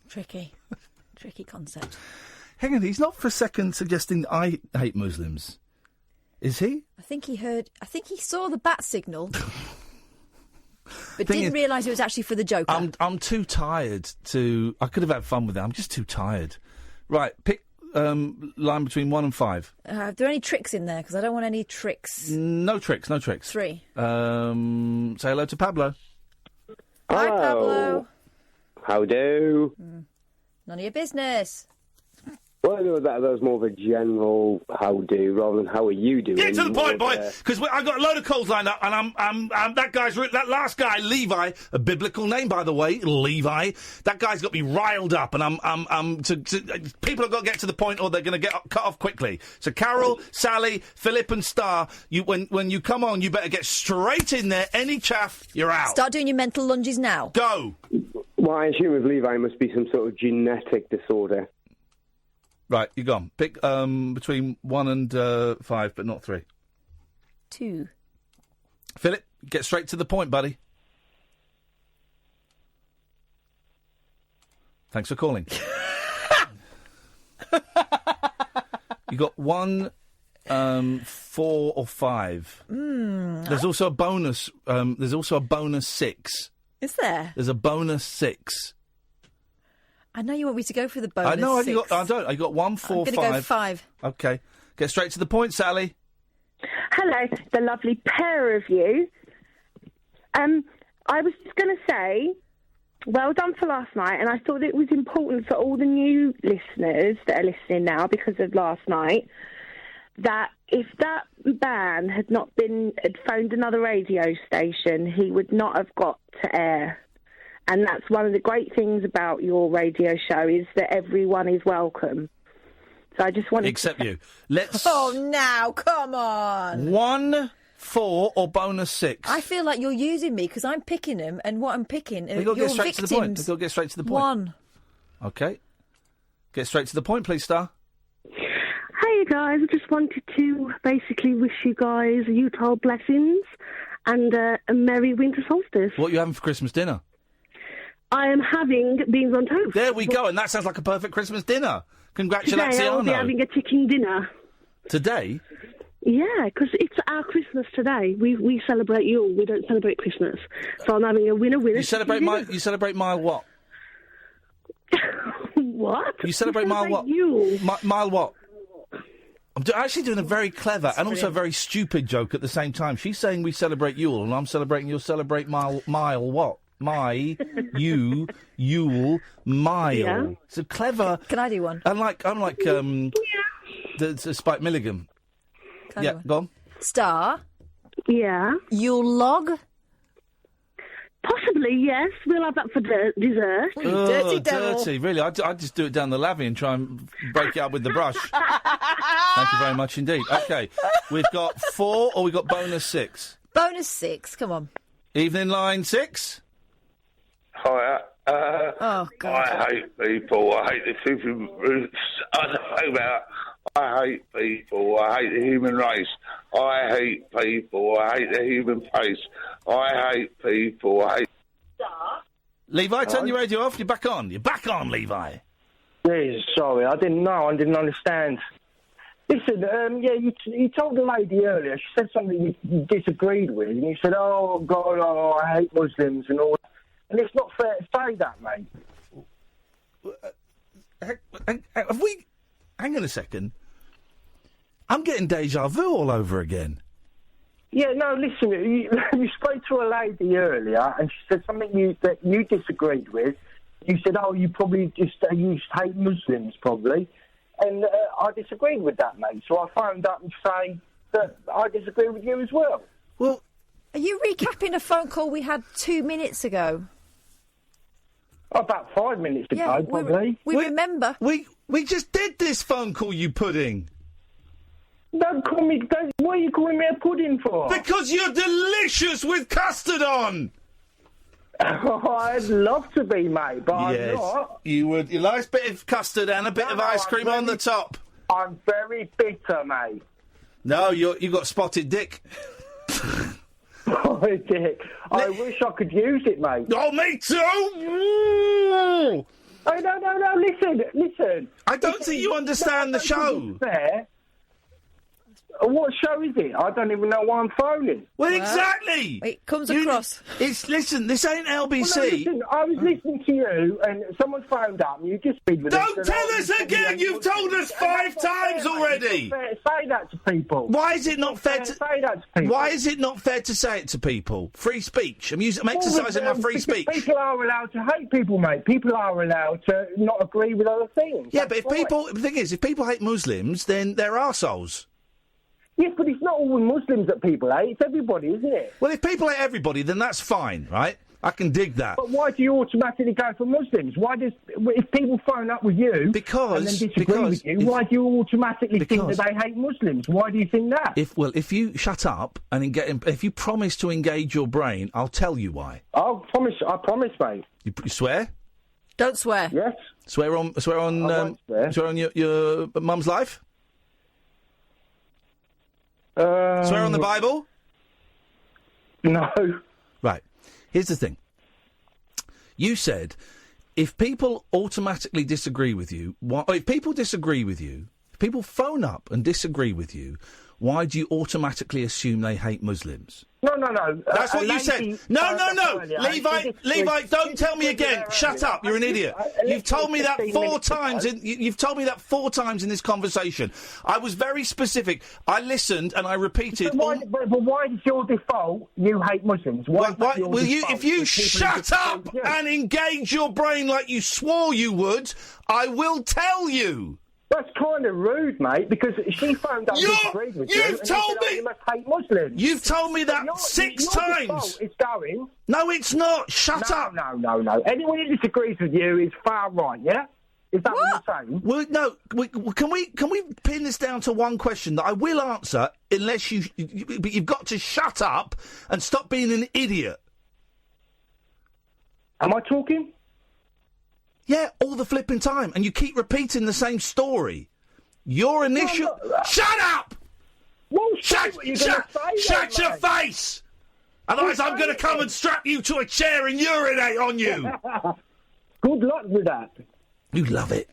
Tricky concept. Hang on, he's not for a second suggesting that I hate Muslims. Is he? I think he saw the bat signal, but didn't realise it was actually for the Joker. I'm too tired to... I could have had fun with it. I'm just too tired. Right, pick line between 1 and 5. Are there any tricks in there? Because I don't want any tricks. No tricks. 3. Say hello to Pablo. Hi, Pablo. How do? None of your business. Well, that was more of a general how do rather than how are you doing. Get to the point, boy, because I've got a load of calls lined up, and I'm that last guy, Levi, a biblical name, by the way, Levi. That guy's got me riled up, and people have got to get to the point, or they're going to get cut off quickly. So, Carol, Sally, Philip, and Star, when you come on, you better get straight in there. Any chaff, you're out. Start doing your mental lunges now. Go. Well, I assume with Levi it must be some sort of genetic disorder. Right, you're gone. Pick between 1 and 5, but not 3. 2. Philip, get straight to the point, buddy. Thanks for calling. You got 1, 4, or 5. There's also a bonus. There's also a bonus 6. Is there? There's a bonus 6. I know you want me to go for the bonus. I know. I 6. don't. I got 1, 4, 5. I'm going to go 5. Okay. Get straight to the point, Sally. Hello, the lovely pair of you. I was just going to say, well done for last night, and I thought it was important for all the new listeners that are listening now because of last night, that if that man had phoned another radio station, he would not have got to air. And that's one of the great things about your radio show is that everyone is welcome. So I just wanted Except you. Let's... Oh, now, come on. 1, 4, or bonus 6? I feel like you're using me because I'm picking them, and what I'm picking are We've got to your get straight victims. to the point. We've got to get straight to the point. 1. Okay. Get straight to the point, please, Star. Hey, guys. I just wanted to basically wish you guys Utah blessings and a merry winter solstice. What are you having for Christmas dinner? I am having beans on toast. There we go, and that sounds like a perfect Christmas dinner. Congratulations. Today I'll be having a chicken dinner. Today? Yeah, because it's our Christmas today. We celebrate Yule. We don't celebrate Christmas. So I'm having a winner. You celebrate mile what? What? You celebrate mile what? Yule. Mile what? I'm actually doing a very clever and also a very stupid joke at the same time. She's saying we celebrate Yule, and I'm celebrating you'll celebrate mile what? Yule, mile. Yeah. It's a clever... Can I do one? Unlike the Spike Milligan. Can I do one? Go on. Star. Yeah. Yule log. Possibly, yes. We'll have that for dessert. Dirty devil. Dirty, really. I just do it down the lavvy and try and break it up with the brush. Thank you very much indeed. OK, we've got 4 or we've got bonus 6? Bonus 6, come on. Evening line 6? Hi, oh, God. I hate people. I hate the super roots. I hate people. I hate the human race. I hate people. I hate the human face. I hate people. I hate... Levi, turn your radio off. You're back on. You're back on, Levi. Yes, sorry, I didn't know. I didn't understand. Listen, you told the lady earlier, she said something you disagreed with, and you said, oh, God, I hate Muslims and all that. And it's not fair to say that, mate. Have we... Hang on a second. I'm getting deja vu all over again. Yeah, no, listen, you spoke to a lady earlier, and she said something that you disagreed with. You said, oh, you probably just hate Muslims, probably. And I disagreed with that, mate. So I phoned up and say that I disagree with you as well. Well... Are you recapping a phone call we had 2 minutes ago? About 5 minutes ago, probably. We remember. We just did this phone call, you pudding. Don't call me... What are you calling me a pudding for? Because you're delicious with custard on! Oh, I'd love to be, mate, but yes, I'm not. You would. You like a bit of custard and a bit of ice cream on the top. I'm very bitter, mate. No, you got spotted dick. Oh, Dick. I wish I could use it, mate. Oh, me too! Oh, no, listen. I don't think you understand the show. Fair. What show is it? I don't even know why I'm phoning. Well, exactly. It comes across. Listen, this ain't LBC. Well, no, listen, I was listening to you, and someone phoned up, and you just agreed with Don't tell us again! You've told us 5 times already! Say that to people. Why is it not fair to say that to people? Why is it not fair to say it to people? Free speech. I'm exercising my free speech. People are allowed to hate people, mate. People are allowed to not agree with other things. Yeah, but the thing is, if people hate Muslims, then they're arseholes. Yes, but it's not all Muslims that people hate. It's everybody, isn't it? Well, if people hate everybody, then that's fine, right? I can dig that. But why do you automatically go for Muslims? If people phone up with you and then disagree with you, why do you automatically think that they hate Muslims? Why do you think that? If you shut up and if you promise to engage your brain, I'll tell you why. I promise, mate. You swear? Don't swear. Yes. Swear on your mum's life? Swear on the Bible? No. Right. Here's the thing. You said if people automatically disagree with you, if people disagree with you, if people phone up and disagree with you, why do you automatically assume they hate Muslims? No. That's what you said. No. Levi, don't tell me again. Shut up. You're an idiot. You've told me that 4 times. You've told me that 4 times in this conversation. I was very specific. I listened and I repeated. But why is your default you hate Muslims? If you shut up and engage your brain like you swore you would, I will tell you. That's kind of rude, mate, because she phoned up and disagreed with you. You've told me. You must hate Muslims. You've told me that 6 times. It's going. No, it's not. Shut up. No. Anyone who disagrees with you is far right, yeah? Is that what you're saying? Well, no. Can we pin this down to one question that I will answer unless but you've got to shut up and stop being an idiot. Am I talking? Yeah, all the flipping time, and you keep repeating the same story. Your initial... Shut up! Shut your face! Otherwise I'm going to come and strap you to a chair and urinate on you! Good luck with that. You love it.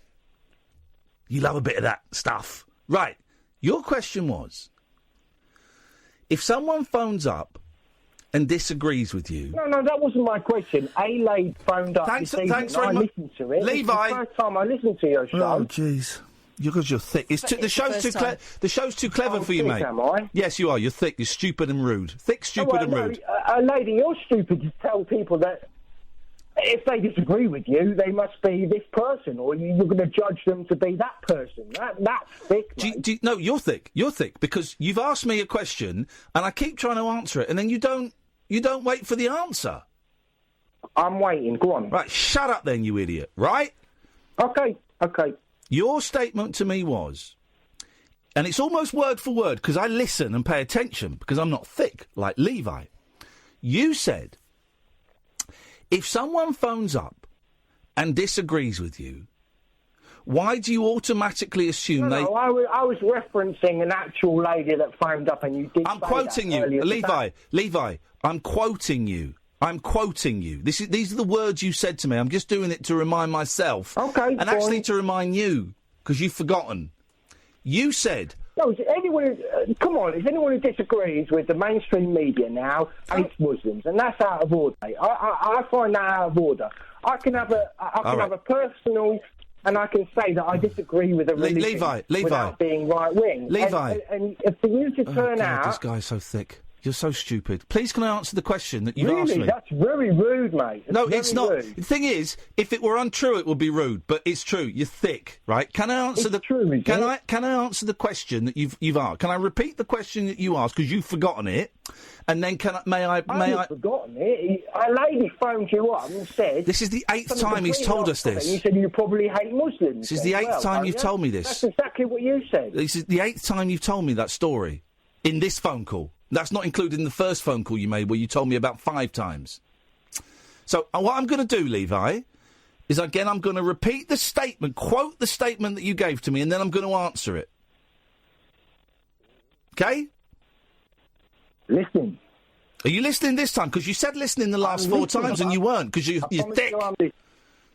You love a bit of that stuff. Right, your question was, if someone phones up and disagrees with you... No, that wasn't my question. A-Lade phoned up Thanks very much. I listened to it. Levi. It's the first time I listened to your show. Oh, jeez. Because you're thick. The show's too clever for you, thick, mate. Am I? Yes, you are. You're thick. You're stupid and rude. Thick, stupid and rude. Lady, you're stupid to tell people that if they disagree with you, they must be this person, or you're going to judge them to be that person. That's thick, No, you're thick. You're thick because you've asked me a question and I keep trying to answer it, and then you don't wait for the answer. I'm waiting. Go on. Right, shut up then, you idiot. Right? Okay. Your statement to me was, and it's almost word for word because I listen and pay attention because I'm not thick like Levi. You said, if someone phones up and disagrees with you, why do you automatically assume they... No, I was referencing an actual lady that phoned up and you did I'm quoting you. Levi, I'm quoting you. These are the words you said to me. I'm just doing it to remind myself. Okay. And actually to remind you, because you've forgotten. You said... No, is anyone who disagrees with the mainstream media now hates Muslims, and that's out of order. I find that out of order. I can have a personal... And I can say that I disagree with a religion without being right-wing. Levi. And for you to turn out... This guy's so thick. You're so stupid. Please can I answer the question that you've asked me? Really? That's very rude, mate. It's not. Rude. The thing is, if it were untrue, it would be rude. But it's true. You're thick, right? Can I answer Can I answer the question that you've asked? Can I repeat the question that you asked because you've forgotten it? And then may I? I haven't forgotten it. A lady phoned you up and said... This is the 8th time he's told us this. You said you probably hate Muslims. This is the 8th time you've told me this. That's exactly what you said. This is the 8th time you've told me that story in this phone call. That's not included in the first phone call you made where you told me about 5 times. So what I'm going to do, Levi, is again I'm going to repeat the statement, quote the statement that you gave to me, and then I'm going to answer it. Okay? Listen. Are you listening this time? Because you said listening the last 4 times and you weren't, because you're thick.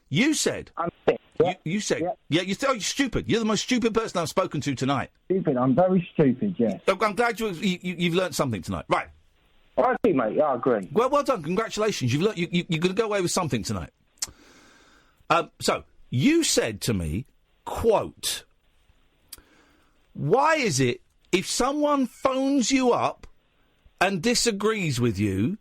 You said. I'm thick. You said. Yeah, you're stupid. You're the most stupid person I've spoken to tonight. Stupid. I'm very stupid, yes. I'm glad you've learnt something tonight. Right. I do, mate. I agree. Well done. Congratulations. You've learnt. You're going to go away with something tonight. So, you said to me, quote, why is it if someone phones you up and disagrees with you...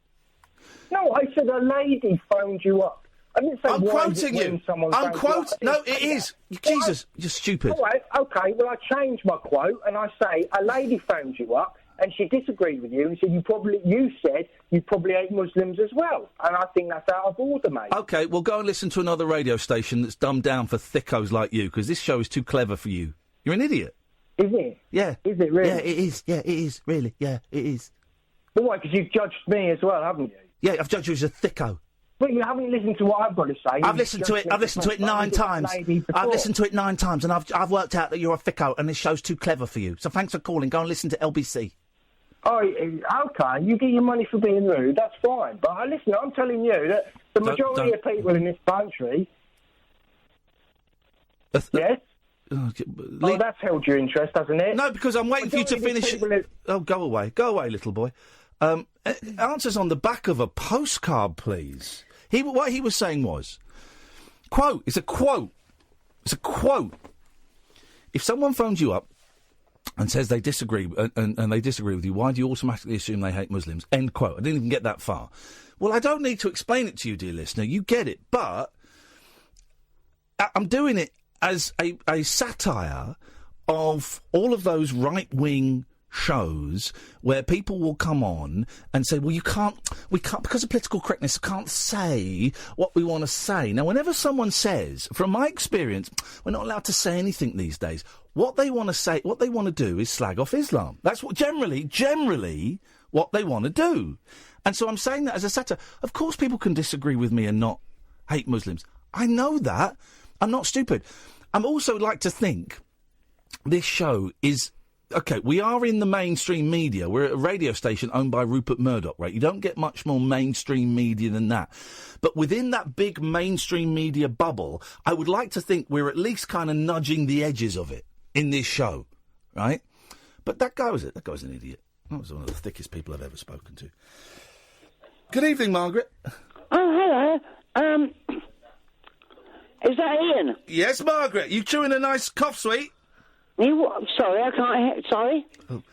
No, I said a lady phoned you up. I didn't say I'm quoting you. I'm quoting... No, it is. Jesus, you're stupid. All right, OK, well, I changed my quote and I say a lady phoned you up and she disagreed with you and said you probably hate Muslims as well. And I think that's out of order, mate. OK, well, go and listen to another radio station that's dumbed down for thickos like you, because this show is too clever for you. You're an idiot. Is it? Yeah. Is it really? Yeah, it is. Yeah, it is, really. Yeah, it is. Well, why, because you've judged me as well, haven't you? Yeah, I've judged you as a thicko. But you haven't listened to what I've got to say. I've listened to it 9 times. I've listened to it 9 times, and I've worked out that you're a thicko, and this show's too clever for you. So thanks for calling. Go and listen to LBC. Oh, OK, you get your money for being rude, that's fine. But listen, I'm telling you that the majority of people in this country... Yes? Oh, that's held your interest, hasn't it? No, because I'm waiting for you to finish... Oh, go away. Go away, little boy. Answers on the back of a postcard, please. What he was saying was, quote, it's a quote. It's a quote. If someone phones you up and says they disagree, and they disagree with you, why do you automatically assume they hate Muslims? End quote. I didn't even get that far. Well, I don't need to explain it to you, dear listener. You get it. But I'm doing it as a satire of all of those right-wing shows where people will come on and say, well, we can't, because of political correctness, can't say what we want to say. Now, whenever someone says, from my experience, we're not allowed to say anything these days, what they want to say, what they want to do is slag off Islam. That's what generally what they want to do. And so I'm saying that as a satire. Of course people can disagree with me and not hate Muslims. I know that. I'm not stupid. I'm also like to think this show is... OK, we are in the mainstream media. We're a radio station owned by Rupert Murdoch, right? You don't get much more mainstream media than that. But within that big mainstream media bubble, I would like to think we're at least kind of nudging the edges of it in this show, right? But that guy was an idiot. That was one of the thickest people I've ever spoken to. Good evening, Margaret. Oh, hello. Is that Iain? Yes, Margaret. You chewing a nice cough sweet? Sorry, I can't hear. Sorry? Oh.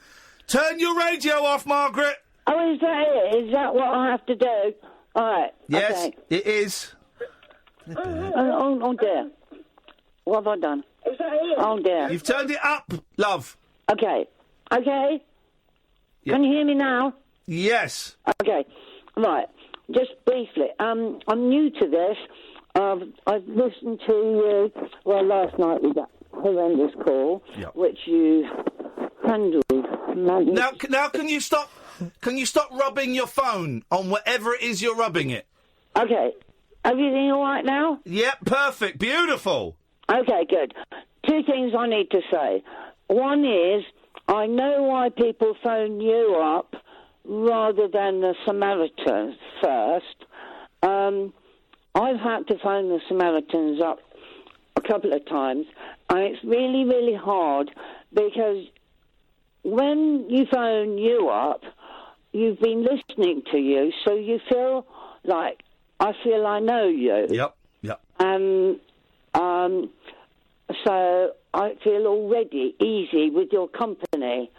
Turn your radio off, Margaret! Oh, is that it? Is that what I have to do? All right. Yes, okay. it is. Oh, dear. What have I done? Is that it? Oh, dear. You've turned it up, love. Okay. Okay? Yep. Can you hear me now? Yes. Okay. Right. Just briefly. I'm new to this. I've listened to you... Well, last night we got... horrendous call, which you handled. Now, can you stop? Can you stop rubbing your phone on whatever it is you're rubbing it? Okay, everything all right now? Yep, perfect, beautiful. Okay, good. 2 things I need to say. One is I know why people phone you up rather than the Samaritans first. I've had to phone the Samaritans up a couple of times, and it's really, really hard because when you phone you up, you've been listening to you, so you feel like I feel I know you. Yep. And so I feel already easy with your company.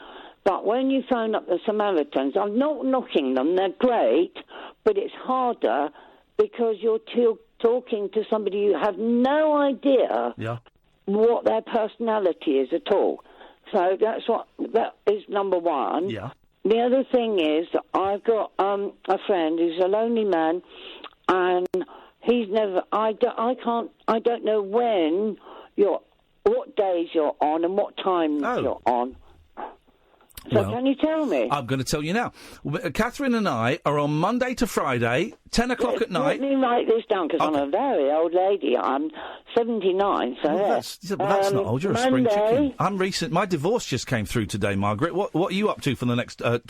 But when you phone up the Samaritans, I'm not knocking them, they're great, but it's harder because you're talking to somebody you have no idea what their personality is at all. So that is number one. Yeah. The other thing is that I've got a friend who's a lonely man, and he's never. I don't know what days you're on and what time you're on. So Well, can you tell me? I'm going to tell you now. Catherine and I are on Monday to Friday, 10 o'clock at night. Let me write this down because I'm a very old lady. I'm 79, so That's not old. You're a spring Monday, chicken. I'm recent. My divorce just came through today, Margaret. What are you up to for the next 5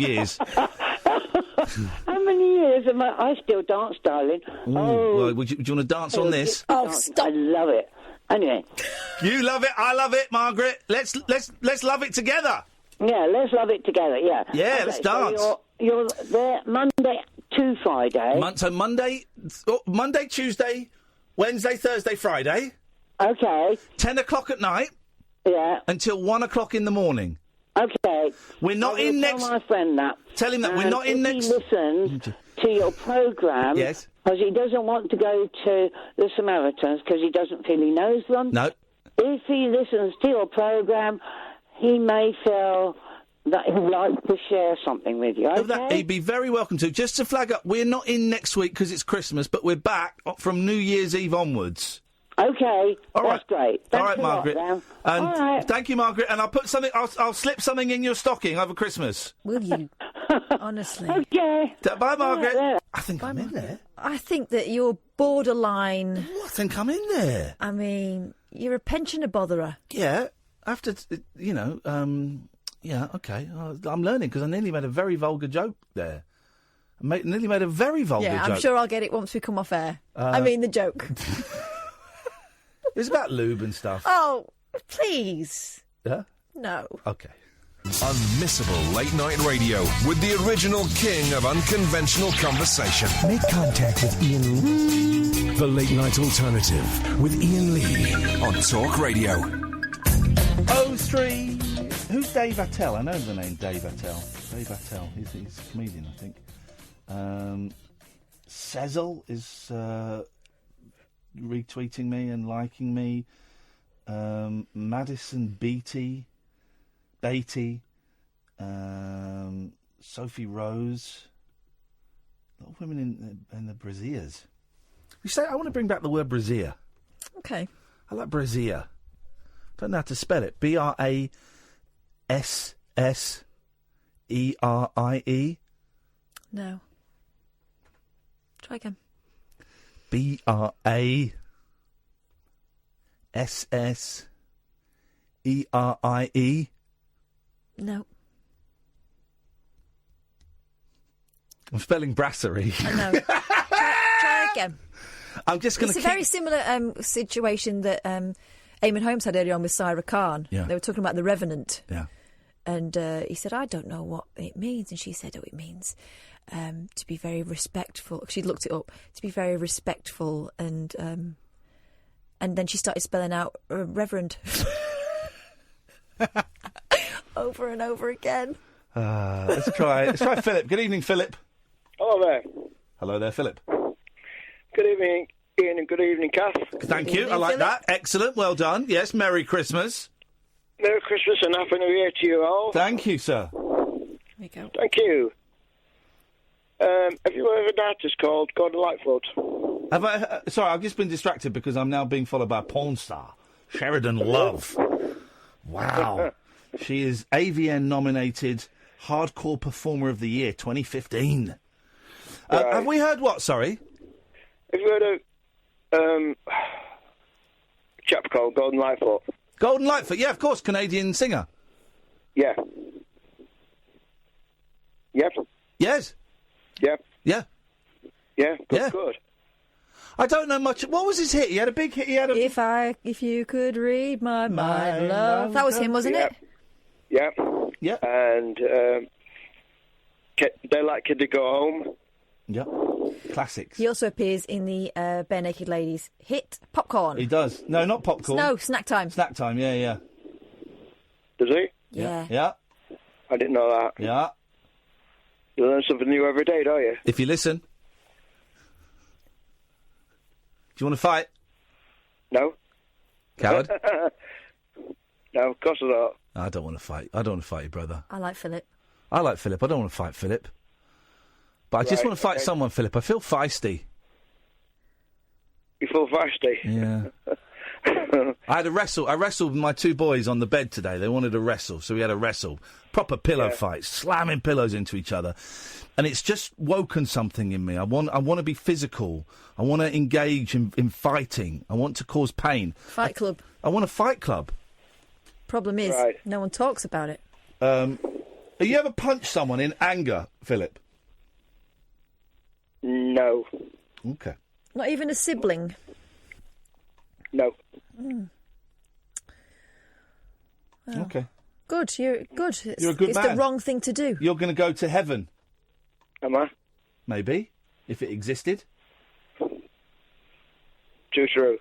years? How many years am I still dance, darling? Ooh, well, do you want to dance on this? Oh, stop. I love it. Anyway. You love it. I love it, Margaret. Let's love it together. Yeah, let's love it together. Yeah. Yeah, Okay, let's dance. So you're there Monday to Friday. So Monday, Tuesday, Wednesday, Thursday, Friday. Okay. 10 o'clock at night. Yeah. Until 1 o'clock in the morning. Okay. We're not in next. Tell my friend that. Tell him that we're not in next. He listens to your programme. Yes. Because he doesn't want to go to the Samaritans because he doesn't feel he knows them. No. If he listens to your programme, he may feel that he'd like to share something with you. Okay? He'd be very welcome to. Just to flag up, we're not in next week because it's Christmas, but we're back from New Year's Eve onwards. Okay, that's great. All right, Thanks a lot, Margaret. Dan. And All right. thank you, Margaret. And I'll put something. I'll slip something in your stocking over Christmas. Will you? Honestly. Okay. Bye, Margaret. Yeah. I think I'm in there. I think that you're borderline. I think I'm in there. I mean, you're a pensioner botherer. Yeah. After yeah. Okay. I'm learning because I nearly made a very vulgar joke there. Nearly made a very vulgar joke. Yeah, I'm sure I'll get it once we come off air. I mean, the joke. It's about lube and stuff. Oh, please. Yeah? No. Okay. Unmissable late night radio with the original king of unconventional conversation. Make contact with Ian Lee. The Late Night Alternative with Ian Lee on Talk Radio. 03. Who's Dave Attell? I know the name Dave Attell. Dave Attell. He's a comedian, I think. Cecil is retweeting me and liking me. Madison Beatty. Sophie Rose. A lot of women in the brassieres. I want to bring back the word brassiere. Okay. I like brassiere. Don't know how to spell it. BRASSERIE. No. Try again. BRASSERIE. No. I'm spelling brasserie. I know. Try again. I'm just going to It's a very similar situation that Eamon Holmes had earlier on with Sarah Khan. Yeah. They were talking about the Revenant. Yeah. And he said, I don't know what it means. And she said, it means to be very respectful. She'd looked it up. To be very respectful. And then she started spelling out Reverend. Over and over again. Let's try Philip. Good evening, Philip. Hello there. Hello there, Philip. Good evening, Ian, and good evening, Kath. Thank you. I like that. Excellent. Well done. Yes, Merry Christmas. Merry Christmas and Happy New Year to you all. Thank you, sir. There you go. Thank you. Have you heard of an artist called Gordon Lightfoot? Have I? Sorry, I've just been distracted because I'm now being followed by a porn star, Sheridan Love. Wow. She is AVN nominated Hardcore Performer of the Year 2015. Right. Have we heard what? Sorry. Have you heard of a chap called Gordon Lightfoot? Gordon Lightfoot, yeah, of course, Canadian singer. Yeah. Yep. Yes. Yep. Yeah. Yeah. Good. Yeah. Good. I don't know much. What was his hit? He had a big hit. He had a. If you could read my mind, love. That was him, wasn't it? Yeah. Yeah. And Daylight Kid to Go Home. Yeah. Classics. He also appears in the Bare Naked Ladies hit Popcorn. He does. No, not Popcorn. No, Snack Time. Snack Time, yeah. Does he? Yeah. Yeah. I didn't know that. Yeah. You learn something new every day, don't you? If you listen. Do you want to fight? No. Coward? No, of course not. I don't want to fight. I don't want to fight you, brother. I like Philip. I like Philip. I don't want to fight Philip. But I just Right, want to fight okay. someone, Philip. I feel feisty. You feel feisty? Yeah. I had a wrestle. I wrestled with my two boys on the bed today. They wanted to wrestle, so we had a wrestle. Proper pillow fight, slamming pillows into each other. And it's just woken something in me. I want to be physical. I want to engage in fighting. I want to cause pain. Fight club. I want a fight club. Problem is, no one talks about it. Have you ever punched someone in anger, Philip? No. Okay. Not even a sibling. No. Well, Okay. Good. You're good. You're a good it's man. the wrong thing to do. You're going to go to heaven. Am I? Maybe, if it existed. Too true.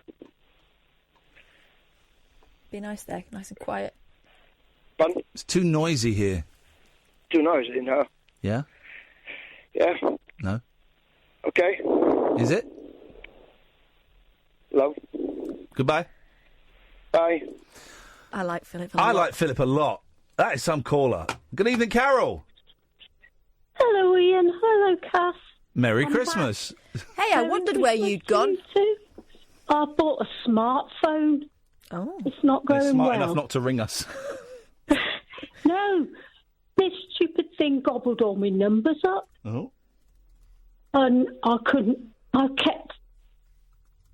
Be nice there, nice and quiet. It's too noisy here. Too noisy, no. Yeah? Yeah. No? Okay. Is it? Hello. Goodbye. Bye. I like Philip a lot. I like Philip a lot. That is some caller. Good evening, Carol. Hello, Ian. Hello, Cass. Merry I'm Christmas. Hey, I wondered where you'd gone. I bought a smartphone. Oh. It's not going They're smart well. enough not to ring us. No. This stupid thing gobbled all my numbers up. Oh. And I kept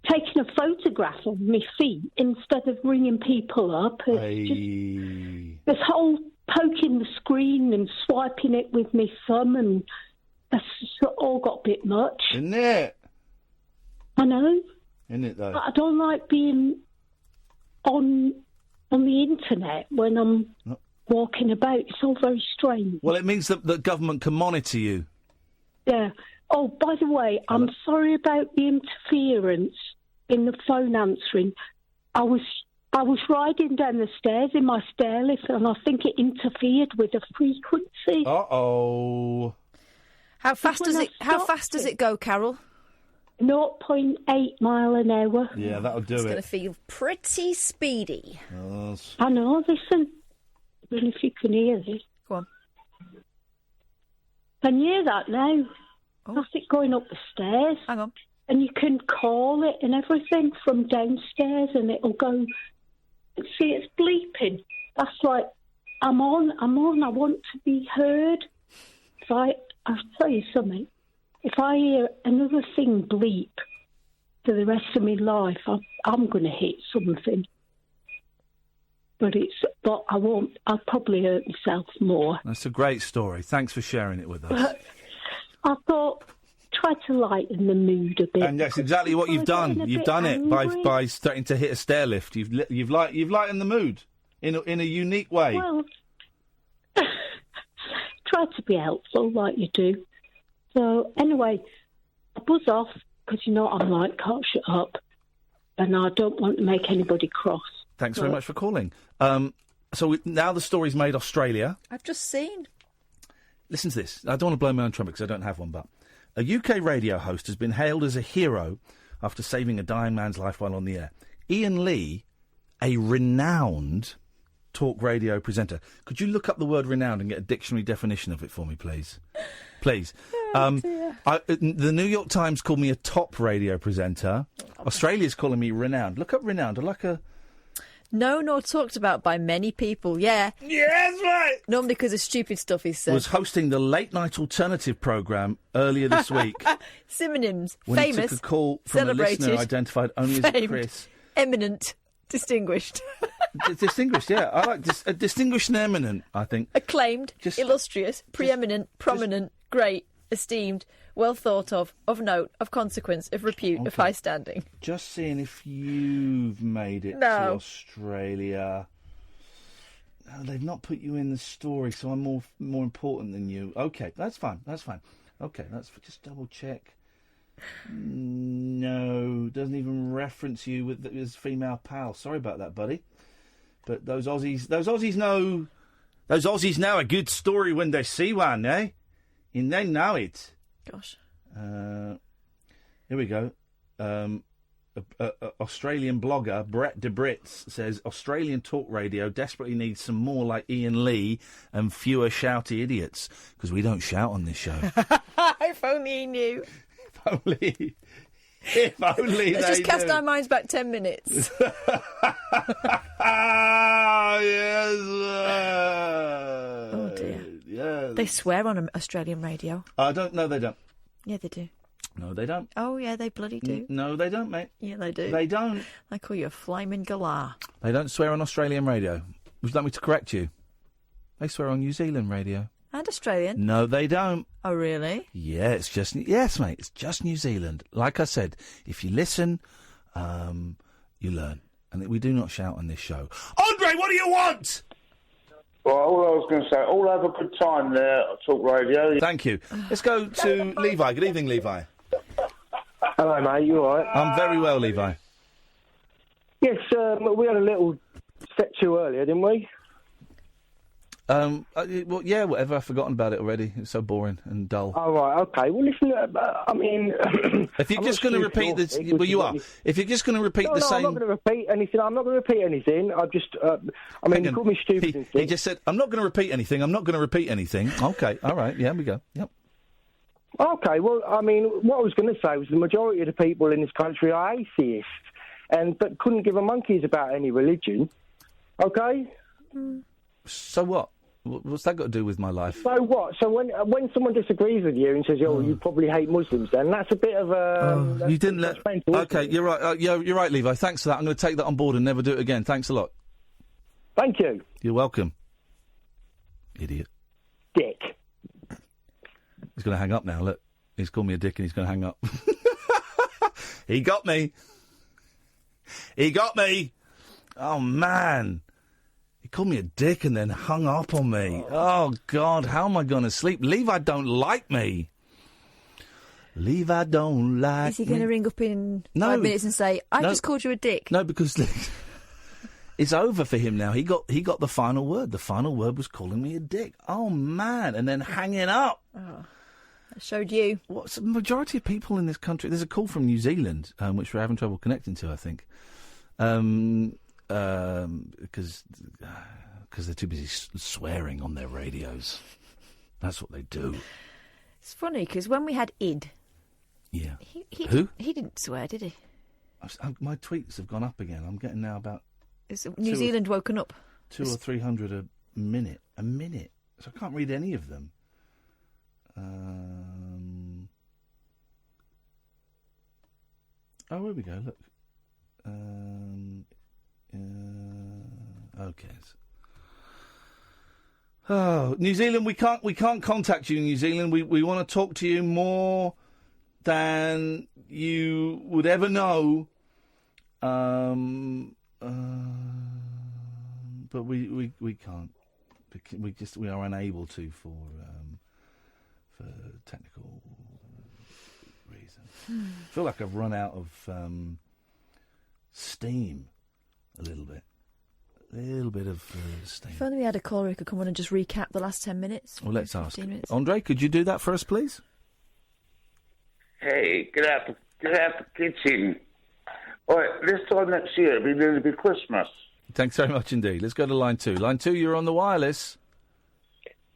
taking a photograph of my feet instead of ringing people up. It's just, this whole poking the screen and swiping it with my thumb, and that's all got a bit much. Isn't it? I know. Isn't it, though? But I don't like being on the internet when I'm walking about. It's all very strange. Well, it means that the government can monitor you. Yeah. Oh, by the way, I'm sorry about the interference in the phone answering. I was riding down the stairs in my stair lift, and I think it interfered with the frequency. Uh-oh. How fast does it go, Carol? 0.8 mile an hour. Yeah, that'll do It's it. going to feel pretty speedy. I know. Listen, I don't know if you can hear this. Go on. Can you hear that now? That's it going up the stairs. Hang on. And you can call it and everything from downstairs, and it'll go. See, it's bleeping. That's like, I'm on, I want to be heard. I'll tell you something. If I hear another thing bleep for the rest of my life, I'm going to hit something. But I won't. I'll probably hurt myself more. That's a great story. Thanks for sharing it with us. But I thought, try to lighten the mood a bit. And that's exactly what you've done. You've done it by starting to hit a stair lift. You've lightened the mood in a unique way. Well, try to be helpful like you do. So anyway, I buzz off because you know I'm like, can't shut up, and I don't want to make anybody cross. Thanks very much for calling. Now the story's made Australia. I've just seen. Listen to this. I don't want to blow my own trumpet because I don't have one, but a UK radio host has been hailed as a hero after saving a dying man's life while on the air. Iain Lee, a renowned talk radio presenter. Could you look up the word renowned and get a dictionary definition of it for me, please? Please. The New York Times called me a top radio presenter. Australia's calling me renowned. Look up renowned. Known or talked about by many people, yeah. Yeah, that's right. Normally because of stupid stuff he said. Was hosting the late night alternative programme earlier this week. Synonyms. When Famous. he took a call from Celebrated. a listener identified only as Famed, Chris. Eminent. Distinguished. Distinguished, yeah. I like distinguished and eminent, I think. Acclaimed. Illustrious. Preeminent. Prominent. Great. Esteemed. Well thought of note, of consequence, of repute, of high standing. Just seeing if you've made it to Australia. No, they've not put you in the story, so I'm more important than you. Okay, that's fine. Okay, let's just double check. No, doesn't even reference you with his female pal. Sorry about that, buddy. But those Aussies know. Those Aussies know a good story when they see one, eh? And they know it. Gosh. Here we go. Australian blogger Brett de Brits says Australian talk radio desperately needs some more like Iain Lee and fewer shouty idiots, because we don't shout on this show. If only he knew. If only If only Let's they just cast do. our minds back 10 minutes. Ah, yes. Oh, dear. Yes. They swear on Australian radio. I don't. No, they don't. Yeah, they do. No, they don't. Oh, yeah, they bloody do. No, they don't, mate. Yeah, they do. They don't. They call you a flaming galah. They don't swear on Australian radio. Would you like me to correct you? They swear on New Zealand radio. And Australian. No, they don't. Oh, really? Yeah, it's just... Yes, mate, it's just New Zealand. Like I said, if you listen, you learn. And we do not shout on this show. Andre, what do you want? Well, all I was going to say, all have a good time there at Talk Radio. Thank you. Let's go to Levi. Good evening, Levi. Hello, mate. You all right? I'm very well, Levi. Yes, we had a little step too earlier, didn't we? Well, yeah, whatever. I've forgotten about it already. It's so boring and dull. Oh, right, okay. Well, listen, I mean... If you're just going to repeat this... Well, you are. If you're just going to repeat the same... I'm not going to repeat anything. I'm not going to repeat anything. I just... I mean, you called me stupid and He just said, I'm not going to repeat anything. I'm not going to repeat anything. Okay, all right. Yeah, we go. Yep. Okay, well, I mean, what I was going to say was the majority of the people in this country are atheists, but couldn't give a monkeys about any religion. Okay? So what? What's that got to do with my life? So what? So when someone disagrees with you and says, "Oh, you probably hate Muslims," then that's a bit of a. You didn't let. Okay, you're right. You're right, Levi. Thanks for that. I'm going to take that on board and never do it again. Thanks a lot. Thank you. You're welcome. Idiot. Dick. He's going to hang up now. Look, he's called me a dick and he's going to hang up. He got me. He got me. Oh man. He called me a dick and then hung up on me. Oh, God, how am I going to sleep? Levi don't like me. Levi don't like me. Is he going to ring up in No. 5 minutes and say, I No. just called you a dick? No, because it's over for him now. He got the final word. The final word was calling me a dick. Oh, man, and then hanging up. Oh, that showed you. What's the majority of people in this country? There's a call from New Zealand, which we're having trouble connecting to, I think. Because they're too busy swearing on their radios. That's what they do. It's funny, because when we had Id... Yeah. Who? He didn't swear, did he? My tweets have gone up again. I'm getting now about... Is New Zealand woken up? 200 or 300 a minute. A minute. So I can't read any of them. Oh, here we go, look. Okay. Oh, New Zealand, we can't contact you, New Zealand. We want to talk to you more than you would ever know. But we can't. We are unable to for technical reasons. I feel like I've run out of steam a little bit. A little bit of steam. If only we had a caller who could come on and just recap the last 10 minutes. Well, let's ask. Minutes. Andre, could you do that for us, please? Hey, get out the kitchen. All right, this time next year, it'll be Christmas. Thanks very much indeed. Let's go to line 2. Line 2, you're on the wireless.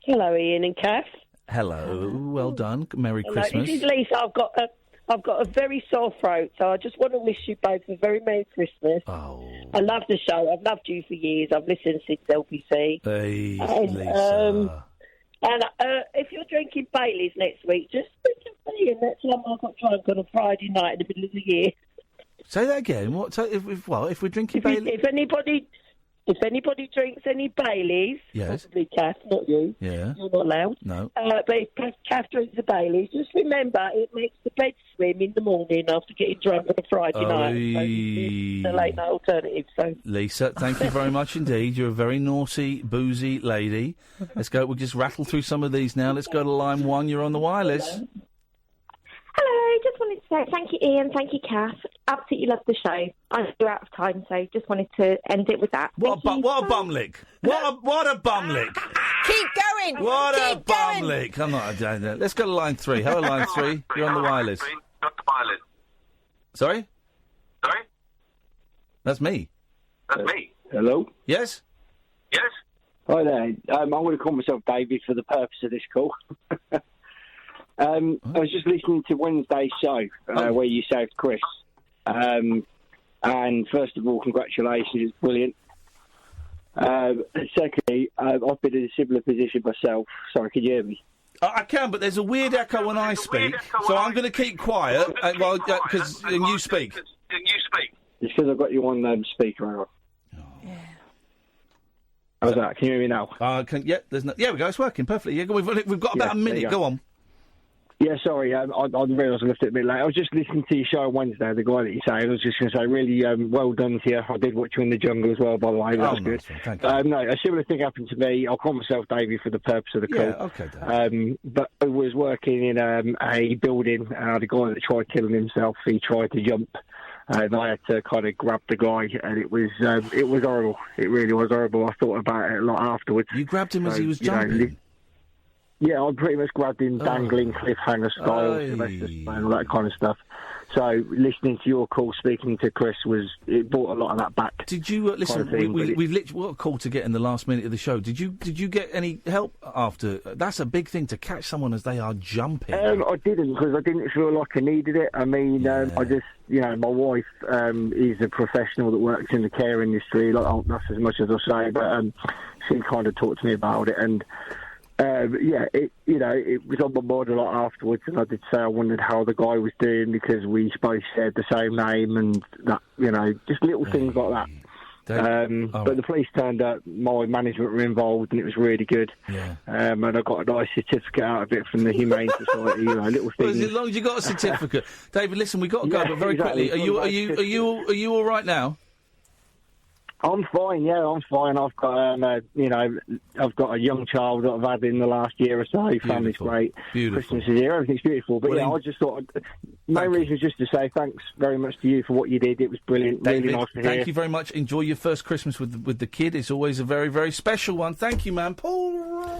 Hello, Ian and Kath. Hello. Well done. Merry Hello, Christmas. this is Lisa. I've got a very sore throat, so I just want to wish you both a very Merry Christmas. Oh. I love the show. I've loved you for years. I've listened since LPC. Hey, And, Lisa. And if you're drinking Baileys next week, just think of me. And that's time I got drunk on a Friday night in the middle of the year. Say that again. What? So if we're drinking Bailey... If anybody drinks any Baileys, Yes. possibly Kath, not you. Yeah. You're not allowed. No. But if Kath drinks the Baileys, just remember it makes the bed swim in the morning after getting drunk on a Friday night. So it's a late night alternative. So Lisa, thank you very much indeed. You're a very naughty, boozy lady. Let's go. We'll just rattle through some of these now. Let's go to line 1. You're on the wireless. Hello, just wanted to say thank you, Ian, thank you, Kath. Absolutely love the show. I know you're out of time, so just wanted to end it with that. What a bumlick! What a bumlick! Keep going! What a Keep going! bumlick! I'm not. Let's go to line 3. Hello, line 3. You're on the wireless. Sorry? Sorry? That's me. That's me. Hello? Yes? Yes? Hi there. I'm going to call myself David for the purpose of this call. I was just listening to Wednesday's show where you saved Chris. And first of all, congratulations, it's brilliant. Secondly, I've been in a similar position myself. Sorry, can you hear me? I can, but there's a weird echo when I speak, so I'm going to keep quiet and you speak. It's because I've got you on speaker. How's that? Can you hear me now? Yeah, there we go. It's working perfectly. Yeah, we've got about a minute. Go on. Yeah, sorry. I realised I left it a bit late. I was just listening to your show on Wednesday, the guy that you say. I was just going to say, really well done to you. I did watch you in the jungle as well, by the way. That's good. Thank you. No, a similar thing happened to me. I'll call myself Davey for the purpose of the call. Yeah, okay, Dave. But I was working in a building. The guy that tried killing himself, he tried to jump. And I had to kind of grab the guy, and it was horrible. It really was horrible. I thought about it a lot afterwards. You grabbed him as he was jumping? Yeah, I pretty much grabbed him dangling cliffhanger style, and all that kind of stuff. So listening to your call, speaking to Chris, it brought a lot of that back. Did you listen? We've literally what a call to get in the last minute of the show. Did you get any help after? That's a big thing to catch someone as they are jumping. I didn't, because I didn't feel like I needed it. I mean, I just, my wife is a professional that works in the care industry. Like, that's as much as I say, but she kind of talked to me about it, and. It was on my mind a lot afterwards, and I did say I wondered how the guy was doing because we both shared the same name, and that, just little things like that. But the police turned up, my management were involved, and it was really good. Yeah. And I got a nice certificate out of it from the Humane Society. Little things. Well, as long as you got a certificate, David. Listen, we got to go, but very quickly, are you all right now? I'm fine, yeah, I'm fine. I've got, I've got a young child that I've had in the last year or so. Family's great. Beautiful. Christmas is here, everything's beautiful. But I just thought, main reason was just to say thanks very much to you for what you did. It was brilliant, David, really nice to hear. Thank you very much. Enjoy your first Christmas with the kid. It's always a very, very special one. Thank you, man. Paul.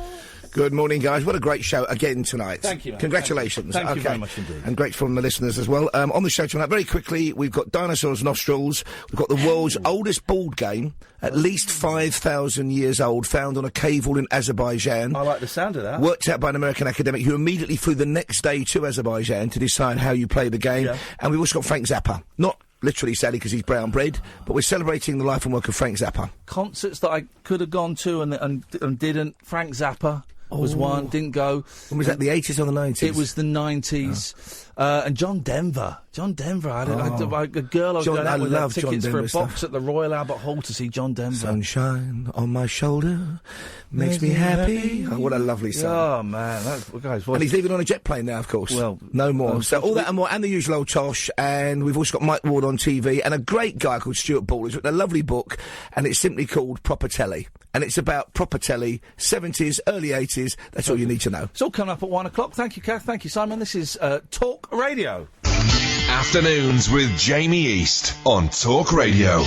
Good morning, guys. What a great show again tonight. Thank you, man. Congratulations. Thank you very much indeed. And great from the listeners as well. On the show tonight, very quickly, we've got dinosaurs' nostrils. We've got the world's oldest board game, at least 5,000 years old, found on a cave wall in Azerbaijan. I like the sound of that. Worked out by an American academic who immediately flew the next day to Azerbaijan to decide how you play the game. Yeah. And we've also got Frank Zappa. Not literally, sadly, because he's brown bread, but we're celebrating the life and work of Frank Zappa. Concerts that I could have gone to and didn't. Frank Zappa. Was one, didn't go. And was that the 80s or the 90s? It was the 90s. And John Denver. I had a girl I was going out with had tickets for a box at the Royal Albert Hall to see John Denver. Sunshine on my shoulder makes me happy. Oh, what a lovely song. Oh, man. Guys, and he's leaving on a jet plane now, of course. Well, no more. So all that and more, and the usual old tosh. And we've also got Mike Ward on TV, and a great guy called Stuart Ball who's written a lovely book, and it's simply called Proper Telly. And it's about proper telly, 70s, early 80s. That's all you need to know. It's all coming up at 1 o'clock. Thank you, Kath. Thank you, Simon. This is Talk Radio. Afternoons with Jamie East on Talk Radio.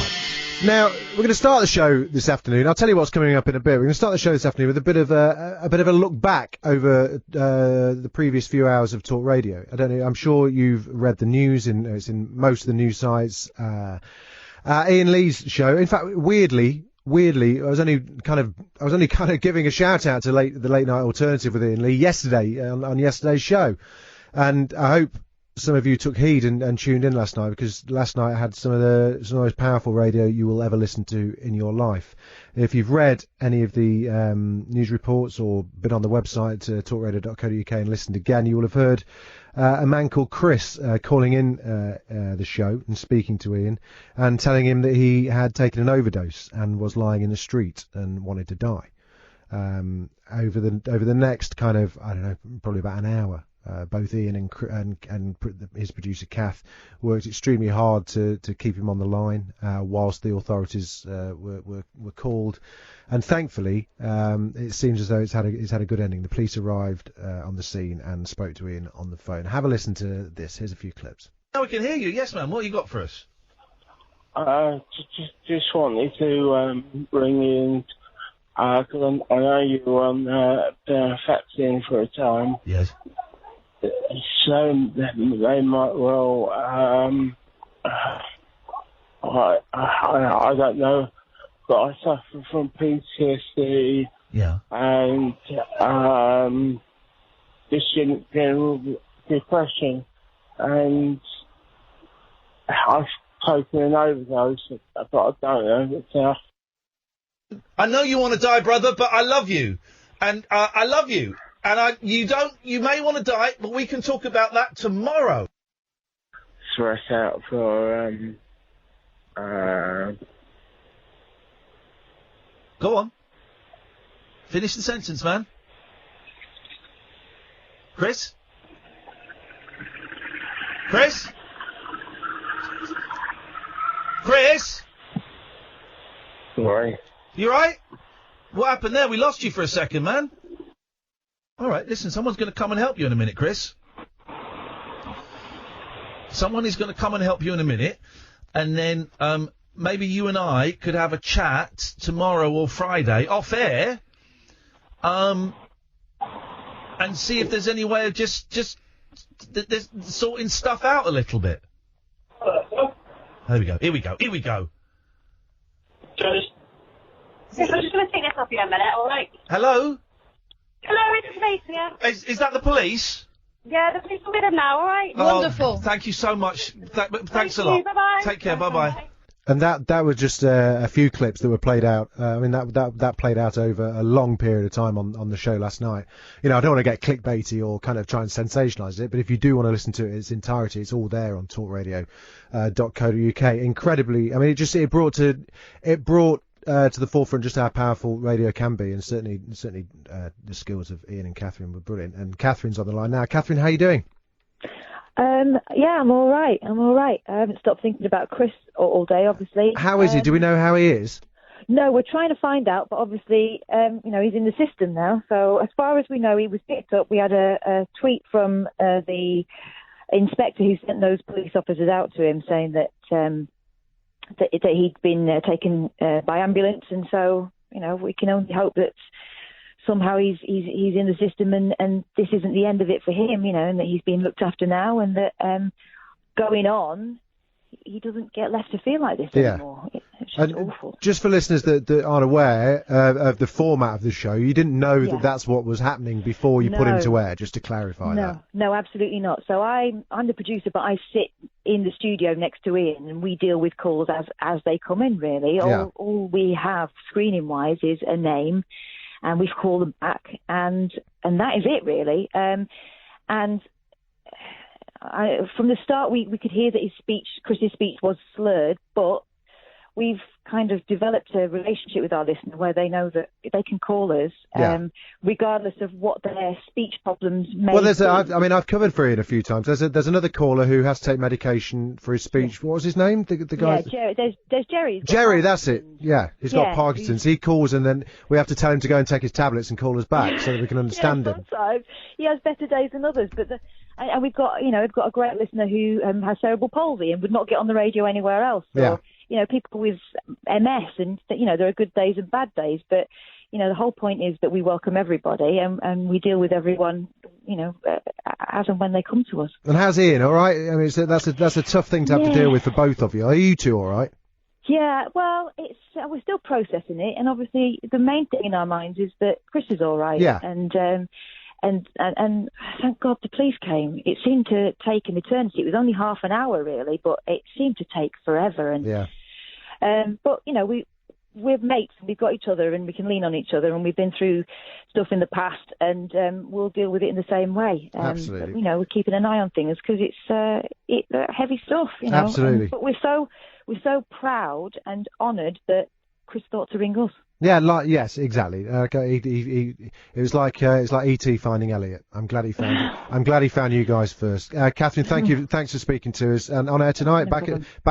Now, we're going to start the show this afternoon. I'll tell you what's coming up in a bit. We're going to start the show this afternoon with a bit of a look back over the previous few hours of Talk Radio. I don't know. I'm sure you've read the news. It's in most of the news sites. Iain Lee's show. In fact, weirdly, I was only kind of giving a shout out to the late night alternative with Iain Lee yesterday on yesterday's show, and I hope some of you took heed and tuned in last night, because last night I had some of the most powerful radio you will ever listen to in your life. If you've read any of the news reports or been on the website talkradio.co.uk and listened again, you will have heard a man called Chris calling in the show and speaking to Iain and telling him that he had taken an overdose and was lying in the street and wanted to die. Over the next kind of, I don't know, probably about an hour, both Iain and his producer Kath worked extremely hard to keep him on the line whilst the authorities were called, and thankfully it seems as though it's had a good ending. The police arrived on the scene and spoke to Iain on the phone. Have a listen to this. Here's a few clips. Now we can hear you. Yes, ma'am. What you got for us? Just wanted to bring in, because I know you were on faxing for a time. Yes. So they might well, I don't know, but I suffer from PTSD. Yeah. And just general depression, and I've taken an overdose, but I don't know. I know you want to die, brother, but I love you. And I love you. And you may want to die, but we can talk about that tomorrow. Stress out for, Go on. Finish the sentence, man. Chris? Chris? Chris? Sorry. You right? What happened there? We lost you for a second, man. All right, listen, someone's going to come and help you in a minute, Chris. Someone is going to come and help you in a minute, and then maybe you and I could have a chat tomorrow or Friday off air, and see if there's any way of just sorting stuff out a little bit. There we go. Here we go. I'm just going to take this off you a minute, all right? Hello? Hello, it's police here. Is that the police? Yeah, the police will be there now, all right? Oh, thank you so much. Thanks a lot. Bye-bye. Take care. Bye-bye. And that was just a few clips that were played out. I mean, that played out over a long period of time on the show last night. You know, I don't want to get clickbaity or kind of try and sensationalise it, but if you do want to listen to it in its entirety, it's all there on talkradio.co.uk. Incredibly, I mean, it brought to the forefront just how powerful radio can be, and certainly the skills of Iain and Catherine were brilliant. And Catherine's on the line now. Catherine, how are you doing? Yeah, I'm all right. I haven't stopped thinking about Chris all day, obviously. How is he? Do we know how he is? No, we're trying to find out, but obviously, he's in the system now. So as far as we know, he was picked up. We had a tweet from the inspector who sent those police officers out to him saying that he'd been taken by ambulance, and so we can only hope that somehow he's in the system, and this isn't the end of it for him, and that he's being looked after now, and that going on, he doesn't get left to feel like this anymore. It's just awful. Just for listeners that aren't aware of the format of the show, you didn't know that that's what was happening before you put him to air, just to clarify that. No, absolutely not. So I'm the producer, but I sit in the studio next to Iain, and we deal with calls as they come in, really. All we have, screening-wise, is a name, and we've called them back, and that is it, really. From the start, we could hear that Chris's speech was slurred, but we've kind of developed a relationship with our listener where they know that they can call us, regardless of what their speech problems may be. I've covered for Iain a few times. There's another caller who has to take medication for his speech. What was his name? The guy. Yeah, Jerry. There's Jerry. Jerry, that's it. Yeah, he's got Parkinson's. He calls, and then we have to tell him to go and take his tablets and call us back so that we can understand him. Sometimes he has better days than others, but and we've got a great listener who has cerebral palsy and would not get on the radio anywhere else. People with MS, and there are good days and bad days, but the whole point is that we welcome everybody, and we deal with everyone, as and when they come to us. And how's Iain? All right? I mean, that's a tough thing to have to deal with for both of you. Are you two all right? Yeah, well, we're still processing it, and obviously the main thing in our minds is that Chris is all right. Yeah. And thank God the police came. It seemed to take an eternity. It was only half an hour, really, but it seemed to take forever. But we're mates, and we've got each other, and we can lean on each other, and we've been through stuff in the past, and we'll deal with it in the same way. Absolutely. But, we're keeping an eye on things because it's heavy stuff. Absolutely. But we're so proud and honoured that Chris thought to ring us. Yeah, yes, exactly. It was like E.T. finding Elliot. I'm glad he found you guys first. Catherine, thanks for speaking to us. And on air tonight, back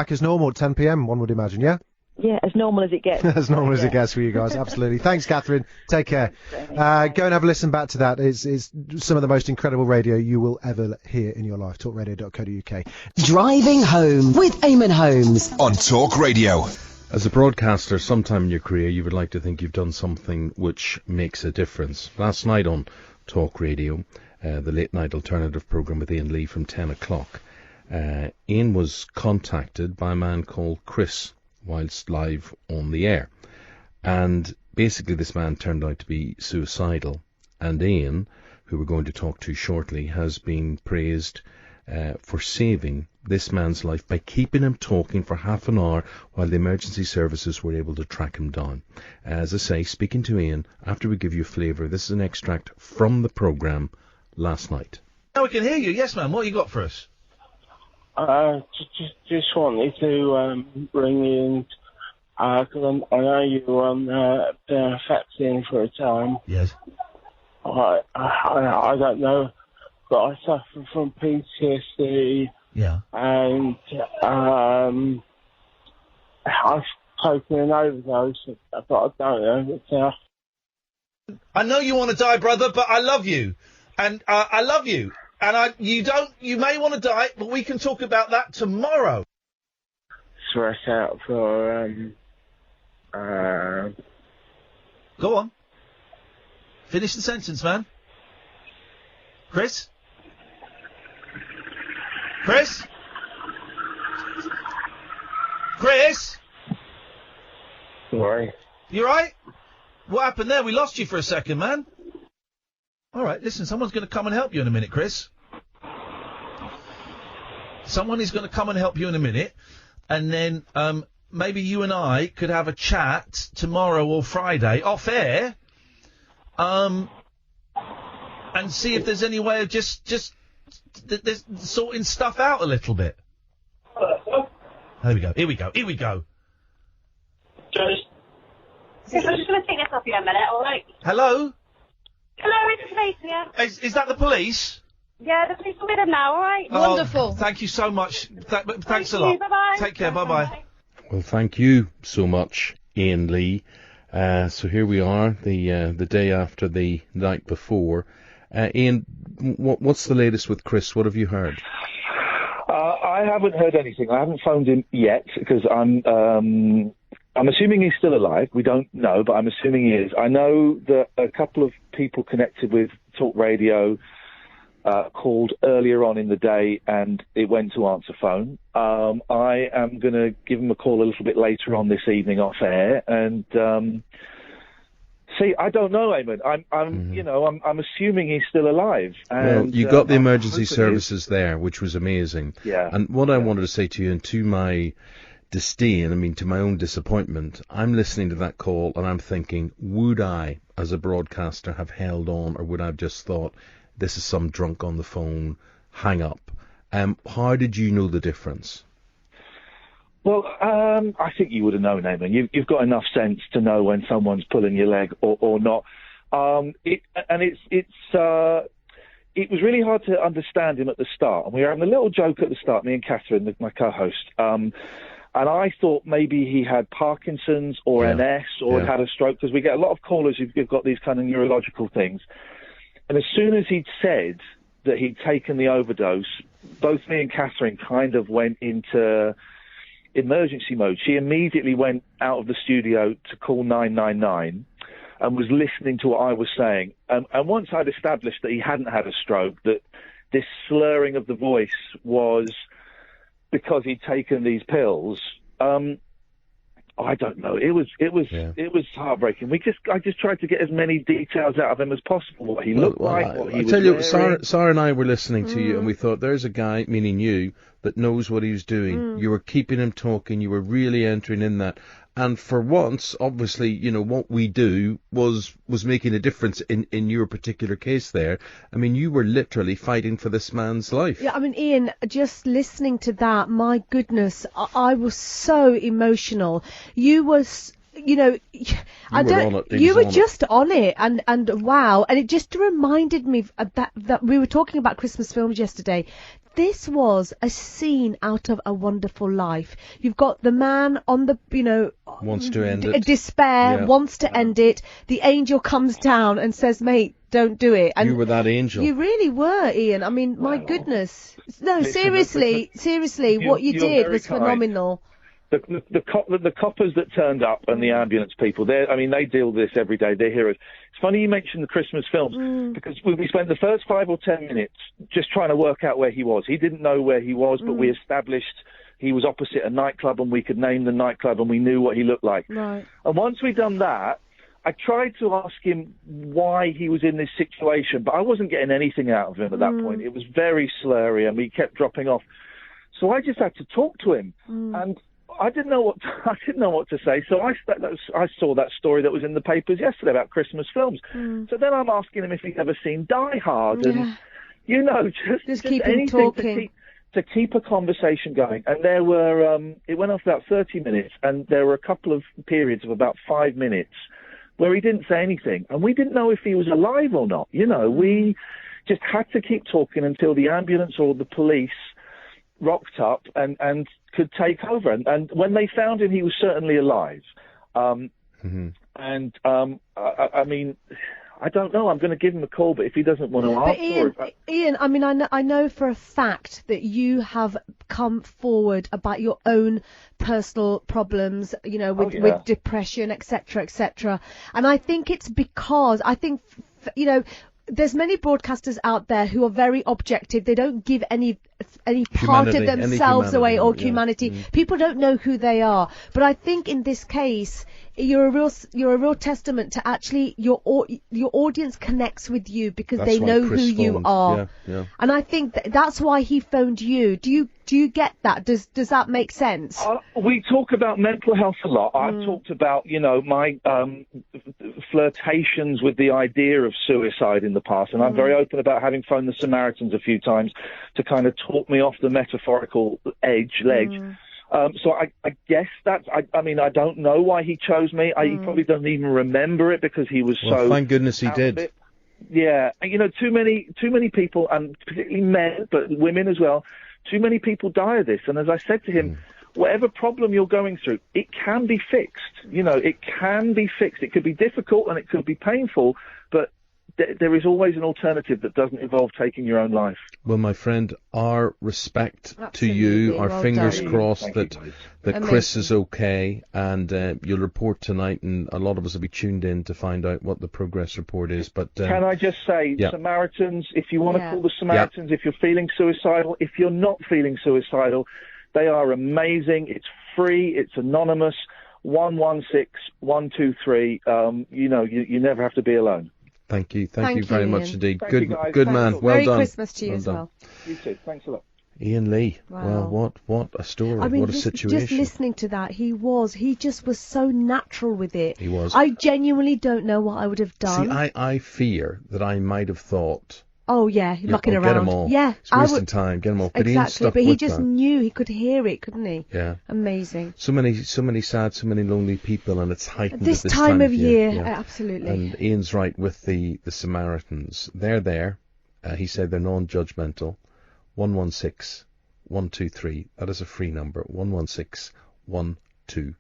as normal at 10 p.m. One would imagine, yeah. Yeah, as normal as it gets. As normal as it gets for you guys, absolutely. Thanks, Catherine. Take care. Go and have a listen back to that. It's some of the most incredible radio you will ever hear in your life. Talkradio.co.uk. Driving Home with Eamon Holmes on Talk Radio. As a broadcaster, sometime in your career, you would like to think you've done something which makes a difference. Last night on Talk Radio, the late night alternative programme with Iain Lee from 10 o'clock, Iain was contacted by a man called Chris whilst live on the air. And basically this man turned out to be suicidal. And Iain, who we're going to talk to shortly, has been praised for saving this man's life by keeping him talking for half an hour while the emergency services were able to track him down. As I say, speaking to Iain, after we give you a flavour, this is an extract from the programme last night. Now we can hear you. Yes, man. What you got for us? Just wanted to bring in, because I know you were on vaccine for a time. Yes. I don't know, but I suffer from PTSD. Yeah. And I've taken an overdose, but I don't know. I know you want to die, brother, but I love you, and I love you, and you may want to die, but we can talk about that tomorrow. Stress out for Go on. Finish the sentence, man. Chris? Chris? Chris? Sorry. You right? What happened there? We lost you for a second, man. All right, listen, someone's going to come and help you in a minute, Chris. Someone is going to come and help you in a minute, and then maybe you and I could have a chat tomorrow or Friday off air, and see if there's any way of just sorting stuff out a little bit. There we go. Here we go. I'm just going to take this off you a minute, all right? Hello? Hello, it's the police here. Is that the police? Yeah, the police are with him now, all right? Oh, thank you so much. Thanks a lot. Bye-bye. Take care. Bye-bye. Well, thank you so much, Iain Lee. So here we are, the day after the night before. Iain, what's the latest with Chris? What have you heard? I haven't heard anything. I haven't phoned him yet because I'm assuming he's still alive. We don't know, but I'm assuming he is. I know that a couple of people connected with Talk Radio called earlier on in the day, and it went to answer phone. I am going to give him a call a little bit later on this evening off air, and see, I don't know, Eamon. I'm assuming he's still alive. And, well, you got the emergency services there, which was amazing. Yeah. And what I wanted to say to you, and to my disdain, to my own disappointment, I'm listening to that call and I'm thinking, would I, as a broadcaster, have held on, or would I have just thought, this is some drunk on the phone, hang up? How did you know the difference? Well, I think you would have known, Eamon. You've got enough sense to know when someone's pulling your leg or not. It was really hard to understand him at the start. And we were having a little joke at the start, me and Catherine, my co-host. And I thought maybe he had Parkinson's or MS or had a stroke, because we get a lot of callers who've got these kind of neurological things. And as soon as he'd said that he'd taken the overdose, both me and Catherine kind of went into emergency mode. She immediately went out of the studio to call 999 and was listening to what I was saying. And once I'd established that he hadn't had a stroke, that this slurring of the voice was because he'd taken these pills, I don't know. It was heartbreaking. I just tried to get as many details out of him as possible. What he looked like. What he was wearing. Sarah and I were listening to you, and we thought, there's a guy, meaning you, that knows what he was doing. You were keeping him talking. You were really entering in that. And for once, obviously, what we do was making a difference in your particular case there. You were literally fighting for this man's life. Yeah, Iain, just listening to that, my goodness, I was so emotional. You were... you were just on it, and wow, and it just reminded me that we were talking about Christmas films yesterday. This was a scene out of A Wonderful Life. You've got the man on the, wants to end it. Despair, wants to end it. The angel comes down and says, mate, don't do it. And you were that angel. You really were, Iain. My goodness. No, seriously, what you did was phenomenal. The coppers that turned up and the ambulance people, they deal with this every day. They're heroes. It's funny you mentioned the Christmas films, because we spent the first 5 or 10 minutes just trying to work out where he was. He didn't know where he was, but we established he was opposite a nightclub, and we could name the nightclub, and we knew what he looked like. Right. And once we'd done that, I tried to ask him why he was in this situation, but I wasn't getting anything out of him at that point. It was very slurry, and he kept dropping off. So I just had to talk to him, and I didn't know what to say. So I saw that story that was in the papers yesterday about Christmas films. So then I'm asking him if he'd ever seen Die Hard, and just keep him anything talking. to keep a conversation going. And there were it went on for about 30 minutes, and there were a couple of periods of about 5 minutes where he didn't say anything, and we didn't know if he was alive or not. We just had to keep talking until the ambulance or the police rocked up and could take over. And when they found him, he was certainly alive. I mean, I don't know. I'm going to give him a call, but if he doesn't want to answer... Ian, I mean, I know for a fact that you have come forward about your own personal problems, with depression, etc., etc. And I think it's because there's many broadcasters out there who are very objective. They don't give any part of themselves away or humanity. People don't know who they are. But I think in this case, you're a real testament to actually your audience connects with you because they know who you are. Yeah. And I think that's why he phoned you. Do you get that? Does that make sense? We talk about mental health a lot. I've talked about my flirtations with the idea of suicide in the past, and I'm very open about having phoned the Samaritans a few times to kind of talk me off the metaphorical ledge. So I guess that's, I mean, I don't know why he chose me. He probably doesn't even remember it because he was so... Thank goodness he did. Yeah. Too many people, and particularly men, but women as well, too many people die of this. And as I said to him, whatever problem you're going through, it can be fixed. It can be fixed. It could be difficult and it could be painful, but there is always an alternative that doesn't involve taking your own life. Well, my friend, our respect to you, our fingers crossed that Chris is okay, and you'll report tonight, and a lot of us will be tuned in to find out what the progress report is. But can I just say, Samaritans, if you want to call the Samaritans, if you're feeling suicidal, if you're not feeling suicidal, they are amazing. It's free. It's anonymous. 116-123. You never have to be alone. Thank you very much indeed. Good man. Well Merry done. Merry Christmas to you as well. You too. Thanks a lot. Iain Lee. Wow. Well, what a story. I mean, what a situation. Just listening to that, he just was so natural with it. He was. I genuinely don't know what I would have done. See, I fear that I might have thought, oh yeah, mucking around. Get them all. Yeah, it's wasting time. Get them all. But exactly, but he just knew. He could hear it, couldn't he? Yeah. Amazing. So many sad, so many lonely people, and it's heightened this at this time of year. Yeah. Absolutely. And Ian's right with the Samaritans. They're there. He said they're non-judgmental. 116-123. That is a free number. 116-123.